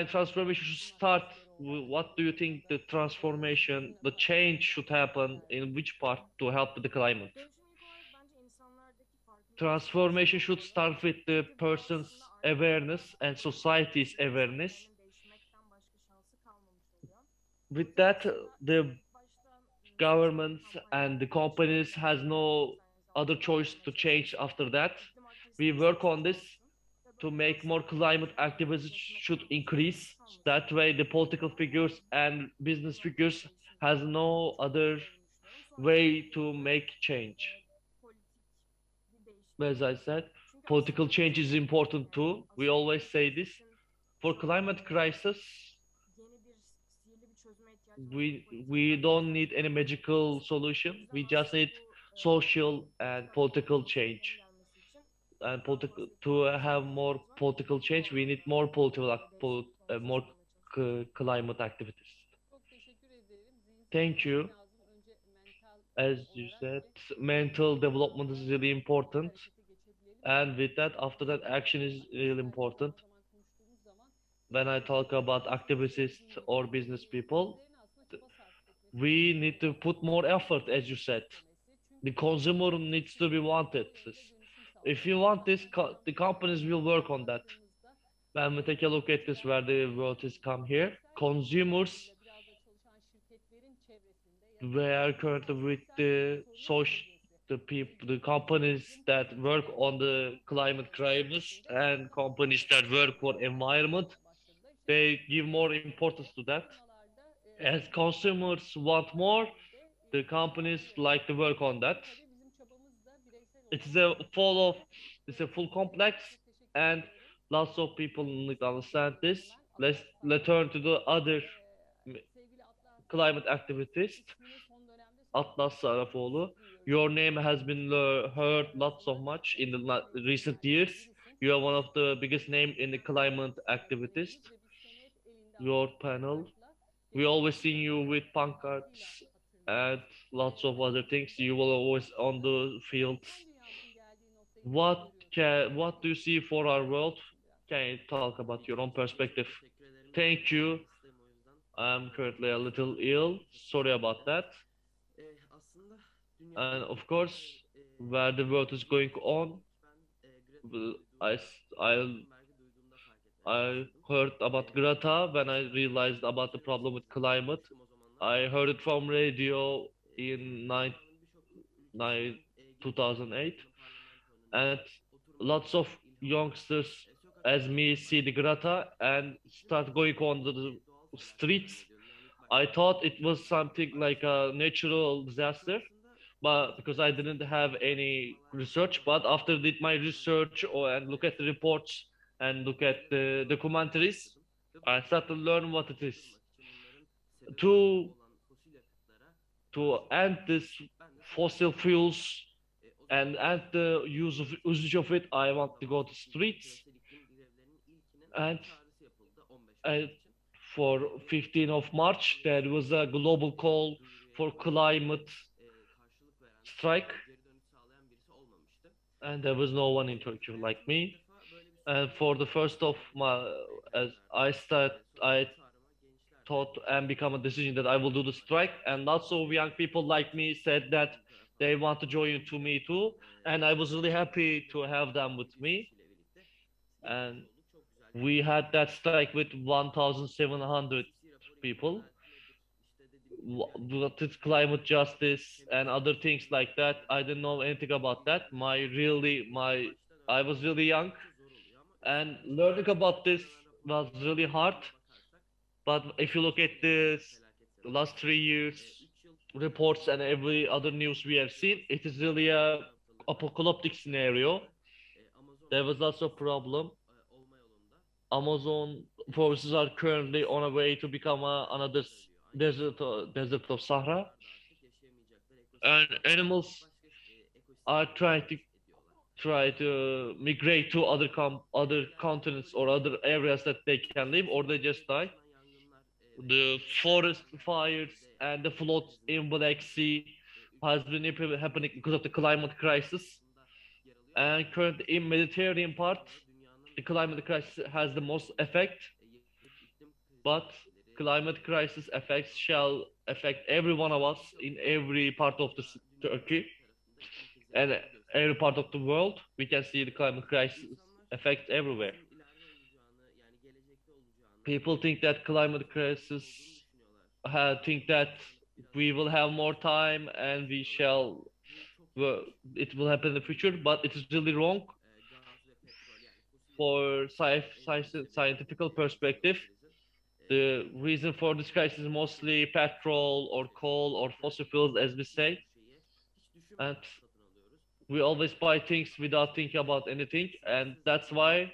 of transformation should start? What do you think the transformation, the change should happen in which part to help with the climate? Transformation should start with the person's awareness and society's awareness. With that, the governments and the companies has no other choice to change after that. We work on this to make more climate activists should increase. That way the political figures and business figures has no other way to make change. As I said, political change is important too. We always say this. For climate crisis, we don't need any magical solution. We just need social and political change. And to have more political change, we need more more climate activities. Thank you. As you said, mental development is really important, and with that, after that, action is really important. When I talk about activists or business people, we need to put more effort, as you said. The consumer needs to be wanted. If you want this, the companies will work on that. When we take a look at this, where the world is come here, consumers, we are currently with the social, the people, the companies that work on the climate crisis and companies that work for environment, they give more importance to that. As consumers want more, the companies like to work on that. It's a full complex, and lots of people need to understand this. let's turn to the other climate activist, Atlas Sarafoğlu. Your name has been heard lots of much in the recent years. You are one of the biggest name in the climate activist. Your panel. We always see you with pancarts and lots of other things. You will always on the fields. What do you see for our world? Can you talk about your own perspective? Thank you. I'm currently a little ill. Sorry about that. And of course, where the world is going on, I, I, I heard about Greta when I realized about the problem with climate. I heard it from radio in 2008, and lots of youngsters as me see the Greta and start going on the streets. I thought it was something like a natural disaster, but because I didn't have any research. But after did my research and look at the reports and look at the documentaries, I started to learn what it is. To end this fossil fuels and end the usage of it, I want to go to streets and for 15th of March, there was a global call for climate strike, and there was no one in Turkey like me. And for the first of my, as I thought and become a decision that I will do the strike, and lots of young people like me said that they want to join to me too, and I was really happy to have them with me. And we had that strike with 1,700 people. What is climate justice and other things like that? I didn't know anything about that. I was really young, and learning about this was really hard. But if you look at the last 3 years reports and every other news we have seen, it is really a apocalyptic scenario. There was lots of problem. Amazon forests are currently on a way to become another desert of Sahara, and animals are try to migrate to other continents or other areas that they can live, or they just die. The forest fires and the floods in Black Sea has been happening because of the climate crisis, and currently in Mediterranean part, the climate crisis has the most effect. But climate crisis effects shall affect every one of us in every part of the Turkey and every part of the world. We can see the climate crisis effects everywhere. People think that climate crisis think that we will have more time and it will happen in the future, but it is really wrong. For scientific perspective, the reason for this crisis is mostly petrol or coal or fossil fuels, as we say. And we always buy things without thinking about anything. And that's why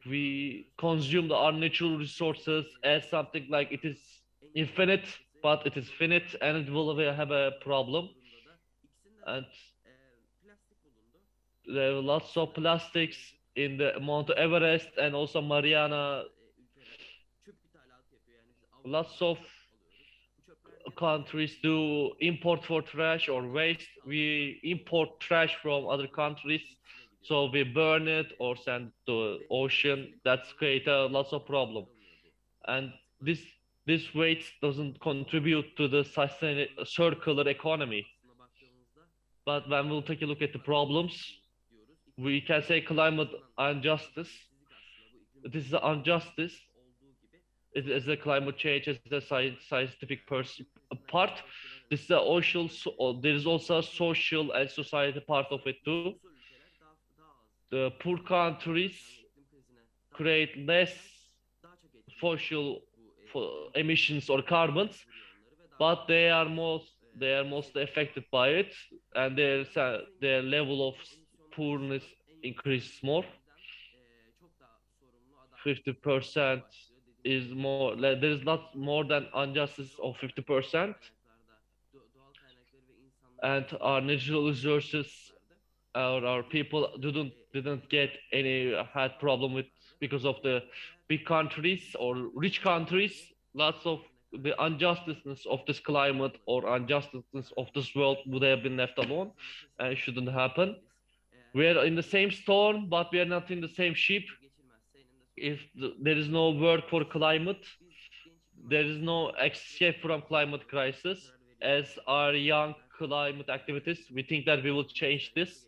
we consume our natural resources as something like it is infinite, but it is finite and it will have a problem. And there are lots of plastics in the Mount Everest and also Mariana. Lots of countries do import for trash or waste. We import trash from other countries, so we burn it or send it to the ocean. That's create lots of problem, and this waste doesn't contribute to the circular economy. But when we'll take a look at the problems, we can say climate injustice. This is the injustice. It is a climate change as a scientific part. This is there is also a social and society part of it too. The poor countries create less fossil emissions or carbons, but they are mostly affected by it, and their level of poorness increases more. 50% is more, there is not more than injustice of 50%, and our natural resources, our people didn't get any had problem with because of the big countries or rich countries. Lots of the injustice of this climate or injustice of this world would have been left alone and shouldn't happen. We are in the same storm, but we are not in the same ship. If there is no work for climate, there is no escape from climate crisis. As our young climate activists, we think that we will change this.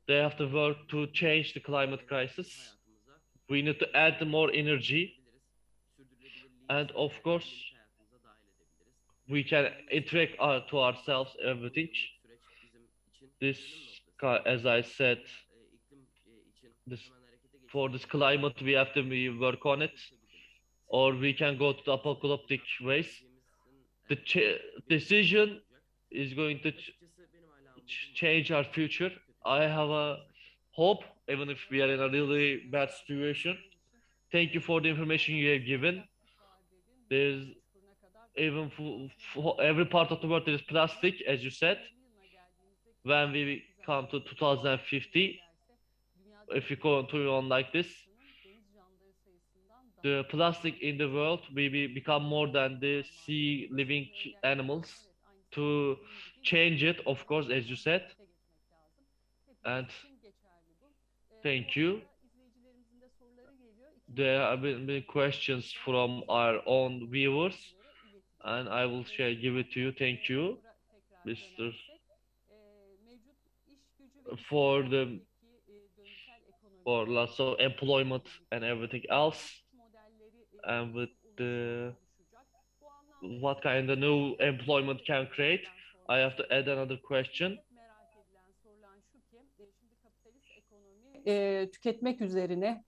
They have to work to change the climate crisis. We need to add more energy. And of course, we can interact to ourselves everything. This, as I said, for this climate, we have to work on it, or we can go to the apocalyptic ways. The decision is going to change our future. I have a hope, even if we are in a really bad situation. Thank you for the information you have given. There's even for every part of the world there is plastic, as you said. When we come to 2050, if we continue on like this, the plastic in the world will become more than the sea living animals. To change it, of course, as you said. And thank you. There have been questions from our own viewers, and I will give it to you. Thank you, Mr. For lots of employment and everything else, and with what kind of new employment can create. I have to add another question. Tüketmek üzerine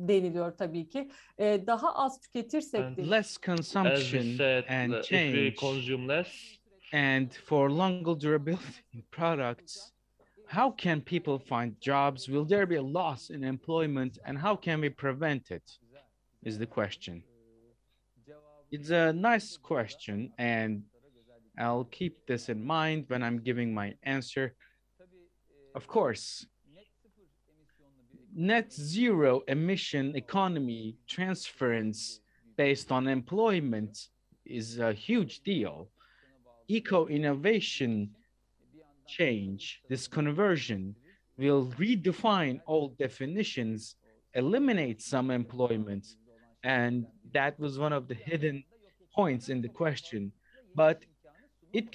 deniliyor tabii ki. Daha az tüketirsek de less consumption and change, if we consume less, and for longer durability in products, how can people find jobs? Will there be a loss in employment, and how can we prevent it? Is the question. It's a nice question, and I'll keep this in mind when I'm giving my answer. Of course, net zero emission economy transference based on employment is a huge deal. Eco-innovation change, this conversion, will redefine old definitions, eliminate some employment, and that was one of the hidden points in the question. But it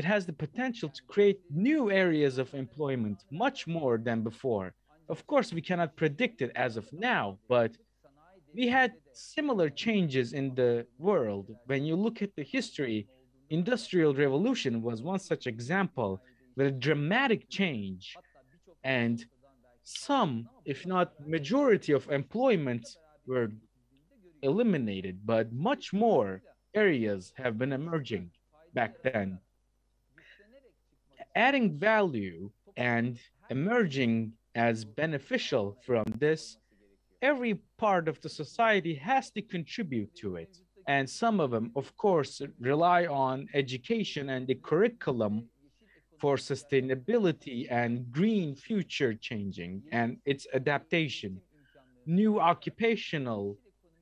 has the potential to create new areas of employment, much more than before. Of course, we cannot predict it as of now, but we had similar changes in the world. When you look at the history, Industrial Revolution was one such example with a dramatic change, and some, if not majority of employment were eliminated, but much more areas have been emerging back then. Adding value and emerging as beneficial from this, every part of the society has to contribute to it. And some of them, of course, rely on education and the curriculum for sustainability and green future changing and its adaptation. New occupational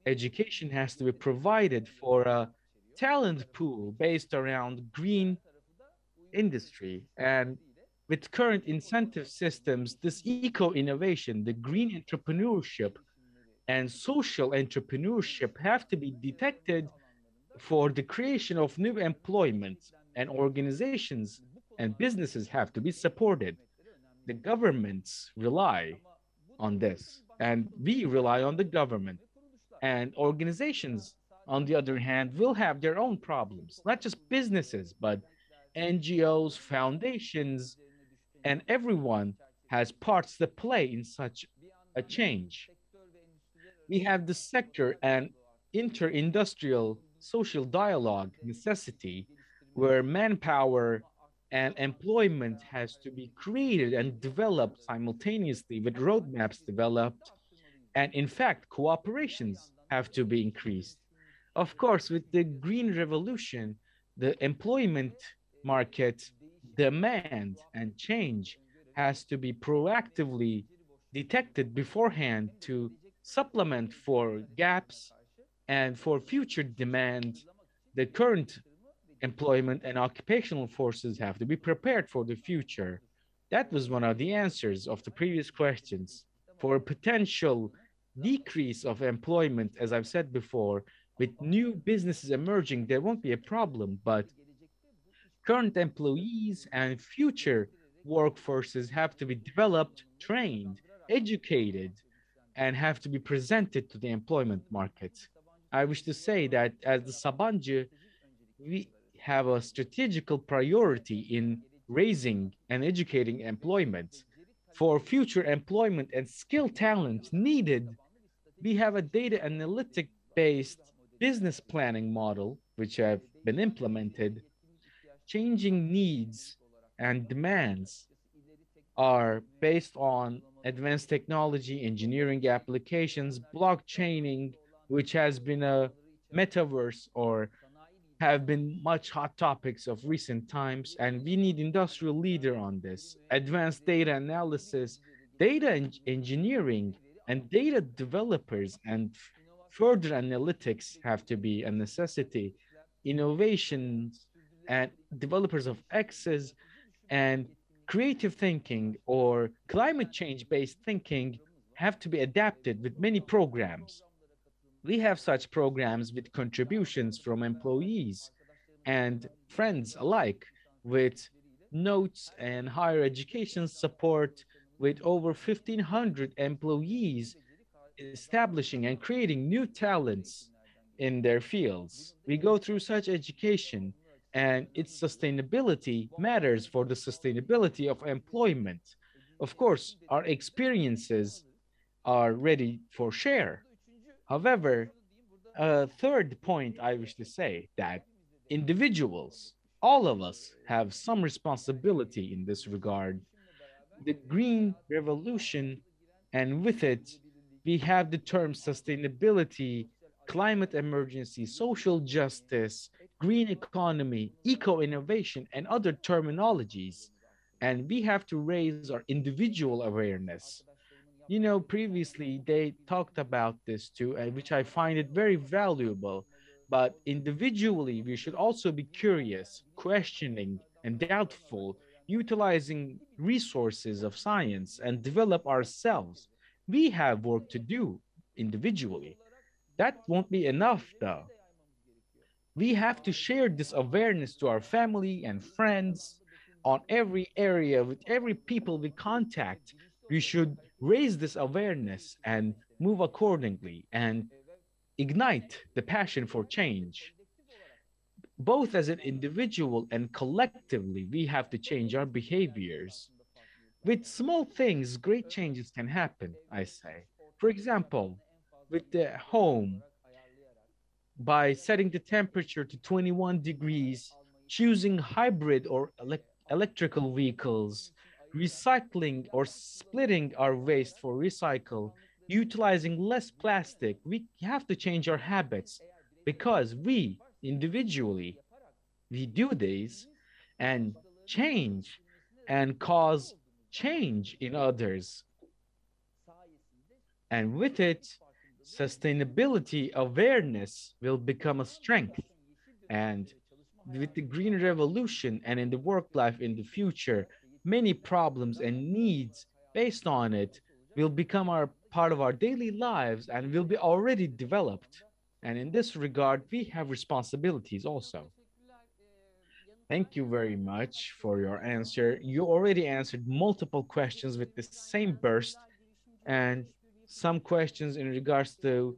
education has to be provided for a talent pool based around green industry. And with current incentive systems, this eco-innovation, the green entrepreneurship, and social entrepreneurship have to be detected for the creation of new employment, and organizations and businesses have to be supported. The governments rely on this, and we rely on the government. And organizations, on the other hand, will have their own problems, not just businesses, but NGOs, foundations, and everyone has parts to play in such a change. We have the sector and inter-industrial social dialogue necessity, where manpower and employment has to be created and developed simultaneously with roadmaps developed And in fact, cooperations have to be increased. Of course, with the green revolution, the employment market demand and change has to be proactively detected beforehand to supplement for gaps and for future demand. The current employment and occupational forces have to be prepared for the future. That was one of the answers of the previous questions. For a potential decrease of employment, as I've said before, with new businesses emerging, there won't be a problem, but current employees and future workforces have to be developed, trained, educated, and have to be presented to the employment market. I wish to say that as the Sabancı, we have a strategical priority in raising and educating employment. For future employment and skill talent needed, we have a data analytic based business planning model, which have been implemented. Changing needs and demands are based on advanced technology, engineering applications, blockchaining, which has been a metaverse or have been much hot topics of recent times, and we need industrial leader on this. Advanced data analysis, data engineering, and data developers and further analytics have to be a necessity. Innovations and developers of access and creative thinking or climate change based thinking have to be adapted with many programs. We have such programs with contributions from employees and friends alike, with notes and higher education support, with over 1,500 employees establishing and creating new talents in their fields. We go through such education, and its sustainability matters for the sustainability of employment. Of course, our experiences are ready for share. However, a third point I wish to say that individuals, all of us, have some responsibility in this regard. The Green Revolution, and with it, we have the terms sustainability, climate emergency, social justice, green economy, eco innovation, and other terminologies. And we have to raise our individual awareness. You know, previously they talked about this too, which I find it very valuable. But individually, we should also be curious, questioning, and doubtful, utilizing resources of science and develop ourselves. We have work to do individually. That won't be enough, though. We have to share this awareness to our family and friends on every area with every people we contact. We should raise this awareness and move accordingly and ignite the passion for change. Both as an individual and collectively, we have to change our behaviors. With small things, great changes can happen, I say. For example, with the home, by setting the temperature to 21 degrees, choosing hybrid or electrical vehicles, recycling or splitting our waste for recycle, utilizing less plastic. We have to change our habits because we individually, we do this and change and cause change in others. And with it, sustainability awareness will become a strength. And with the green revolution and in the work life in the future, many problems and needs based on it will become our part of our daily lives and will be already developed. And in this regard, we have responsibilities also. Thank you very much for your answer. You already answered multiple questions with the same burst, and some questions in regards to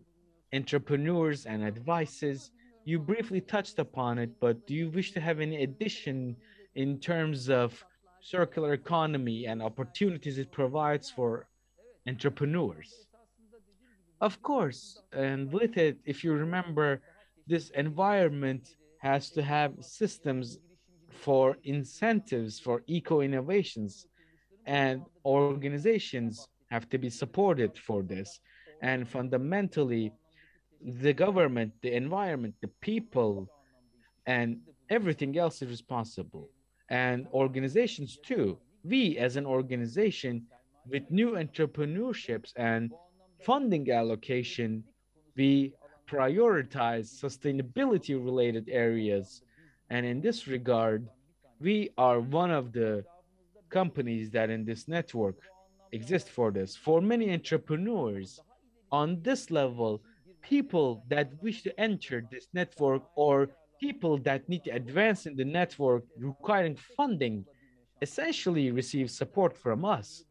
entrepreneurs and advices. You briefly touched upon it, but do you wish to have any addition in terms of circular economy and opportunities it provides for entrepreneurs? Of course, and with it, if you remember, this environment has to have systems for incentives for eco innovations, and organizations have to be supported for this. And fundamentally, the government, the environment, the people, and everything else is responsible. And organizations too. We, as an organization, with new entrepreneurships and funding allocation, we prioritize sustainability related areas. And in this regard, we are one of the companies that in this network exist for this. For many entrepreneurs on this level, people that wish to enter this network or people that need to advance in the network requiring funding essentially receive support from us.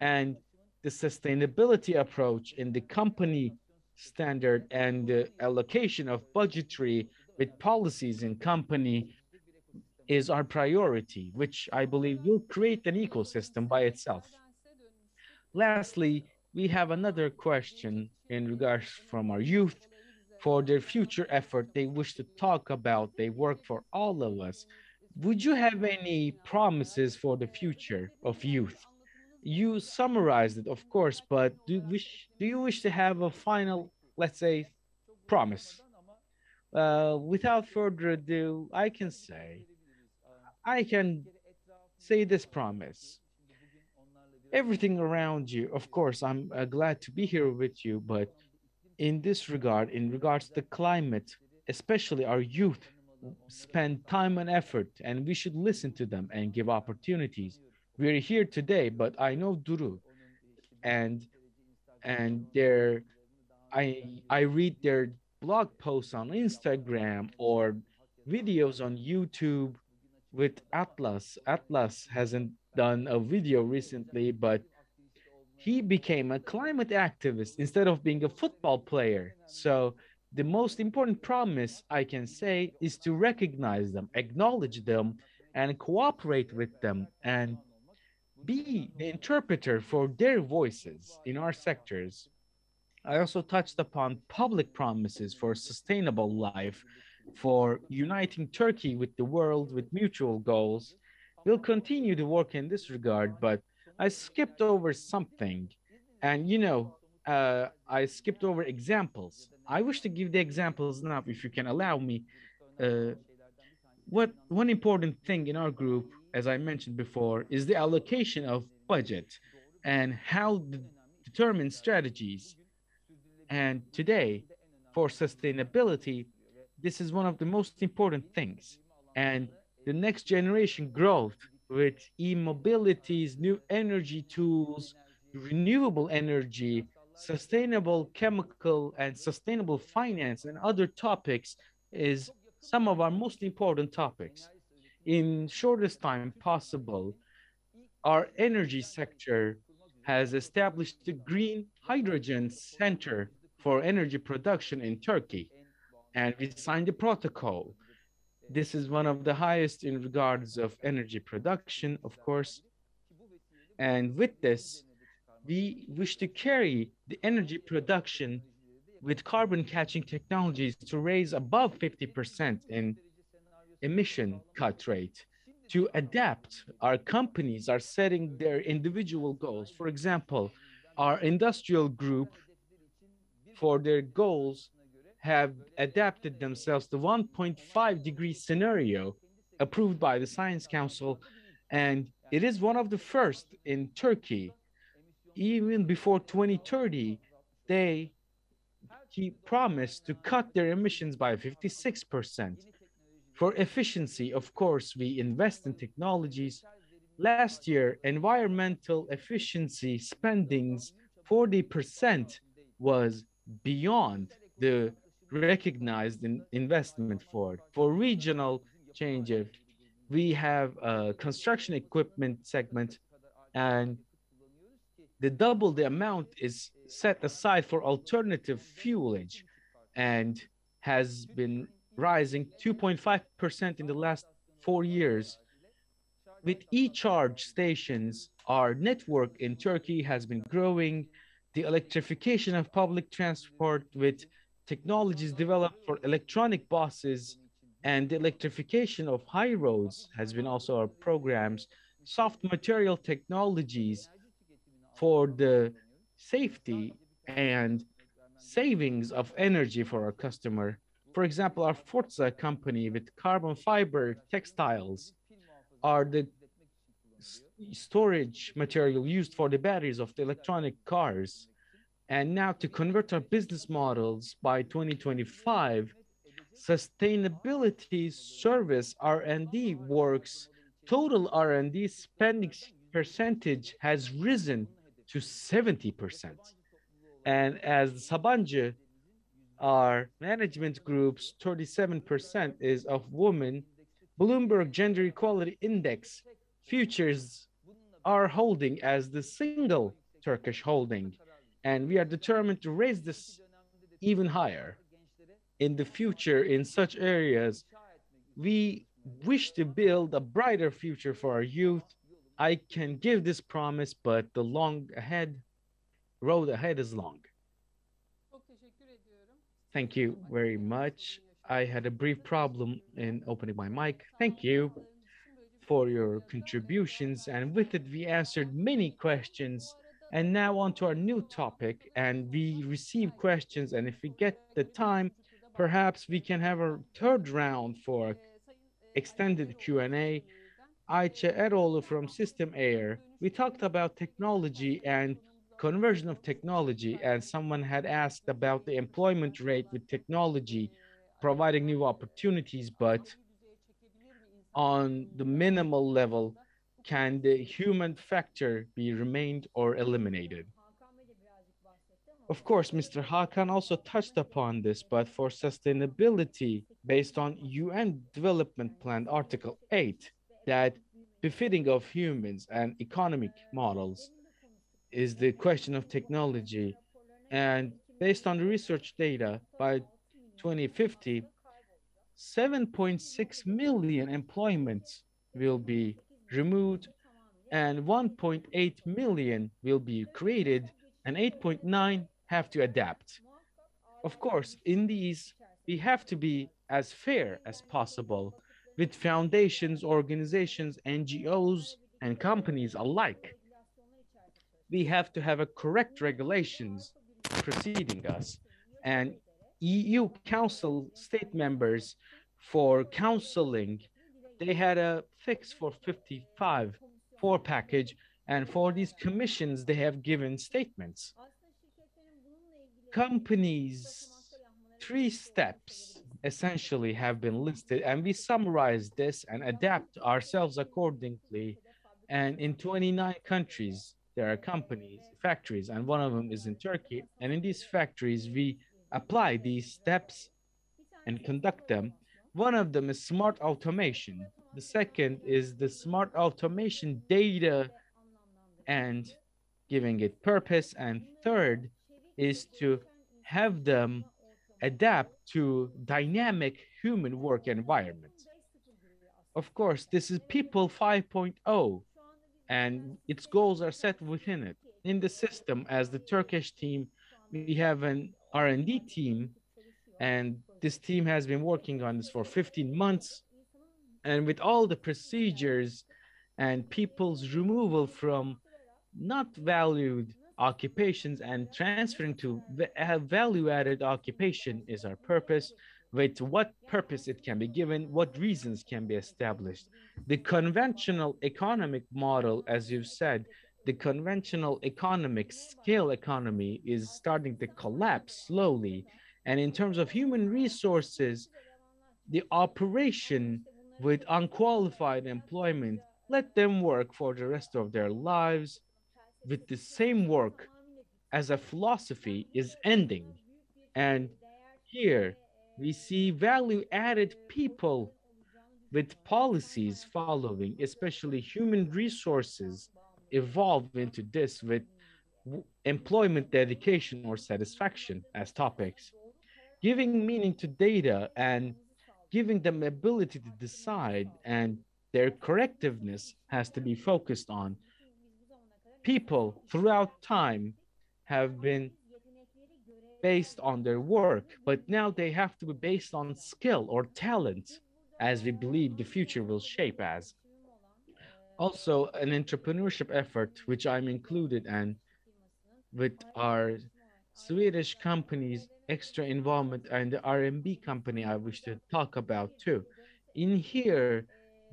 And the sustainability approach in the company standard and the allocation of budgetary with policies in company is our priority, which I believe will create an ecosystem by itself. Lastly, we have another question in regards from our youth for their future effort they wish to talk about, they work for all of us. Would you have any promises for the future of youth? You summarized it, of course, but do you wish to have a final, let's say, promise? Without further ado, I can say this promise. Everything around you, of course, I'm glad to be here with you, but in this regard, in regards to the climate, especially our youth, spend time and effort, and we should listen to them and give opportunities. We're here today, but I know Duru, and their I read their blog posts on Instagram or videos on YouTube with Atlas. Atlas hasn't done a video recently, but he became a climate activist instead of being a football player. So the most important promise I can say is to recognize them, acknowledge them, and cooperate with them and be the interpreter for their voices in our sectors. I also touched upon public promises for sustainable life, for uniting Turkey with the world with mutual goals. We'll continue to work in this regard, but I skipped over something. And I skipped over examples. I wish to give the examples now, if you can allow me. Uh, what one important thing in our group, as I mentioned before, is the allocation of budget and how to determine strategies. And today, for sustainability, this is one of the most important things. And the next generation growth with e-mobilities, new energy tools, renewable energy, sustainable chemical and sustainable finance and other topics is some of our most important topics. In shortest time possible, our energy sector has established a green hydrogen center for energy production in Turkey, and we signed the protocol. This is one of the highest in regards of energy production, of course. And with this, we wish to carry the energy production with carbon catching technologies to raise above 50% in emission cut rate. To adapt, our companies are setting their individual goals. For example, our industrial group, for their goals, have adapted themselves to 1.5-degree scenario approved by the Science Council, and it is one of the first in Turkey. Even before 2030, they promised to cut their emissions by 56%. For efficiency, of course, we invest in technologies. Last year, environmental efficiency spendings 40% was beyond the recognized investment for it. For regional changes, we have a construction equipment segment, and double the amount is set aside for alternative fuelage and has been rising 2.5% in the last 4 years. With e-charge stations, our network in Turkey has been growing. The electrification of public transport with technologies developed for electronic buses and the electrification of high roads has been also our programs. Soft material technologies for the safety and savings of energy for our customer. For example, our Forza company with carbon fiber textiles are the storage material used for the batteries of the electronic cars. And now to convert our business models by 2025, sustainability service R&D works, total R&D spending percentage has risen to 70%. And as Sabancı, our management group's 37% is of women, Bloomberg Gender Equality Index futures our holding as the single Turkish holding. And we are determined to raise this even higher. In the future, in such areas, we wish to build a brighter future for our youth. I can give this promise, but the road ahead is long. Thank you very much. I had a brief problem in opening my mic. Thank you for your contributions, and with it, we answered many questions. And now on to our new topic, and we receive questions, and if we get the time, perhaps we can have a third round for extended Q&A. Ayça Eroğlu from System Air. We talked about technology and conversion of technology, and someone had asked about the employment rate with technology providing new opportunities, but on the minimal level, can the human factor be remained or eliminated? Of course, Mr. Hakan also touched upon this, but for sustainability based on UN Development Plan Article 8, that befitting of humans and economic models is the question of technology. And based on the research data, by 2050, 7.6 million employments will be removed and 1.8 million will be created and 8.9 have to adapt. Of course, in these, we have to be as fair as possible with foundations, organizations, NGOs, and companies alike. We have to have a correct regulations preceding us. And EU Council state members for counseling, they had a fix for 55 for package, and for these commissions, they have given statements. Companies' 3 steps essentially have been listed, and we summarize this and adapt ourselves accordingly. And in 29 countries, there are companies, factories, and one of them is in Turkey. And in these factories, we apply these steps and conduct them. One of them is smart automation. The second is the smart automation data and giving it purpose. And third is to have them adapt to dynamic human work environment. Of course, this is People 5.0, and its goals are set within it. In the system, as the Turkish team, we have an R&D team, and this team has been working on this for 15 months. And with all the procedures and people's removal from not valued occupations and transferring to value-added occupation is our purpose. With what purpose it can be given, what reasons can be established. The conventional economic model, as you've said, the conventional economic scale economy is starting to collapse slowly. And in terms of human resources, the operation with unqualified employment, let them work for the rest of their lives with the same work as a philosophy is ending. And here we see value-added people with policies following, especially human resources, evolve into this with employment dedication or satisfaction as topics. Giving meaning to data and giving them ability to decide, and their correctiveness has to be focused on. People throughout time have been based on their work, but now they have to be based on skill or talent, as we believe the future will shape as. Also, an entrepreneurship effort, which I'm included in with our Swedish companies' extra involvement and the R&B company I wish to talk about too. In here,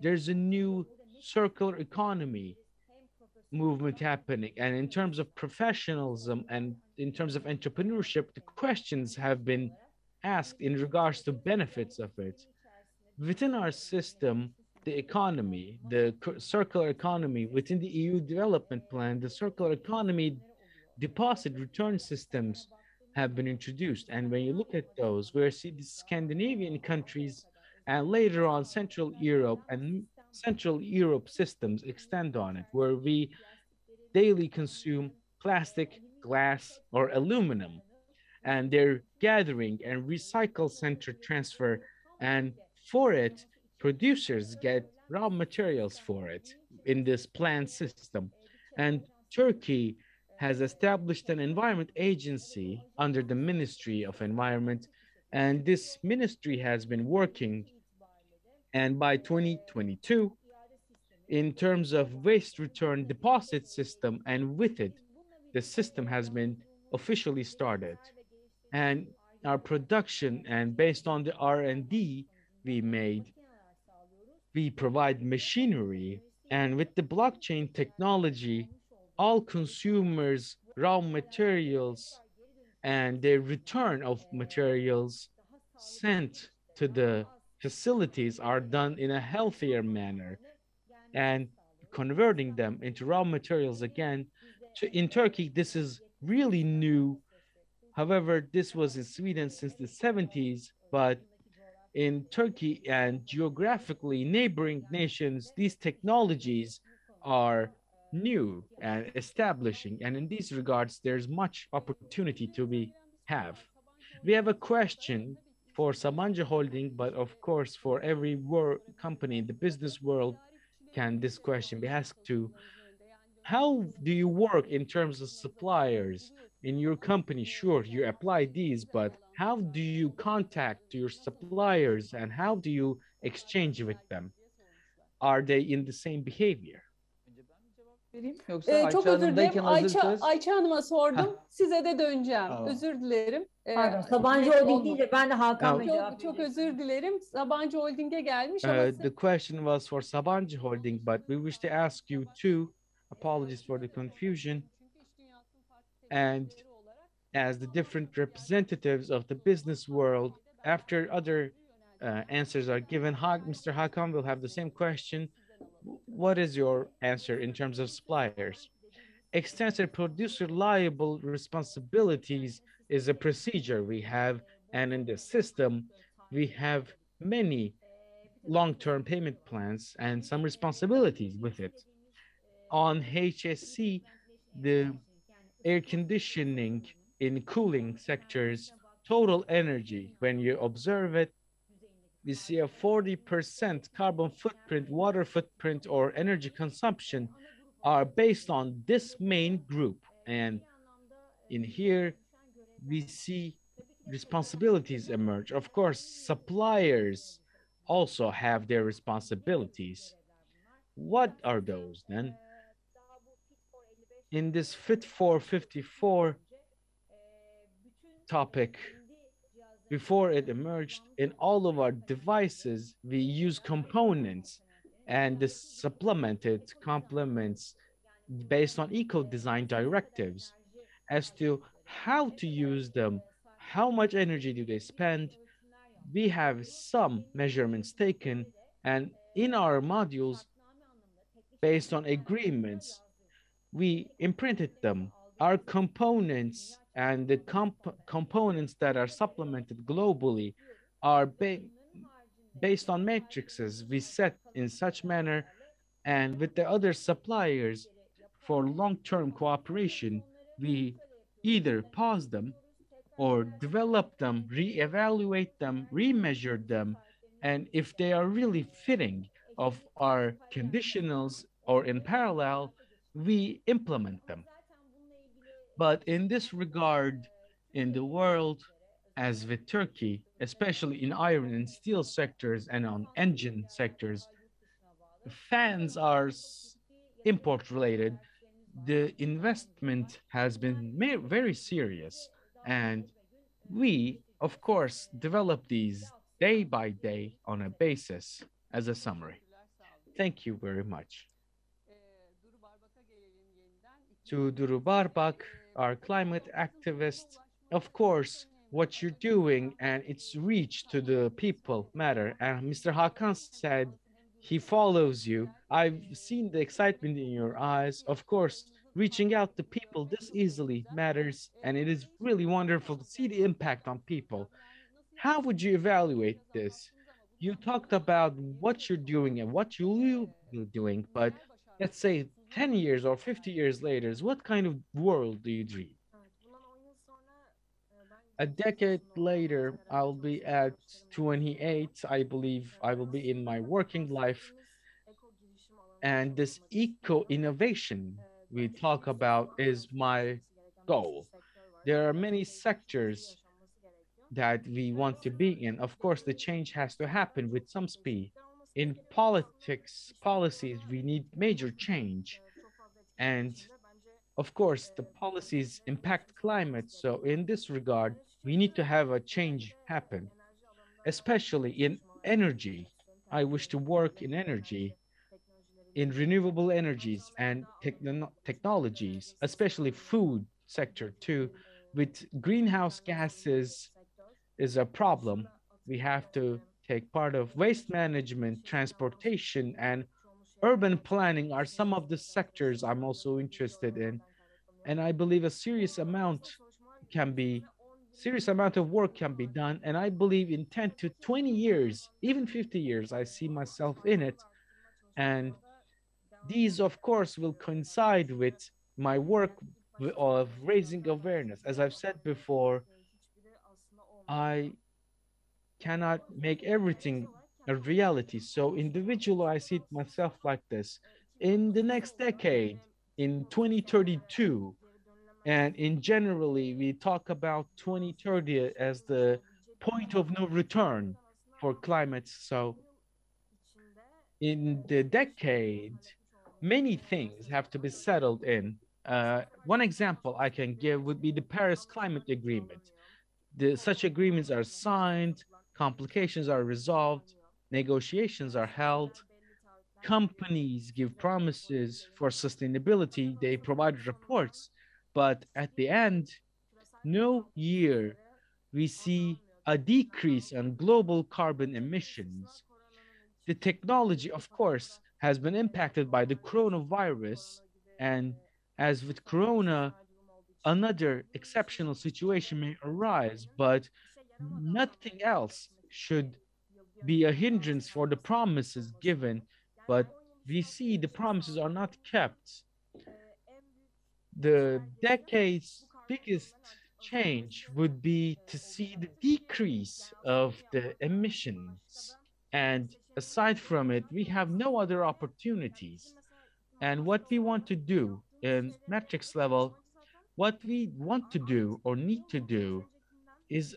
there's a new circular economy movement happening. And in terms of professionalism and in terms of entrepreneurship, the questions have been asked in regards to benefits of it. Within our system, the economy, the circular economy, within the EU development plan, the circular economy deposit return systems have been introduced. And when you look at those, we see the Scandinavian countries and later on Central Europe and Central Europe systems extend on it, where we daily consume plastic, glass, or aluminum, and they're gathering and recycle center transfer, and for it, producers get raw materials for it in this planned system. And Turkey has established an environment agency under the Ministry of Environment, and this ministry has been working, and by 2022, in terms of waste return deposit system, and with it, the system has been officially started. And our production, and based on the R&D we made, we provide machinery, and with the blockchain technology, all consumers raw materials and the return of materials sent to the facilities are done in a healthier manner, and converting them into raw materials again. In Turkey, this is really new. However, this was in Sweden since the 70s, but in Turkey and geographically neighboring nations, these technologies are new and establishing. And in these regards, there's much opportunity to be have. We have a question for Sabancı Holding, but of course, for every company in the business world, can this question be asked to? How do you work in terms of suppliers in your company? Sure, you apply these, but how do you contact your suppliers and how do you exchange with them? Are they in the same behavior? Çok özür dilerim. Ayça Hanım'a sordum. Size de döneceğim. Özür dilerim. Pardon, Sabancı Holding deyince ben de Hakan Bey cevap Çok özür dilerim. Sabancı Holding'e gelmiş ama... The question was for Sabancı Holding, but we wish to ask you too. Apologies for the confusion. And as the different representatives of the business world, after other answers are given, Mr. Hakan will have the same question. What is your answer in terms of suppliers? Extensive producer liable responsibilities is a procedure we have, and in the system, we have many long-term payment plans and some responsibilities with it. On HSC, the air conditioning in cooling sectors, total energy, when you observe it, we see a 40% carbon footprint, water footprint, or energy consumption are based on this main group. And in here, we see responsibilities emerge. Of course, suppliers also have their responsibilities. What are those then? In this Fit for 54 topic, before it emerged, in all of our devices, we use components and the supplemented complements based on eco-design directives as to how to use them, how much energy do they spend. We have some measurements taken, and in our modules, based on agreements, we imprinted them. Our components and the components that are supplemented globally are based on matrices we set in such manner, and with the other suppliers for long-term cooperation, we either pause them or develop them, reevaluate them, remeasure them, and if they are really fitting of our conditionals or in parallel, we implement them. But in this regard, in the world, as with Turkey, especially in iron and steel sectors and on engine sectors, fans are import related. The investment has been very serious, And we, of course, develop these day by day on a basis as a summary. Thank you very much. To Duru Barbak, our climate activist, of course, what you're doing and its reach to the people matter. And Mr. Hakan said he follows you. I've seen the excitement in your eyes. Of course, reaching out to people this easily matters, and it is really wonderful to see the impact on people. How would you evaluate this? You talked about what you're doing and what you will be doing, but let's say 10 years or 50 years later, what kind of world do you dream? A decade later, I'll be at 28. I believe I will be in my working life. And this eco innovation we talk about is my goal. There are many sectors that we want to be in. Of course, the change has to happen with some speed. In politics, policies, we need major change. And of course, the policies impact climate. So in this regard, we need to have a change happen, especially in energy. I wish to work in energy, in renewable energies and technologies, especially food sector too. With greenhouse gases is a problem. We have to take part of waste management, transportation, and urban planning are some of the sectors I'm also interested in. And I believe a serious amount of work can be done. And I believe in 10 to 20 years, even 50 years, I see myself in it. And these, of course, will coincide with my work of raising awareness. As I've said before, I cannot make everything a reality. So individually, I see it myself like this. In the next decade, in 2032, and in generally, we talk about 2030 as the point of no return for climate. So in the decade, many things have to be settled in. One example I can give would be the Paris Climate Agreement. Such agreements are signed, complications are resolved, negotiations are held, companies give promises for sustainability, they provide reports, but at the end, no year we see a decrease in global carbon emissions. The technology, of course, has been impacted by the coronavirus, and as with corona, another exceptional situation may arise, but nothing else should be a hindrance for the promises given. But we see the promises are not kept. The decade's biggest change would be to see the decrease of the emissions. And aside from it, we have no other opportunities. And what we want to do in metrics level, what we want to do or need to do is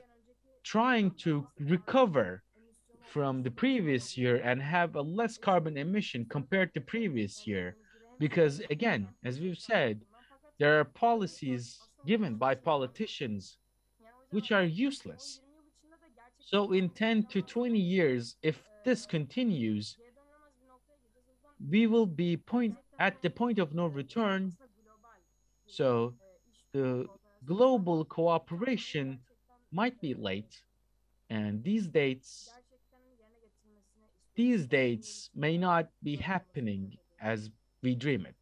trying to recover from the previous year and have a less carbon emission compared to previous year. Because again, as we've said, there are policies given by politicians which are useless. So in 10 to 20 years, if this continues, we will be at the point of no return. So the global cooperation might be late, and these dates may not be happening as we dream it.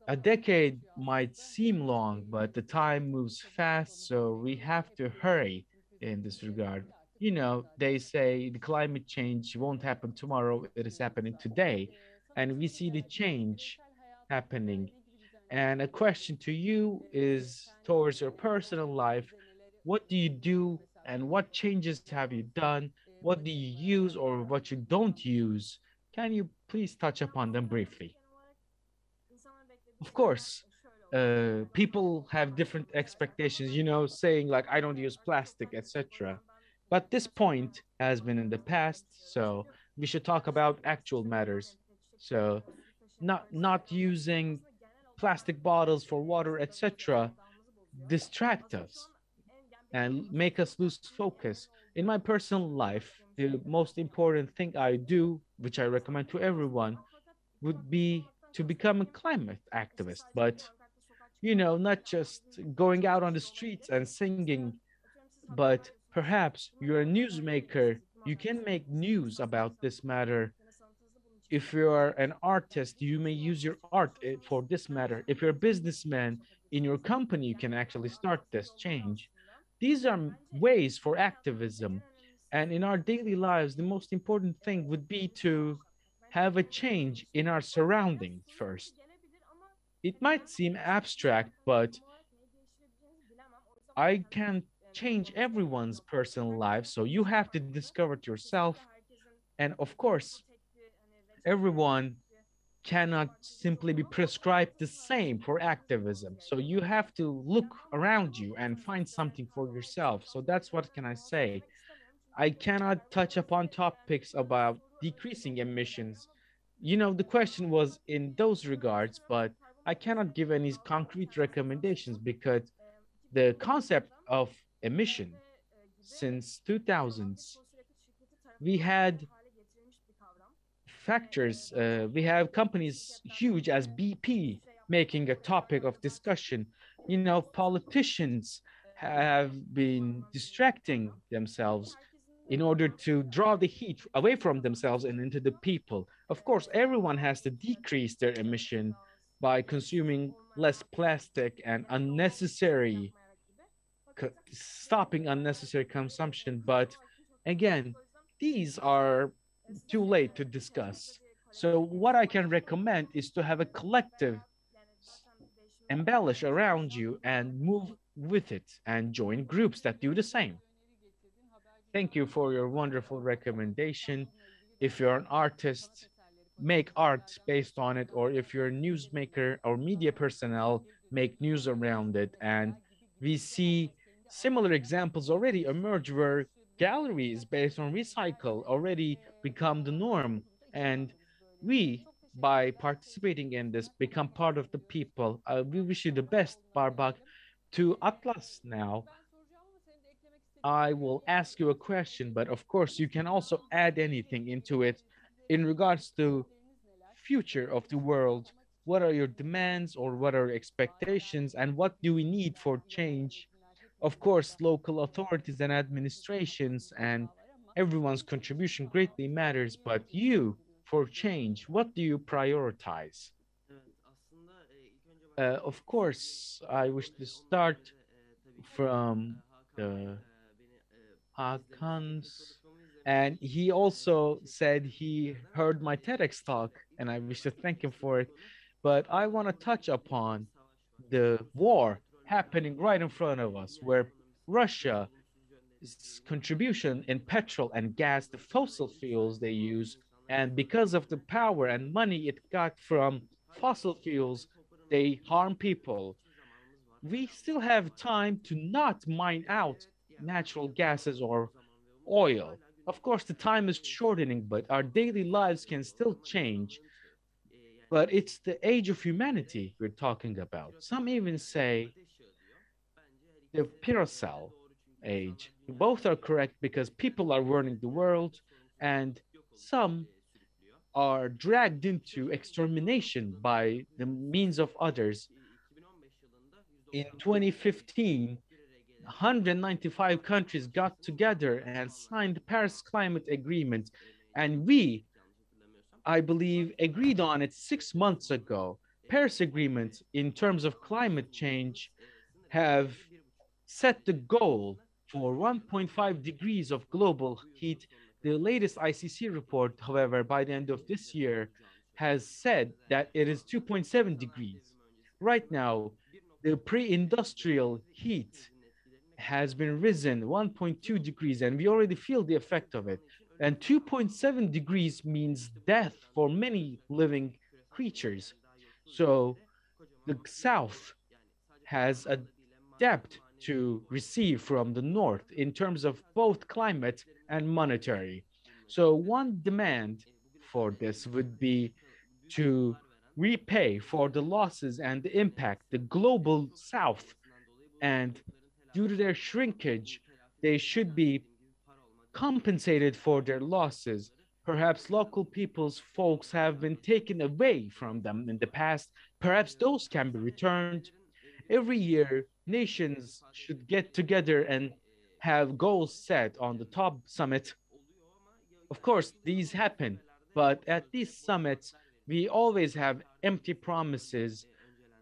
A decade might seem long, but the time moves fast, so we have to hurry in this regard. You know, they say the climate change won't happen tomorrow, it is happening today, and we see the change happening. And a question to you is towards your personal life, what do you do and what changes have you done? What do you use or what you don't use? Can you please touch upon them briefly? Of course, people have different expectations, you know, saying like, I don't use plastic, etc. But this point has been in the past, so we should talk about actual matters. So not using plastic bottles for water, etc., distract us and make us lose focus. In my personal life, the most important thing I do, which I recommend to everyone, would be to become a climate activist. But, not just going out on the streets and singing, but perhaps you're a newsmaker. You can make news about this matter. If you're an artist, you may use your art for this matter. If you're a businessman in your company, you can actually start this change. These are ways for activism. And in our daily lives, the most important thing would be to have a change in our surroundings first. It might seem abstract, but I can't change everyone's personal life, so you have to discover it yourself. And of course, everyone cannot simply be prescribed the same for activism. So you have to look around you and find something for yourself. So that's what can I say. I cannot touch upon topics about decreasing emissions. The question was in those regards, but I cannot give any concrete recommendations because the concept of emission since 2000s, we had factors. We have companies huge as BP making a topic of discussion. Politicians have been distracting themselves in order to draw the heat away from themselves and into the people. Of course, everyone has to decrease their emission by consuming less plastic and stopping unnecessary consumption. But again, these are too late to discuss. So what I can recommend is to have a collective embellish around you and move with it and join groups that do the same. Thank you for your wonderful recommendation. If you're an artist, make art based on it, or if you're a newsmaker or media personnel, make news around it. And we see similar examples already emerge where galleries based on recycle already become the norm. And we, by participating in this, become part of the people. We wish you the best, Barbak. To Atlas now, I will ask you a question, but of course you can also add anything into it in regards to future of the world. What are your demands or what are your expectations and what do we need for change? Of course, local authorities and administrations and everyone's contribution greatly matters, but you, for change, what do you prioritize? Of course, I wish to start from the Hakan's, and he also said he heard my TEDx talk, and I wish to thank him for it. But I want to touch upon the war happening right in front of us, where Russia's contribution in petrol and gas, the fossil fuels they use, and because of the power and money it got from fossil fuels, they harm people. We still have time to not mine out natural gases or oil. Of course, the time is shortening, but our daily lives can still change. But it's the age of humanity we're talking about. Some even say the Pyrocell age. Both are correct because people are running the world, and some are dragged into extermination by the means of others. In 2015, 195 countries got together and signed the Paris Climate Agreement, and we, I believe, agreed on it 6 months ago. Paris Agreement, in terms of climate change, have set the goal for 1.5 degrees of global heat. The latest ICC report, however, by the end of this year, has said that it is 2.7 degrees. Right now, the pre-industrial heat has been risen 1.2 degrees, and we already feel the effect of it. And 2.7 degrees means death for many living creatures. So the South has a debt to receive from the North in terms of both climate and monetary. So one demand for this would be to repay for the losses and the impact. The global south, and due to their shrinkage, they should be compensated for their losses. Perhaps local people's folks have been taken away from them in the past. Perhaps those can be returned. Every year, nations should get together and have goals set on the top summit. Of course, these happen, but at these summits, we always have empty promises.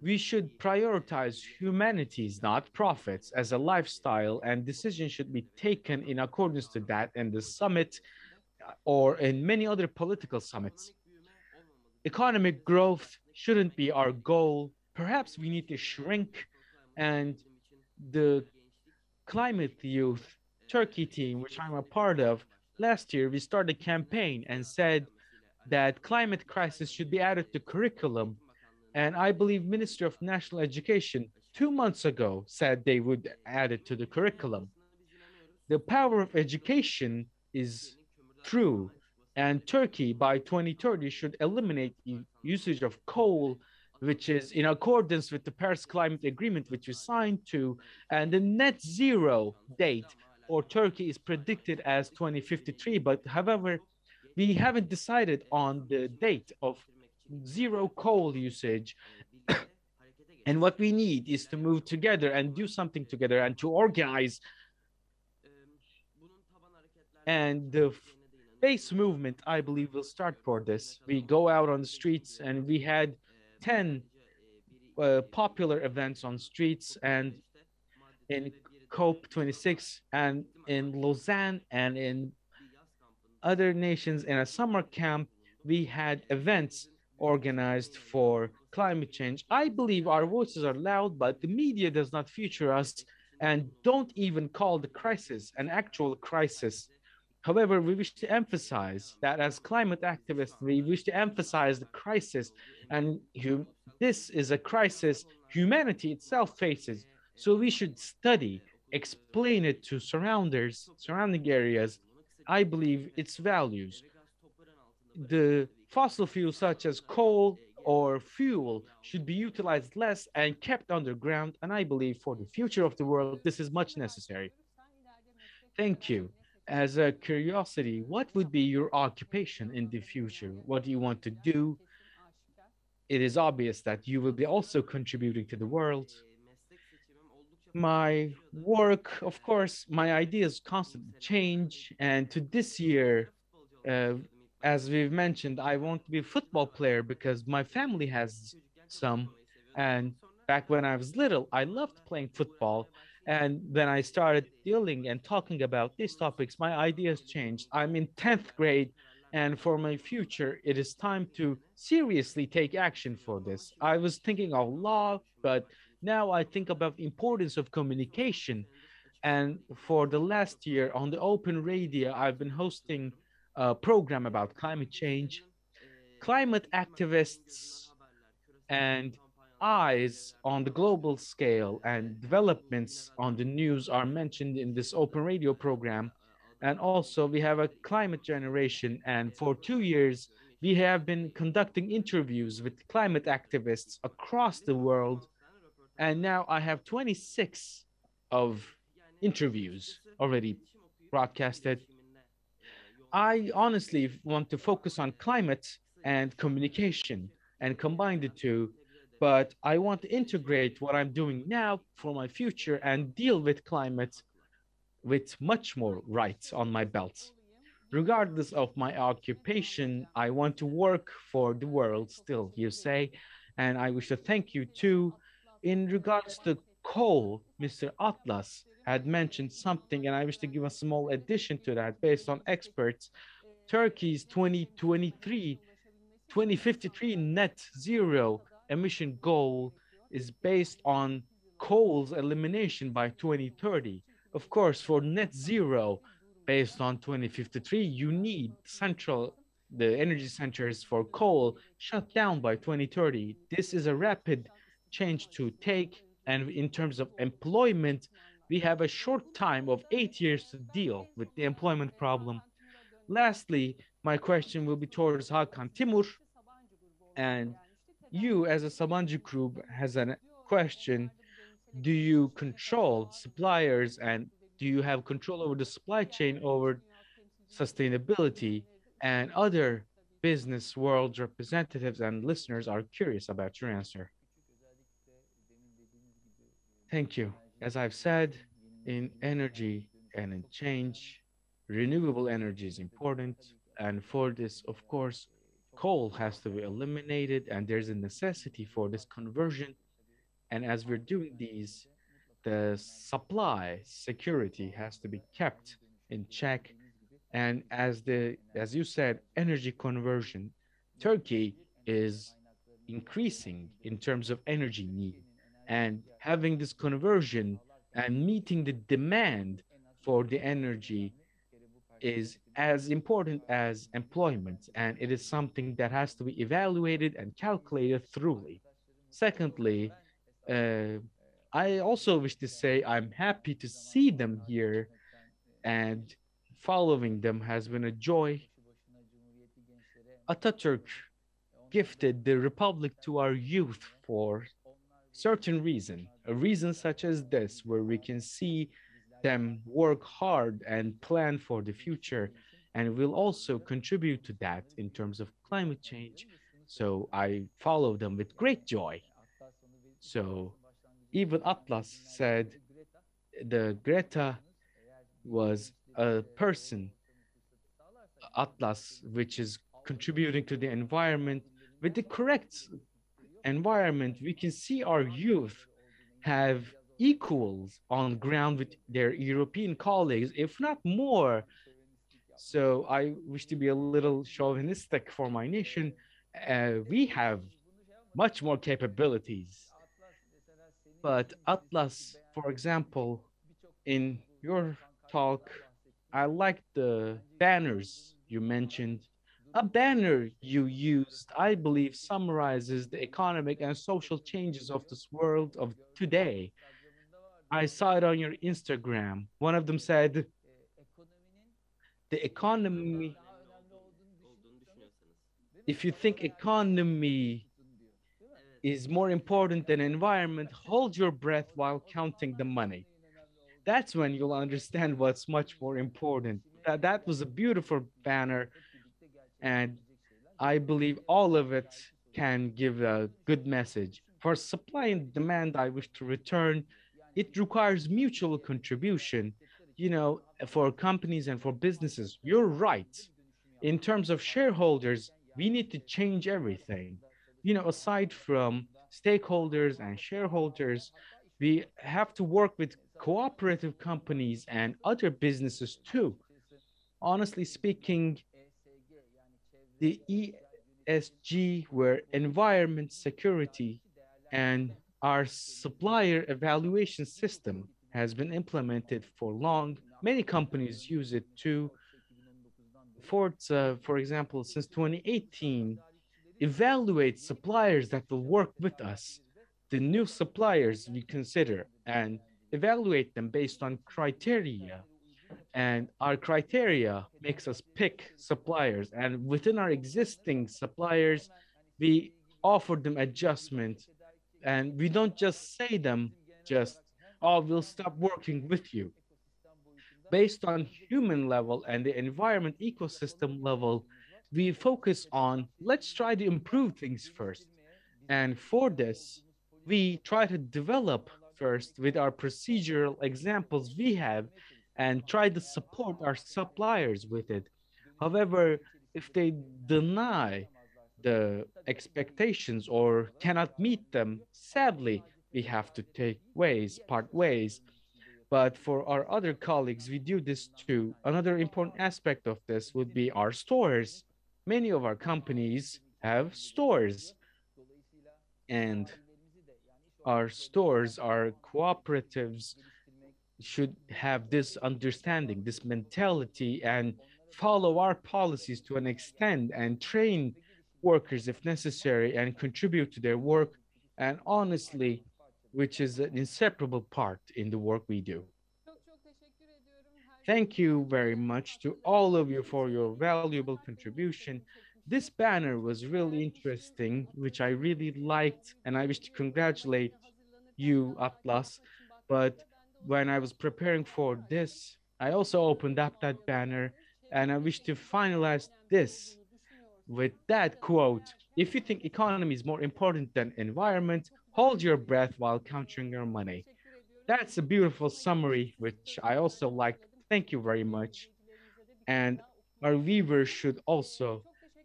We should prioritize humanities, not profits, as a lifestyle, and decisions should be taken in accordance to that in the summit or in many other political summits. Economic growth shouldn't be our goal. Perhaps we need to shrink, and the climate youth Turkey team, which I'm a part of, last year we started a campaign and said that climate crisis should be added to curriculum. And I believe Ministry of National Education 2 months ago said they would add it to the curriculum. The power of education is true, and Turkey by 2030 should eliminate usage of coal, which is in accordance with the Paris Climate Agreement, which we signed to, and the net zero date for Turkey is predicted as 2053. But however, we haven't decided on the date of zero coal usage. And what we need is to move together and do something together and to organize. And the base movement, I believe, will start for this. We go out on the streets, and we had 10 popular events on streets, and in COP26 and in Lausanne and in other nations in a summer camp, we had events organized for climate change. I believe our voices are loud, but the media does not feature us and don't even call the crisis an actual crisis. However, we wish to emphasize that as climate activists, we wish to emphasize the crisis, and this is a crisis humanity itself faces. So we should study, explain it to surrounding areas. I believe its values. The fossil fuels such as coal or fuel should be utilized less and kept underground, and I believe for the future of the world, this is much necessary. Thank you. As a curiosity, what would be your occupation in the future? What do you want to do? It is obvious that you will be also contributing to the world. My work, of course, my ideas constantly change. And to this year, as we've mentioned, I want to be a football player because my family has some. And back when I was little, I loved playing football. And when I started dealing and talking about these topics, my ideas changed. I'm in 10th grade, and for my future, it is time to seriously take action for this. I was thinking of law, but now I think about the importance of communication. And for the last year on the open radio, I've been hosting a program about climate change. Climate activists and eyes on the global scale and developments on the news are mentioned in this open radio program. And also we have a climate generation. And for 2 years, we have been conducting interviews with climate activists across the world. And now I have 26 of interviews already broadcasted. I honestly want to focus on climate and communication and combine the two, but I want to integrate what I'm doing now for my future and deal with climate with much more rights on my belt. Regardless of my occupation, I want to work for the world still, you say, and I wish to thank you too. In regards to coal, Mr. Atlas had mentioned something, and I wish to give a small addition to that based on experts. Turkey's 2053 net zero emission goal is based on coal's elimination by 2030. Of course, for net zero based on 2053, you need the energy centers for coal shut down by 2030. This is a rapid change to take. And in terms of employment, we have a short time of 8 years to deal with the employment problem. Lastly, my question will be towards Hakan Timur. And you as a Sabancı Group has a question. Do you control suppliers and do you have control over the supply chain, over sustainability, and other business world representatives and listeners are curious about your answer. Thank you. As I've said, in energy and in change, renewable energy is important. And for this, of course, coal has to be eliminated, and there's a necessity for this conversion. And as we're doing these, the supply security has to be kept in check. And as you said, energy conversion, Turkey is increasing in terms of energy need. And having this conversion and meeting the demand for the energy is as important as employment. And it is something that has to be evaluated and calculated thoroughly. Secondly, I also wish to say I'm happy to see them here, and following them has been a joy. Atatürk gifted the republic to our youth for certain reason, a reason such as this, where we can see them work hard and plan for the future, and will also contribute to that in terms of climate change. So I follow them with great joy. So even Atlas said the Greta was a person, Atlas, which is contributing to the environment. With the correct environment, we can see our youth have equals on ground with their European colleagues, if not more. So I wish to be a little chauvinistic for my nation. We have much more capabilities. But Atlas, for example, in your talk, I like the banners you mentioned. A banner you used, I believe, summarizes the economic and social changes of this world of today. I saw it on your Instagram. One of them said, the economy, if you think economy is more important than environment, hold your breath while counting the money. That's when you'll understand what's much more important. That was a beautiful banner, and I believe all of it can give a good message. For supply and demand, I wish to return. It requires mutual contribution, for companies and for businesses. You're right. In terms of shareholders, we need to change everything. Aside from stakeholders and shareholders, we have to work with cooperative companies and other businesses too. Honestly speaking, the ESG, where environment security and our supplier evaluation system has been implemented for long. Many companies use it too. Ford, for example, since 2018, evaluate suppliers that will work with us, the new suppliers we consider, and evaluate them based on criteria. And our criteria makes us pick suppliers. And within our existing suppliers, we offer them adjustment. And we don't just say them, oh, we'll stop working with you. Based on human level and the environment ecosystem level, we focus on, let's try to improve things first. And for this, we try to develop first with our procedural examples we have and try to support our suppliers with it. However, if they deny the expectations or cannot meet them, sadly, we have to part ways. But for our other colleagues, we do this too. Another important aspect of this would be our stores. Many of our companies have stores, and our stores, our cooperatives should have this understanding, this mentality, and follow our policies to an extent and train workers if necessary and contribute to their work. And honestly, which is an inseparable part in the work we do. Thank you very much to all of you for your valuable contribution. This banner was really interesting, which I really liked, and I wish to congratulate you, Atlas. But when I was preparing for this, I also opened up that banner, and I wish to finalize this with that quote: if you think economy is more important than environment, hold your breath while counting your money. That's a beautiful summary, which I also like. Thank you very much. And our viewers should also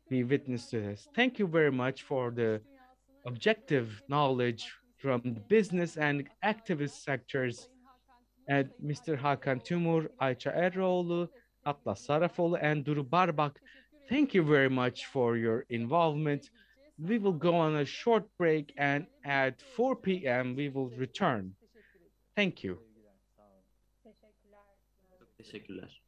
be witness to this. Thank you very much for the objective knowledge from the business and activist sectors, and Mr. Hakan Timur, Ayça Eroğlu, Atlas Sarafoğlu, and Duru Barbak. Thank you very much for your involvement. We will go on a short break, and at 4 p.m. we will return. Thank you. Teşekkürler.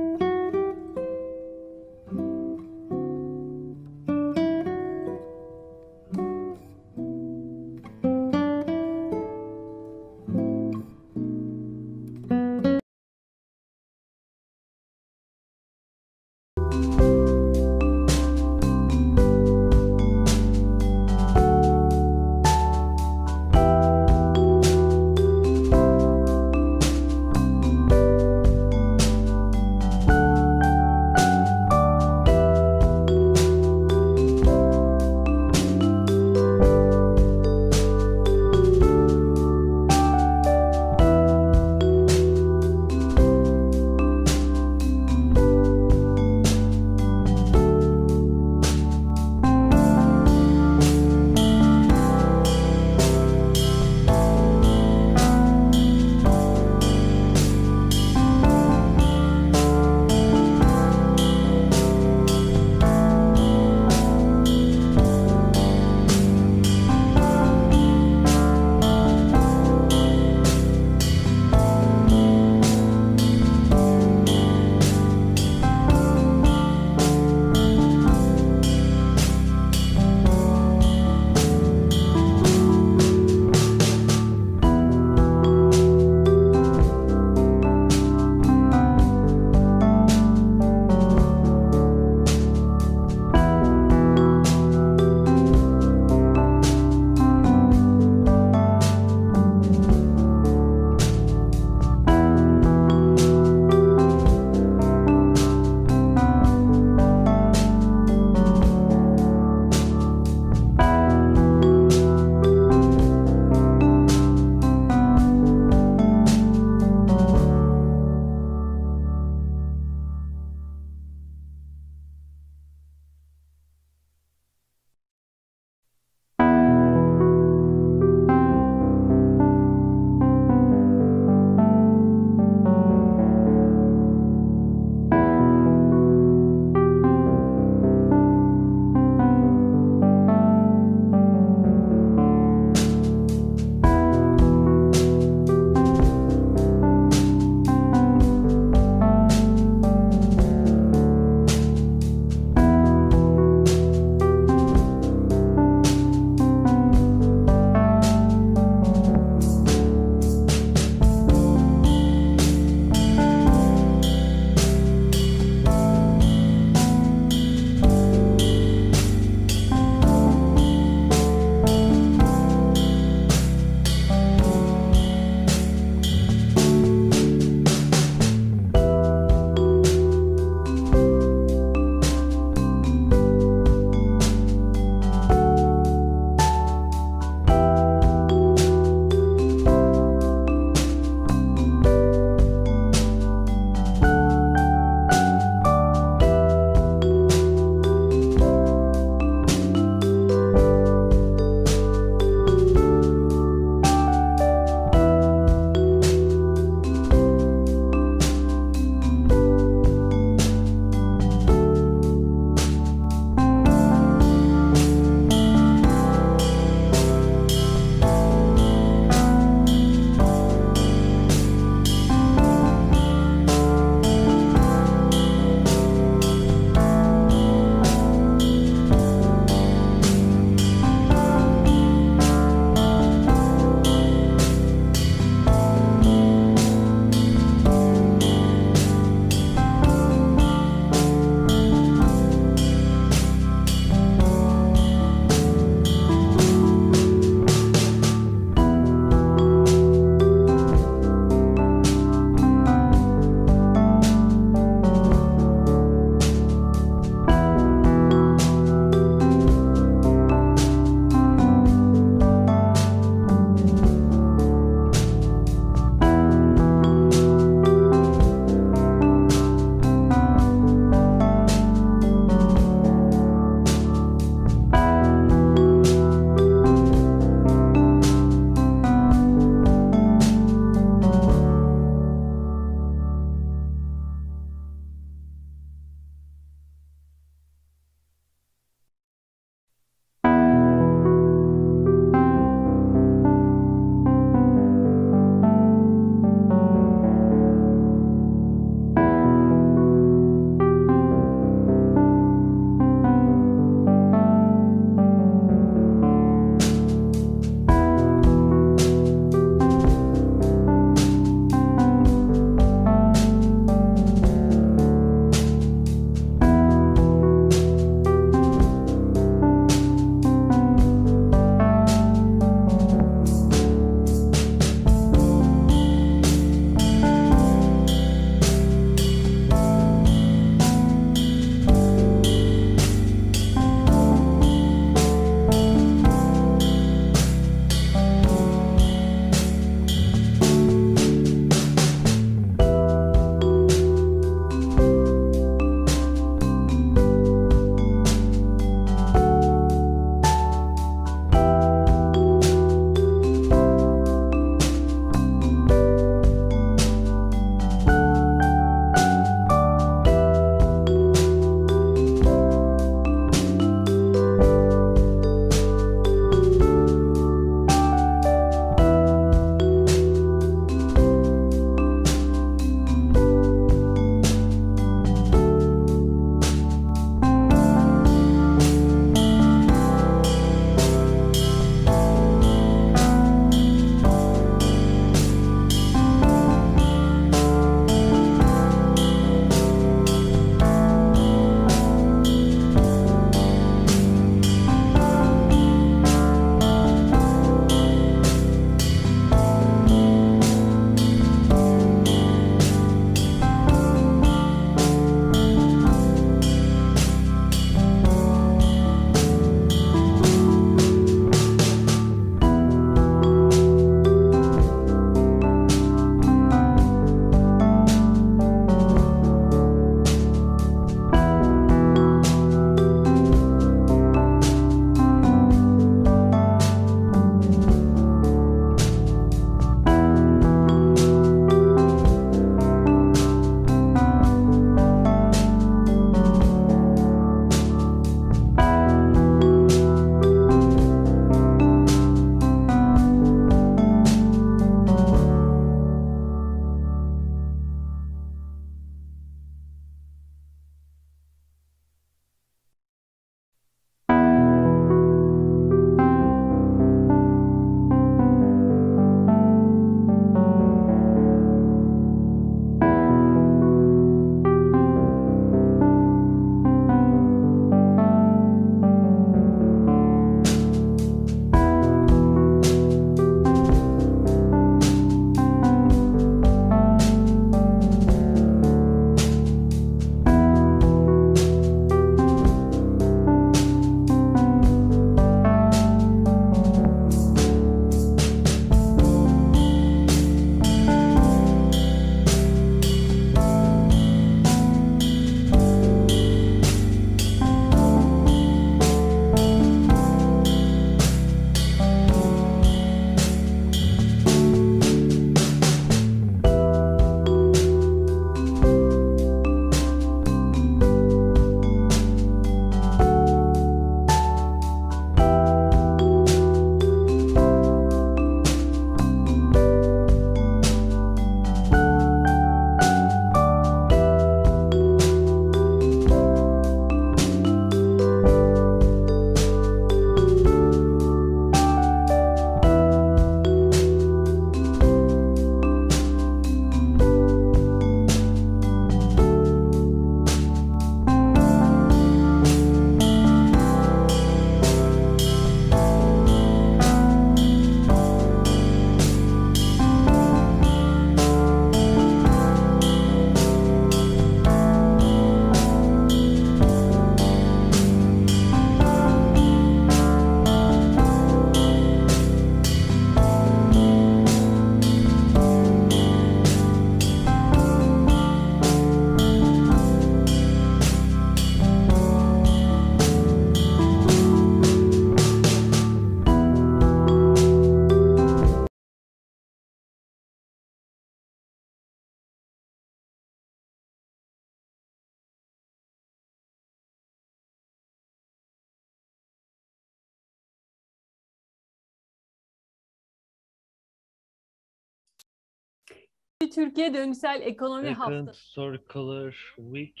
Türkiye Döngüsel Ekonomi Second Circular Week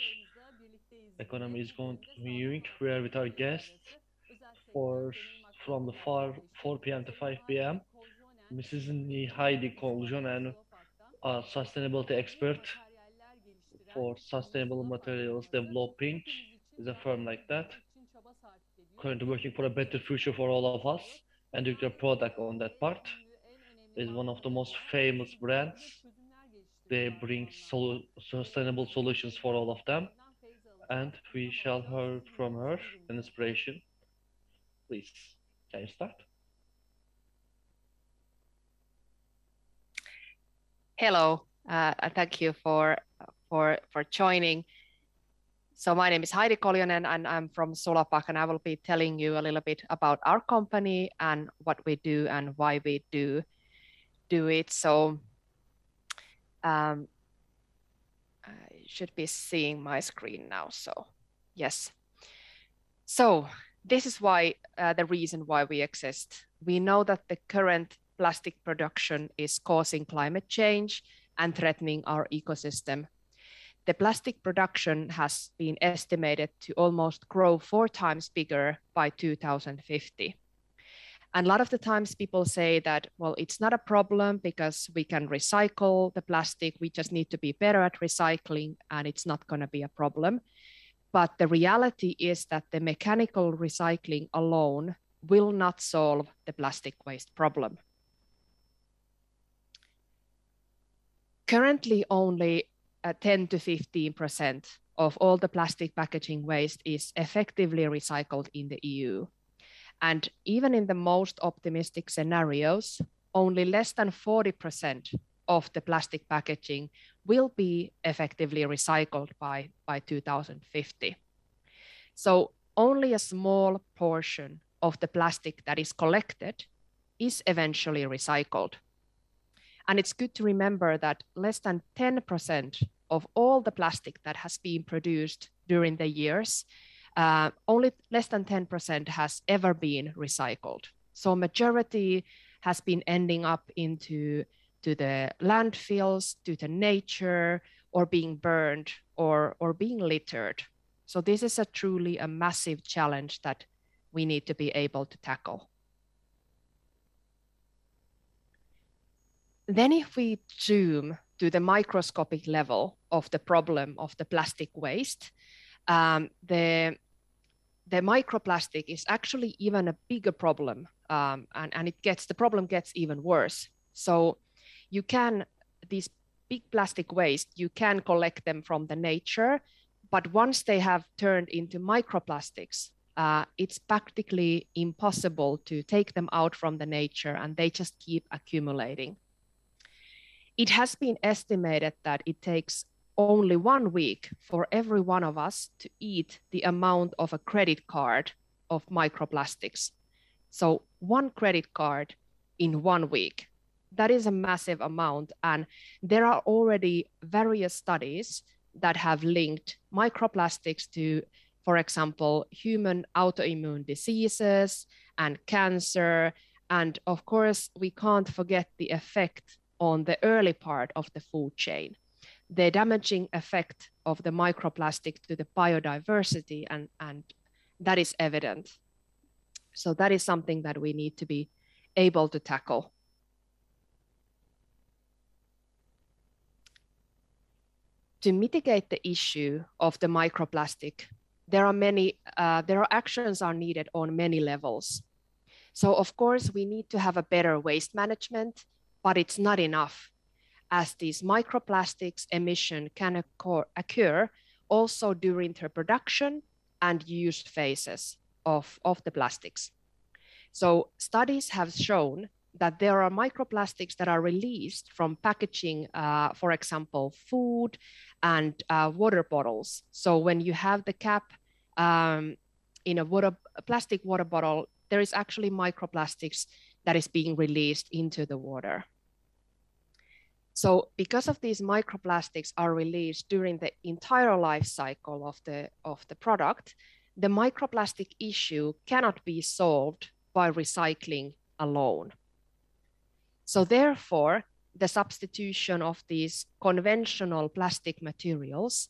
Economy is continuing. We are with our guests from the 4 p.m. to 5 p.m. Mrs. Heidi Koljonen, a sustainability expert for sustainable materials developing, is a firm like that. Currently working for a better future for all of us and doing a product on that part. Is one of the most famous brands. They bring sustainable solutions for all of them. And we shall hear from her an inspiration. Please, can you start? Hello, thank you for joining. So my name is Heidi Koljonen and I'm from Sulapak, and I will be telling you a little bit about our company and what we do and why we do it. So I should be seeing my screen now. So yes. So this is why the reason why we exist. We know that the current plastic production is causing climate change and threatening our ecosystem. The plastic production has been estimated to almost grow 4 times bigger by 2050. And a lot of the times people say that, well, it's not a problem because we can recycle the plastic. We just need to be better at recycling and it's not going to be a problem. But the reality is that the mechanical recycling alone will not solve the plastic waste problem. Currently, only 10 to 15% of all the plastic packaging waste is effectively recycled in the EU. And even in the most optimistic scenarios, only less than 40% of the plastic packaging will be effectively recycled by 2050. So only a small portion of the plastic that is collected is eventually recycled. And it's good to remember that less than 10% of all the plastic that has been produced during the years, only less than 10% has ever been recycled. So majority has been ending up into the landfills, to the nature, or being burned or being littered. So this is truly a massive challenge that we need to be able to tackle. Then if we zoom to the microscopic level of the problem of the plastic waste, the microplastic is actually even a bigger problem, and the problem gets even worse. So these big plastic waste, you can collect them from the nature, but once they have turned into microplastics, it's practically impossible to take them out from the nature, and they just keep accumulating. It has been estimated that it takes only 1 week for every one of us to eat the amount of a credit card of microplastics. So 1 credit card in 1 week, that is a massive amount. And there are already various studies that have linked microplastics to, for example, human autoimmune diseases and cancer. And of course, we can't forget the effect on the early part of the food chain, the damaging effect of the microplastic to the biodiversity, and that is evident. So that is something that we need to be able to tackle. To mitigate the issue of the microplastic, there are actions are needed on many levels. So of course, we need to have a better waste management, but it's not enough, as these microplastics emission can occur also during the production and use phases of the plastics. So studies have shown that there are microplastics that are released from packaging, for example, food and water bottles. So when you have the cap in a plastic water bottle, there is actually microplastics that is being released into the water. So because of these microplastics are released during the entire life cycle of the product, the microplastic issue cannot be solved by recycling alone. So therefore, the substitution of these conventional plastic materials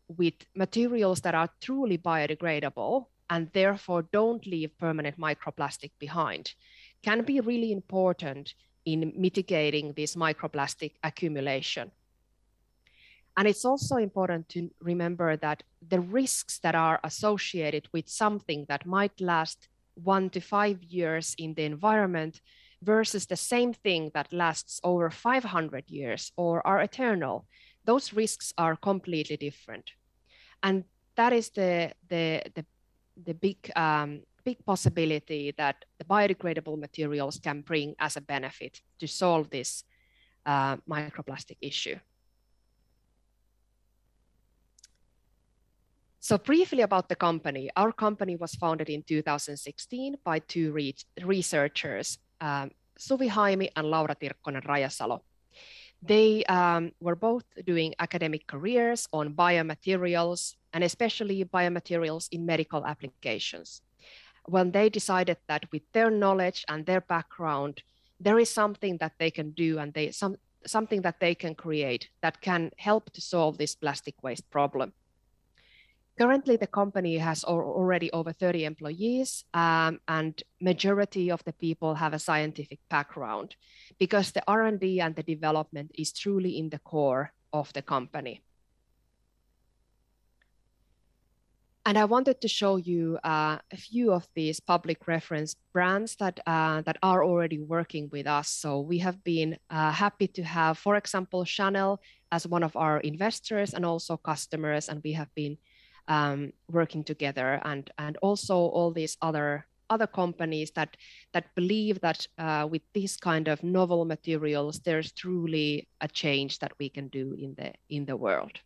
with materials that are truly biodegradable and therefore don't leave permanent microplastic behind can be really important in mitigating this microplastic accumulation. And it's also important to remember that the risks that are associated with something that might last 1 to 5 years in the environment versus the same thing that lasts over 500 years or are eternal, those risks are completely different. And that is the big possibility that the biodegradable materials can bring as a benefit to solve this microplastic issue. So briefly about the company. Our company was founded in 2016 by two researchers, Suvi Haimi and Laura Tirkkonen-Rajasalo. They were both doing academic careers on biomaterials and especially biomaterials in medical applications. When they decided that with their knowledge and their background, there is something that they can do and something that they can create that can help to solve this plastic waste problem. Currently, the company has already over 30 employees, and majority of the people have a scientific background because the R&D and the development is truly in the core of the company. And I wanted to show you a few of these public reference brands that are already working with us. So we have been happy to have, for example, Chanel as one of our investors and also customers, and we have been working together, and also all these other companies that believe that with these kind of novel materials, there's truly a change that we can do in the world.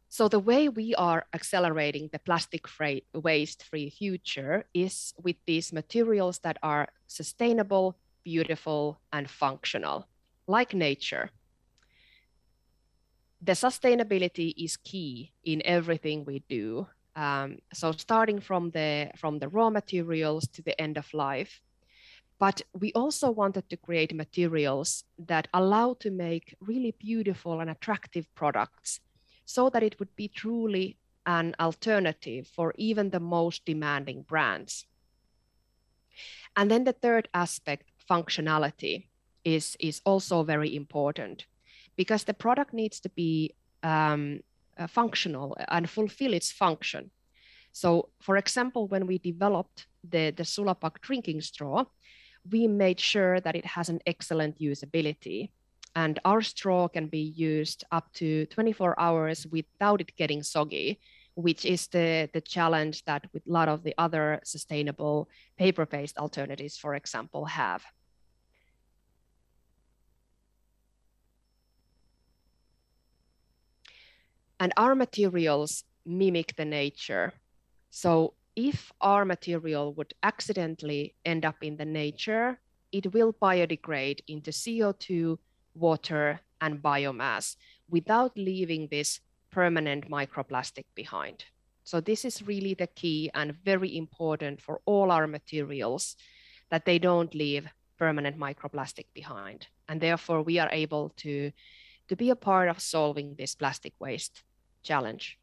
So the way we are accelerating the plastic waste-free future is with these materials that are sustainable, beautiful, and functional, like nature. The sustainability is key in everything we do. So starting from the raw materials to the end of life. But we also wanted to create materials that allow to make really beautiful and attractive products so that it would be truly an alternative for even the most demanding brands. And then the third aspect, functionality, is also very important, because the product needs to be functional and fulfill its function. So for example, when we developed the Sulapak drinking straw, we made sure that it has an excellent usability. And our straw can be used up to 24 hours without it getting soggy, which is the challenge that with a lot of the other sustainable paper-based alternatives, for example, have. And our materials mimic the nature. So if our material would accidentally end up in the nature, it will biodegrade into CO2, water, and biomass without leaving this permanent microplastic behind. So this is really the key and very important for all our materials, that they don't leave permanent microplastic behind. And therefore we are able to be a part of solving this plastic waste challenge.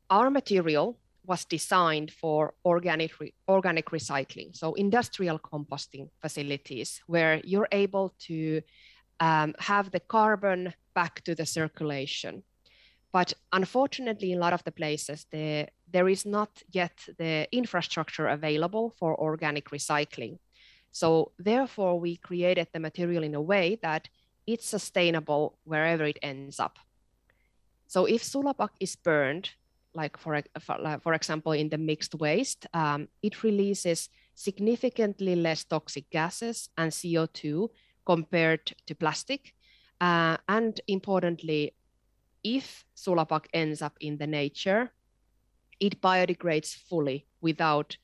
Our material was designed for organic recycling, so industrial composting facilities where you're able to have the carbon back to the circulation. But unfortunately, in a lot of the places, there is not yet the infrastructure available for organic recycling. So therefore, we created the material in a way that it's sustainable wherever it ends up. So if Sulapak is burned, like for example, in the mixed waste, it releases significantly less toxic gases and CO2 compared to plastic. And importantly, if Sulapak ends up in the nature, it biodegrades fully without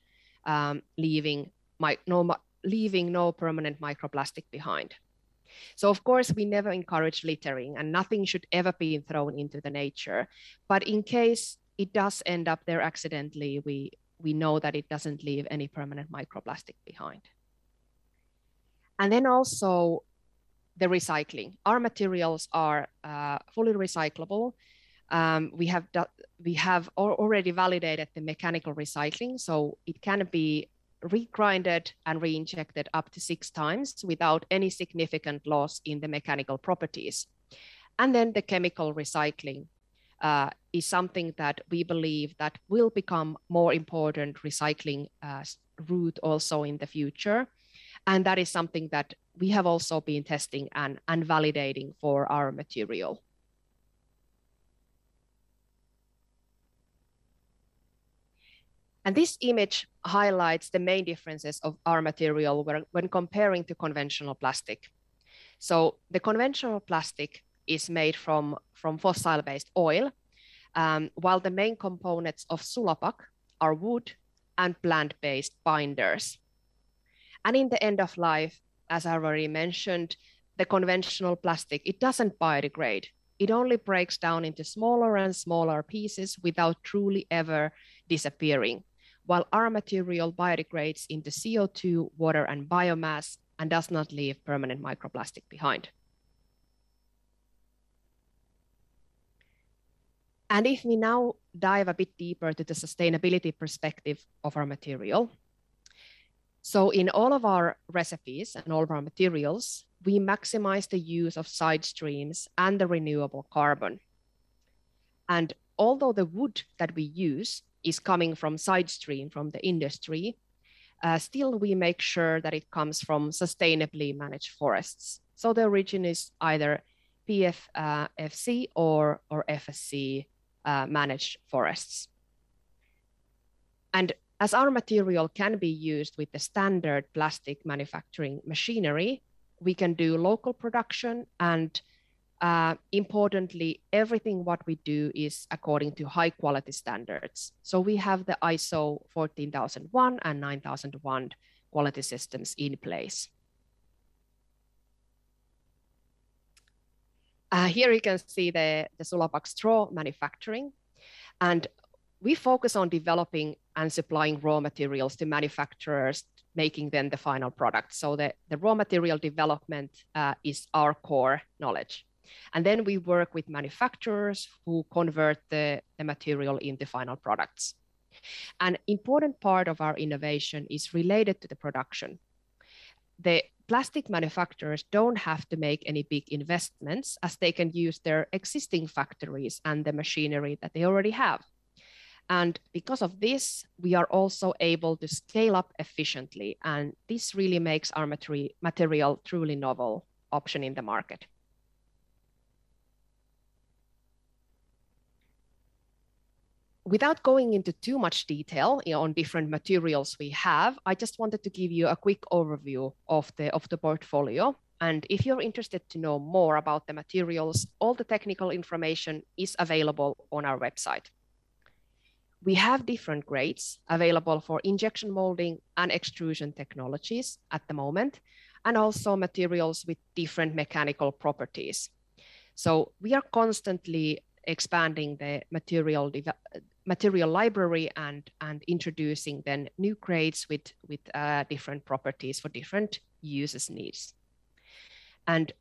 leaving no permanent microplastic behind. So of course, we never encourage littering, and nothing should ever be thrown into the nature. But in case it does end up there accidentally, we know that it doesn't leave any permanent microplastic behind. And then also the recycling. Our materials are fully recyclable. We have already validated the mechanical recycling, so it can be regrinded and reinjected up to 6 times without any significant loss in the mechanical properties. And then the chemical recycling is something that we believe that will become more important recycling route also in the future. And that is something that we have also been testing and validating for our material. And this image highlights the main differences of our material when comparing to conventional plastic. So the conventional plastic is made from fossil-based oil, while the main components of Sulapac are wood and plant-based binders. And in the end of life, as I already mentioned, the conventional plastic, it doesn't biodegrade. It only breaks down into smaller and smaller pieces without truly ever disappearing, while our material biodegrades into CO2, water, and biomass and does not leave permanent microplastic behind. And if we now dive a bit deeper to the sustainability perspective of our material, so in all of our recipes and all of our materials, we maximize the use of side streams and the renewable carbon. And although the wood that we use is coming from side stream from the industry, still we make sure that it comes from sustainably managed forests. So the origin is either PFC or FSC managed forests. And as our material can be used with the standard plastic manufacturing machinery, we can do local production, and importantly, everything what we do is according to high quality standards. So we have the ISO 14001 and 9001 quality systems in place. Here you can see the Sulapac straw manufacturing, and we focus on developing and supplying raw materials to manufacturers, making them the final product. So the raw material development is our core knowledge. And then we work with manufacturers who convert the material into final products. An important part of our innovation is related to the production. The plastic manufacturers don't have to make any big investments, as they can use their existing factories and the machinery that they already have. And because of this, we are also able to scale up efficiently. And this really makes our material truly novel option in the market. Without going into too much detail on different materials we have, I just wanted to give you a quick overview of the portfolio. And if you're interested to know more about the materials, all the technical information is available on our website. We have different grades available for injection molding and extrusion technologies at the moment, and also materials with different mechanical properties. So we are constantly expanding the material library and introducing then new grades with different properties for different users' needs. And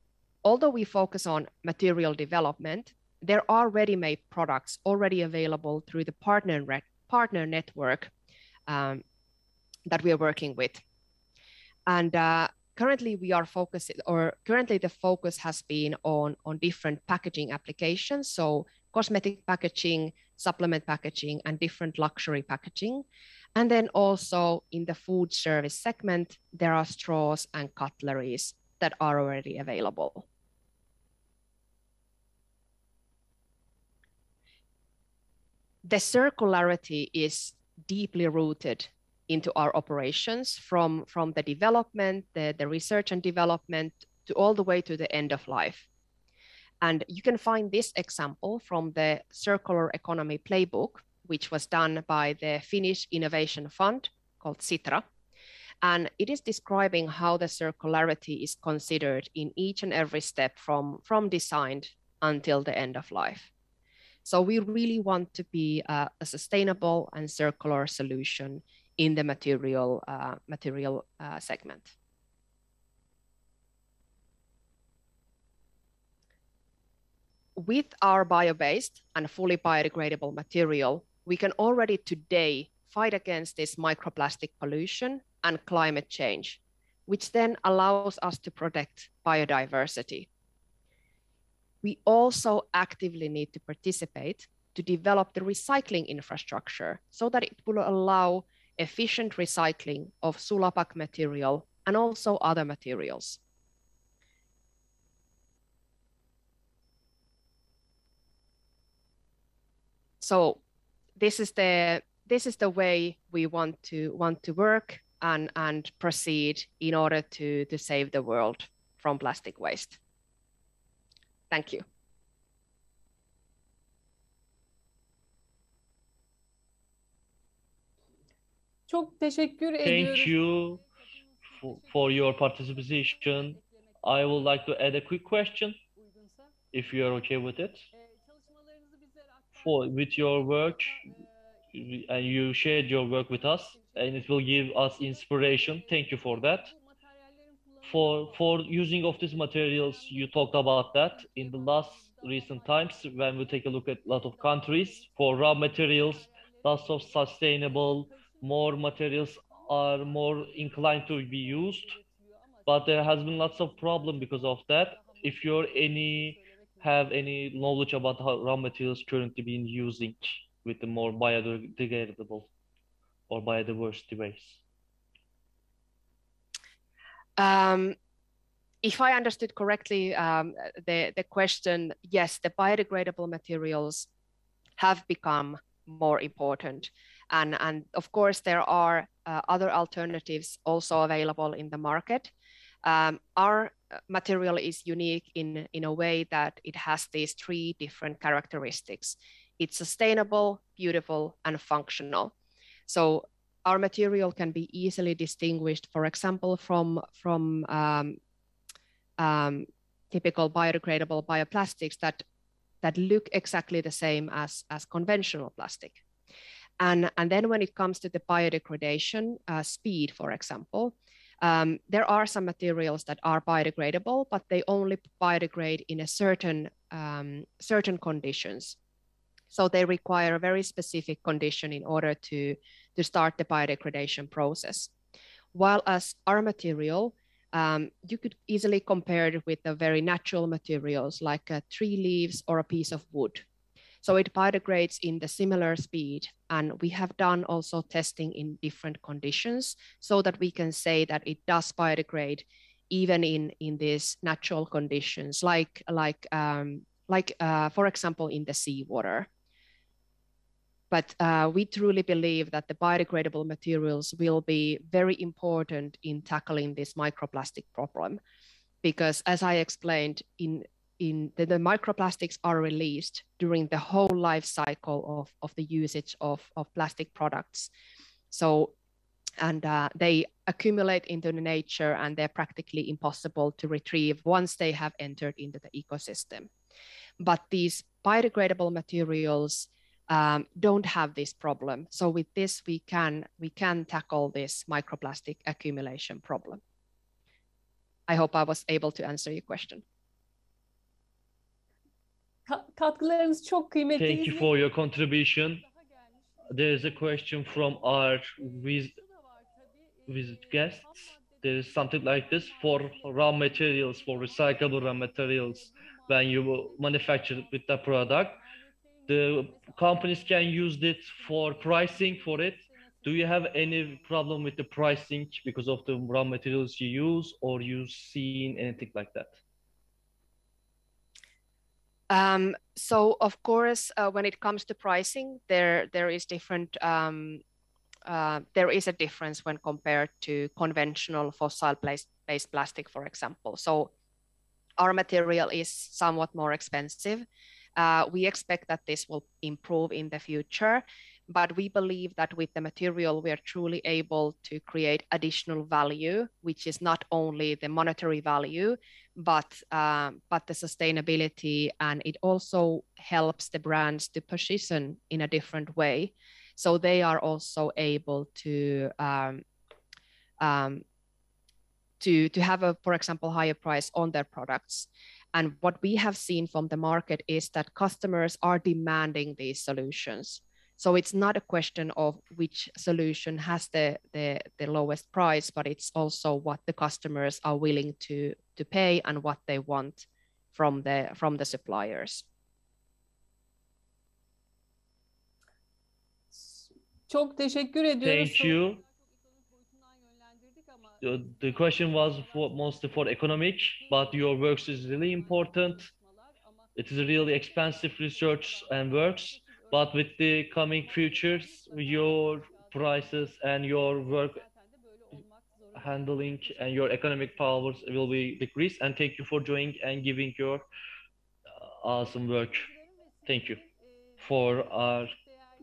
although we focus on material development, there are ready-made products already available through the partner network that we are working with. And currently the focus has been on different packaging applications. So cosmetic packaging, supplement packaging, and different luxury packaging. And then also in the food service segment, there are straws and cutleries that are already available. The circularity is deeply rooted into our operations from the development, the research and development, to all the way to the end of life. And you can find this example from the Circular Economy Playbook, which was done by the Finnish Innovation Fund called Sitra. And it is describing how the circularity is considered in each and every step from design until the end of life. So we really want to be a sustainable and circular solution in the material segment. With our bio-based and fully biodegradable material, we can already today fight against this microplastic pollution and climate change, which then allows us to protect biodiversity. We also actively need to participate to develop the recycling infrastructure so that it will allow efficient recycling of Sulapak material and also other materials. So this is the way we want to work and proceed in order to save the world from plastic waste. Thank you. Çok teşekkür ediyoruz. Thank you for your participation. I would like to add a quick question, if you are okay with it. With your work, and you shared your work with us, and it will give us inspiration. Thank you for that. For using of these materials, you talked about that in the last recent times when we take a look at a lot of countries. For raw materials, lots of sustainable, more materials are more inclined to be used, but there has been lots of problem because of that. If you have any knowledge about how raw materials currently being using with the more biodegradable or biodiversity ways. If I understood correctly, the question, yes, the biodegradable materials have become more important. And of course, there are other alternatives also available in the market. Our material is unique in a way that it has these three different characteristics. It's sustainable, beautiful, and functional. So our material can be easily distinguished, for example, from typical biodegradable bioplastics that look exactly the same as conventional plastic. And then when it comes to the biodegradation speed, for example, there are some materials that are biodegradable, but they only biodegrade in a certain conditions. So they require a very specific condition in order to start the biodegradation process. While as our material, you could easily compare it with the very natural materials like tree leaves or a piece of wood. So it biodegrades in the similar speed. And we have done also testing in different conditions so that we can say that it does biodegrade even in these natural conditions, like for example, in the seawater. But we truly believe that the biodegradable materials will be very important in tackling this microplastic problem, because as I explained, the microplastics are released during the whole life cycle of the usage of plastic products. So, and they accumulate into the nature and they're practically impossible to retrieve once they have entered into the ecosystem. But these biodegradable materials don't have this problem. So with this, we can tackle this microplastic accumulation problem. I hope I was able to answer your question. Katkılarınız çok kıymetli. Thank you for your contribution. There is a question from our visit guests. There is something like this: for raw materials, for recyclable raw materials, when you manufacture with the product, the companies can use it for pricing for it. Do you have any problem with the pricing because of the raw materials you use, or you seen anything like that? So of course, when it comes to pricing, there is different. There is a difference when compared to conventional fossil-based plastic, for example. So our material is somewhat more expensive. We expect that this will improve in the future, but we believe that with the material, we are truly able to create additional value, which is not only the monetary value, but the sustainability, and it also helps the brands to position in a different way. So they are also able to have a, for example, higher price on their products. And what we have seen from the market is that customers are demanding these solutions. So it's not a question of which solution has the lowest price, but it's also what the customers are willing to pay and what they want from the suppliers. Çok teşekkür ediyoruz. Thank you. The question was mostly for economic, but your works is really important. It is really expensive research and works, but with the coming futures, your prices and your work handling and your economic powers will be decreased. And thank you for joining and giving your awesome work. Thank you for our.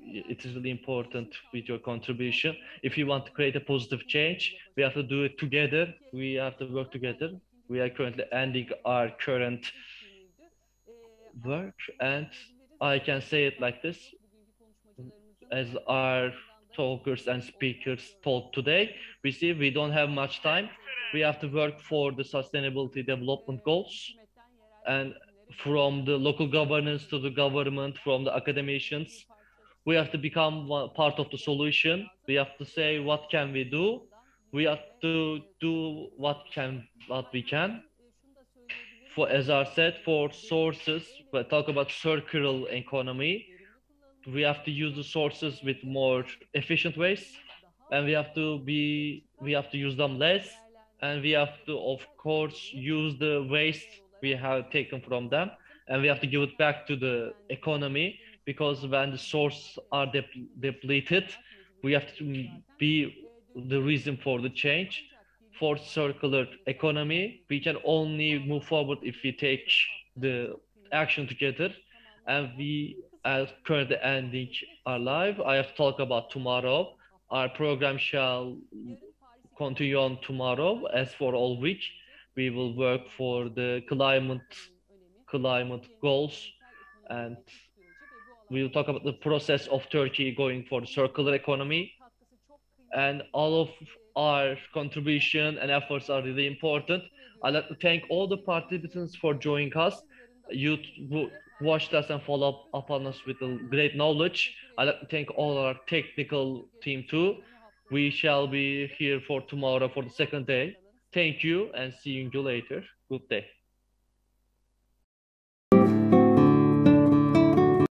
It is really important with your contribution. If you want to create a positive change, we have to do it together. We have to work together. We are currently ending our current work, and I can say it like this, as our talkers and speakers told today, we see we don't have much time. We have to work for the sustainability development goals, and from the local governance to the government, from the academicians, we have to become part of the solution. We have to say, what can we do? We have to do what we can. For, as I said, for sources, but talk about circular economy, we have to use the sources with more efficient ways, and we have to use them less, and we have to, of course, use the waste we have taken from them, and we have to give it back to the economy, because when the sources are depleted, we have to be the reason for the change. For circular economy, we can only move forward if we take the action together, and we are currently ending our live. I have to talk about tomorrow. Our program shall continue on tomorrow. As for all week, we will work for the climate goals, and we will talk about the process of Turkey going for the circular economy. And all of our contribution and efforts are really important. I'd like to thank all the participants for joining us. You watched us and followed up on us with a great knowledge. I'd like to thank all our technical team too. We shall be here for tomorrow for the second day. Thank you, and see you later. Good day.